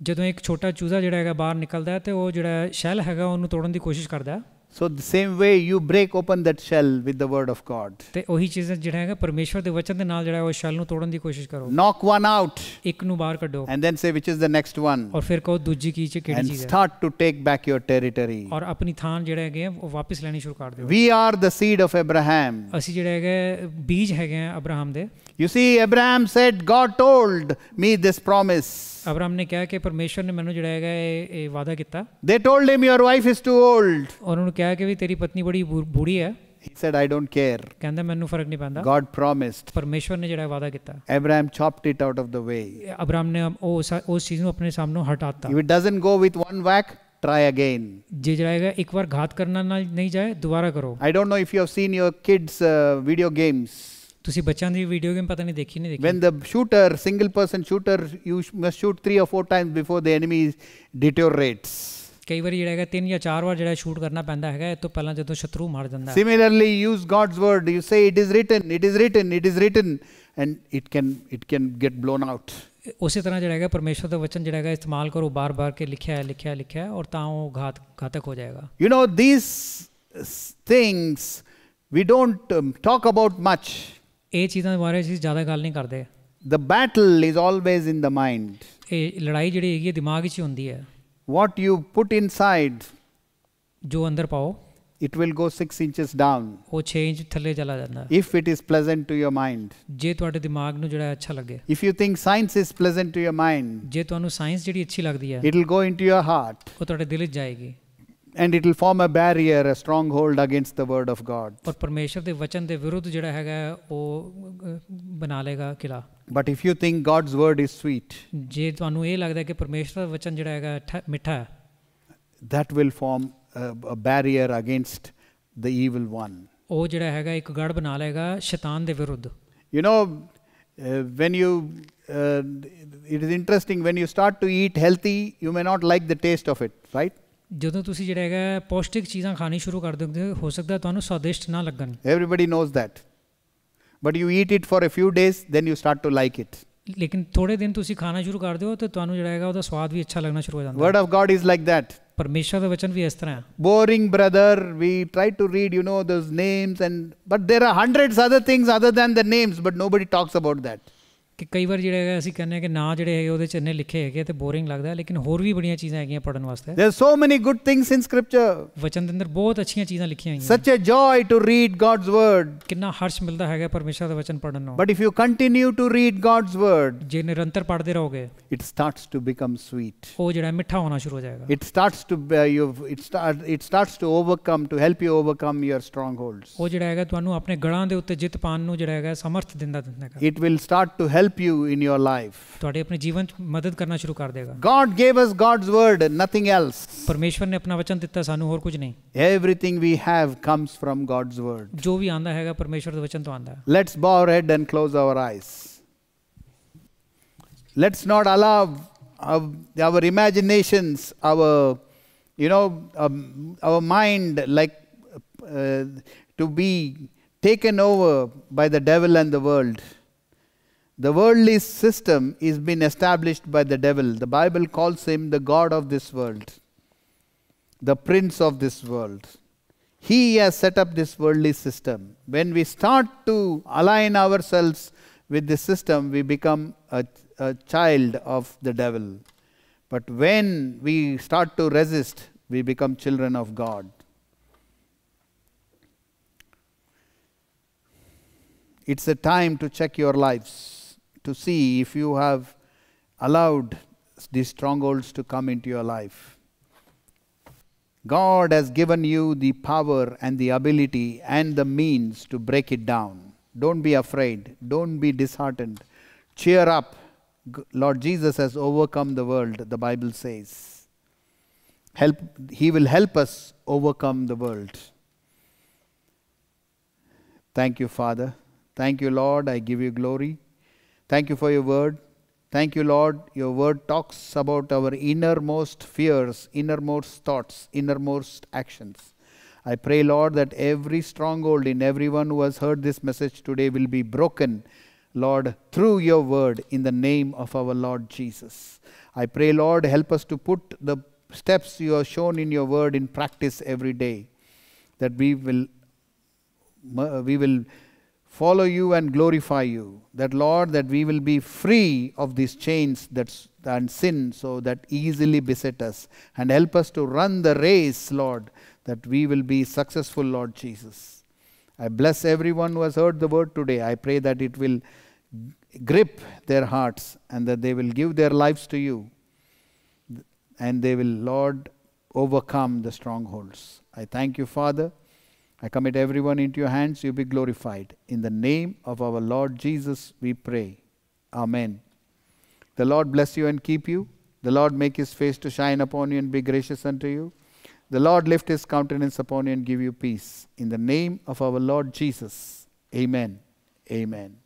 ਜਦੋਂ ਇੱਕ ਛੋਟਾ ਚੂਜ਼ਾ ਜਿਹੜਾ ਹੈਗਾ ਬਾਹਰ ਨਿਕਲਦਾ ਹੈ ਤੇ ਉਹ ਜਿਹੜਾ ਸ਼ੈਲ ਹੈਗਾ ਉਹਨੂੰ ਤੋੜਨ ਦੀ ਕੋਸ਼ਿਸ਼ ਕਰਦਾ ਹੈ। So the same way you break open that shell with the word of God. ਤੇ ਉਹੀ ਚੀਜ਼ ਜਿਹੜਾ ਹੈਗਾ ਪਰਮੇਸ਼ਵਰ ਦੇ ਵਚਨ ਦੇ ਨਾਲ ਜਿਹੜਾ ਉਹ ਸ਼ੈਲ ਨੂੰ ਤੋੜਨ ਦੀ ਕੋਸ਼ਿਸ਼ ਕਰੋ। Knock one out ਇੱਕ ਨੂੰ ਬਾਹਰ ਕੱਢੋ and then say which is the next one. ਔਰ ਫਿਰ ਕਹੋ ਦੂਜੀ ਕੀ ਚ ਕਿਹੜੀ And ਚੀਜ਼ ਹੈ start to take back your territory. ਔਰ ਆਪਣੀ ਥਾਂ ਜਿਹੜੇ ਹੈਗੇ ਆ ਉਹ ਵਾਪਸ ਲੈਣੀ ਸ਼ੁਰੂ ਕਰ ਦਿਓ। We are the seed of Abraham. ਅਸੀਂ ਜਿਹੜੇ ਹੈਗੇ ਬੀਜ ਹੈਗੇ ਆ ਅਬਰਾਹਮ ਦੇ। You see, Abraham said, God told me this promise. Abraham ਨੇ ਕਿਹਾ ਕਿ ਪਰਮੇਸ਼ਵਰ ਨੇ ਮੈਨੂੰ ਜਿਹੜਾ ਹੈਗਾ ਇਹ ਵਾਅਦਾ ਕੀਤਾ। They told him, your wife is too old. ਔਰ ਉਹਨੂੰ ਕਿਹਾ ਕਿ ਵੀ ਤੇਰੀ ਪਤਨੀ ਬੜੀ ਬੂढ़ी ਹੈ। He said, I don't care. ਕਹਿੰਦਾ ਮੈਨੂੰ ਫਰਕ ਨਹੀਂ ਪੈਂਦਾ। God promised. ਪਰਮੇਸ਼ਵਰ ਨੇ ਜਿਹੜਾ ਵਾਅਦਾ ਕੀਤਾ। Abraham chopped it out of the way. Abraham ਨੇ ਉਸ ਚੀਜ਼ ਨੂੰ ਆਪਣੇ ਸਾਹਮਣੋਂ ਹਟਾਤਾ। If it doesn't go with one whack, try again. ਜੇ ਜਿਹੜਾ ਹੈਗਾ ਇੱਕ ਵਾਰ ਘਾਤ ਕਰਨਾ ਨਹੀਂ ਜਾਏ ਦੁਬਾਰਾ ਕਰੋ। I don't know if you have seen your kids' video games. ਤੁਸੀਂ ਬੱਚਿਆਂ ਦੀ ਵੀਡੀਓ ਗੇਮ ਪਤਾ ਨਹੀਂ ਦੇਖੀ ਨਹੀਂ ਦੇਖੀ। When the shooter, single person shooter, you must shoot 3 or 4 times before the enemy deteriorates. ਕਈ ਵਾਰੀ ਜਿਹੜਾ ਹੈਗਾ 3 ਜਾਂ 4 ਵਾਰ ਜਿਹੜਾ ਸ਼ੂਟ ਕਰਨਾ ਪੈਂਦਾ ਹੈਗਾ ਇਹ ਤੋਂ ਪਹਿਲਾਂ ਜਦੋਂ ਸ਼ਤਰੂ ਮਾਰ ਜਾਂਦਾ ਹੈ। Similarly, use God's word. You say it is written, it is written, it is written, and it can get blown out. ਉਸੇ ਤਰ੍ਹਾਂ ਜਿਹੜਾ ਹੈਗਾ ਪਰਮੇਸ਼ਵਰ ਦਾ ਵਚਨ ਜਿਹੜਾ ਹੈਗਾ ਇਸਤੇਮਾਲ ਕਰੋ ਬਾਰ-ਬਾਰ ਕੇ ਲਿਖਿਆ ਹੈ ਔਰ ਤਾਂ ਉਹ ਘਾਤਕ ਹੋ ਜਾਏਗਾ। You know, these things we don't talk about much. ਇਹ ਚੀਜ਼ਾਂ ਦੇ ਬਾਰੇ ਅਸੀਂ ਜ਼ਿਆਦਾ ਗੱਲ ਨਹੀਂ ਕਰਦੇ। The battle is always in the mind. ਇਹ ਲੜਾਈ ਜਿਹੜੀ ਹੈਗੀ ਦਿਮਾਗ 'ਚ ਹੀ ਹੁੰਦੀ ਹੈ। What you put inside, ਜੋ ਅੰਦਰ ਪਾਓ, it will go 6 inches down. ਉਹ 6 ਇੰਚ ਥੱਲੇ ਚਲਾ ਜਾਂਦਾ ਹੈ। If it is pleasant to your mind. ਜੇ ਤੁਹਾਡੇ ਦਿਮਾਗ ਨੂੰ ਜਿਹੜਾ ਅੱਛਾ ਲੱਗੇ। If you think science is pleasant to your mind. ਜੇ ਤੁਹਾਨੂੰ ਸਾਇੰਸ ਜਿਹੜੀ ਅੱਛੀ ਲੱਗਦੀ ਹੈ। It will go into your heart. ਉਹ ਤੁਹਾਡੇ ਦਿਲ 'ਚ ਜਾਏਗੀ। And it will form a barrier, a stronghold against the word of God. ਔਰ ਪਰਮੇਸ਼ਵਰ ਦੇ ਵਚਨ ਦੇ ਵਿਰੁੱਧ ਜਿਹੜਾ ਹੈਗਾ ਉਹ ਬਣਾ ਲੇਗਾ ਕਿਲਾ। But if you think God's word is sweet, ਜੇ ਤੁਹਾਨੂੰ ਇਹ ਲੱਗਦਾ ਕਿ ਪਰਮੇਸ਼ਵਰ ਦਾ ਵਚਨ ਜਿਹੜਾ ਹੈਗਾ ਮਿੱਠਾ ਹੈ, that will form a barrier against the evil one. ਉਹ ਜਿਹੜਾ ਹੈਗਾ ਇੱਕ ਗੜ ਬਣਾ ਲੇਗਾ ਸ਼ੈਤਾਨ ਦੇ ਵਿਰੁੱਧ। You know, when you it is interesting when you start to eat healthy, you may not like the taste of it, right? ਜਦੋਂ ਤੁਸੀਂ ਜਿਹੜਾ ਹੈਗਾ ਪੌਸ਼ਟਿਕ ਚੀਜ਼ਾਂ ਖਾਣੀ ਸ਼ੁਰੂ ਕਰ ਦਿੰਦੇ ਹੋ ਸਕਦਾ ਤੁਹਾਨੂੰ ਸਵਾਦਿਸ਼ਟ ਨਾ ਲੱਗਣ। Everybody knows that. But you eat it for a few days, then you start to like it. ਲੇਕਿਨ ਥੋੜੇ ਦਿਨ ਤੁਸੀਂ ਖਾਣਾ ਸ਼ੁਰੂ ਕਰ ਦਿਓ ਤੇ ਤੁਹਾਨੂੰ ਜਿਹੜਾ ਹੈਗਾ ਉਹਦਾ ਸਵਾਦ ਵੀ ਅੱਛਾ ਲੱਗਣਾ ਸ਼ੁਰੂ ਹੋ ਜਾਂਦਾ। Word of God is like that. ਪਰਮੇਸ਼ਵਰ ਦਾ ਵਚਨ ਵੀ ਇਸ ਤਰ੍ਹਾਂ ਹੈ। Boring, brother. We try to read, those names, but there are hundreds other things other than the names, but nobody talks about that. ਕਿ ਕਈ ਵਾਰ ਜਿਹੜਾ ਹੈਗਾ ਅਸੀਂ ਕਹਿੰਦੇ ਹਾਂ ਕਿ ਨਾਂ ਜਿਹੜੇ ਹੈਗੇ ਉਹਦੇ 'ਚ ਇੰਨੇ ਲਿਖੇ ਹੈਗੇ ਤੇ ਬੋਰਿੰਗ ਲੱਗਦਾ, ਲੇਕਿਨ ਹੋਰ ਵੀ ਬੜੀਆਂ ਚੀਜ਼ਾਂ ਹੈਗੀਆਂ ਪੜ੍ਹਨ ਵਾਸਤੇ। There are so many good things in scripture. ਵਚਨ ਦੇ ਅੰਦਰ ਬਹੁਤ ਅੱਛੀਆਂ ਚੀਜ਼ਾਂ ਲਿਖੀਆਂ ਹੋਈਆਂ। Such a joy to read God's word. ਕਿੰਨਾ ਹਰਸ਼ ਮਿਲਦਾ ਹੈਗਾ ਪਰਮੇਸ਼ਰ ਦਾ ਵਚਨ ਪੜ੍ਹਨ ਨੂੰ। But if you continue to read God's word, ਜੇ ਨਿਰੰਤਰ ਪੜ੍ਹਦੇ ਰਹੋਗੇ, it starts to become sweet. ਉਹ ਜਿਹੜਾ ਮਿੱਠਾ ਹੋਣਾ ਸ਼ੁਰੂ ਹੋ ਜਾਏਗਾ। It starts to overcome, to help you overcome your strongholds. ਉਹ ਜਿਹੜਾ ਹੈਗਾ ਤੁਹਾਨੂੰ ਆਪਣੇ ਗੜਾਂ ਦੇ ਉੱਤੇ ਜਿੱਤ ਪਾਉਣ ਨੂੰ ਜਿਹੜਾ ਹੈਗਾ ਸਮਰਥ ਦਿੰਦਾ ਹੈਗਾ। It will start to help you in your life. ਤੁਹਾਡੇ ਆਪਣੇ ਜੀਵਨ 'ਚ ਮਦਦ ਕਰਨਾ ਸ਼ੁਰੂ ਕਰ ਦੇਗਾ। God gave us God's word, nothing else. ਪਰਮੇਸ਼ਵਰ ਨੇ ਆਪਣਾ ਵਚਨ ਦਿੱਤਾ ਸਾਨੂੰ, ਹੋਰ ਕੁਝ ਨਹੀਂ। Everything we have comes from God's word. ਜੋ ਵੀ ਆਂਦਾ ਹੈਗਾ ਪਰਮੇਸ਼ਵਰ ਦੇ ਵਚਨ ਤੋਂ ਆਂਦਾ ਹੈ। Let's bow our head and close our eyes. Let's not allow our imaginations, our mind to be taken over by the devil and the world. The worldly system is been established by the devil. The Bible calls him the god of this world, the prince of this world. He has set up this worldly system. When we start to align ourselves with this system, we become a child of the devil. But when we start to resist, we become children of God. It's a time to check your lives, to see if you have allowed these strongholds to come into your life. God has given you the power and the ability and the means to break it down. Don't be afraid. Don't be disheartened. Cheer up. Lord Jesus has overcome the world, the Bible says. He will help us overcome the world. Thank you, Father. Thank you, Lord. I give you glory. Thank you for your word. Thank you, Lord. Your word talks about our innermost fears, innermost thoughts, innermost actions. I pray, Lord, that every stronghold in everyone who has heard this message today will be broken, Lord, through your word, in the name of our Lord Jesus. I pray, Lord, help us to put the steps you have shown in your word in practice every day. that we will follow you and glorify you. That, Lord, that we will be free of these chains and sin so that easily beset us, and help us to run the race, Lord, that we will be successful, Lord Jesus. I bless everyone who has heard the word today. I pray that it will grip their hearts and that they will give their lives to you, and they will, Lord, overcome the strongholds. I thank you, Father. I commit everyone into your hands. You be glorified. In the name of our Lord Jesus, we pray. Amen. The Lord bless you and keep you. The Lord make his face to shine upon you and be gracious unto you. The Lord lift his countenance upon you and give you peace. In the name of our Lord Jesus. Amen. Amen.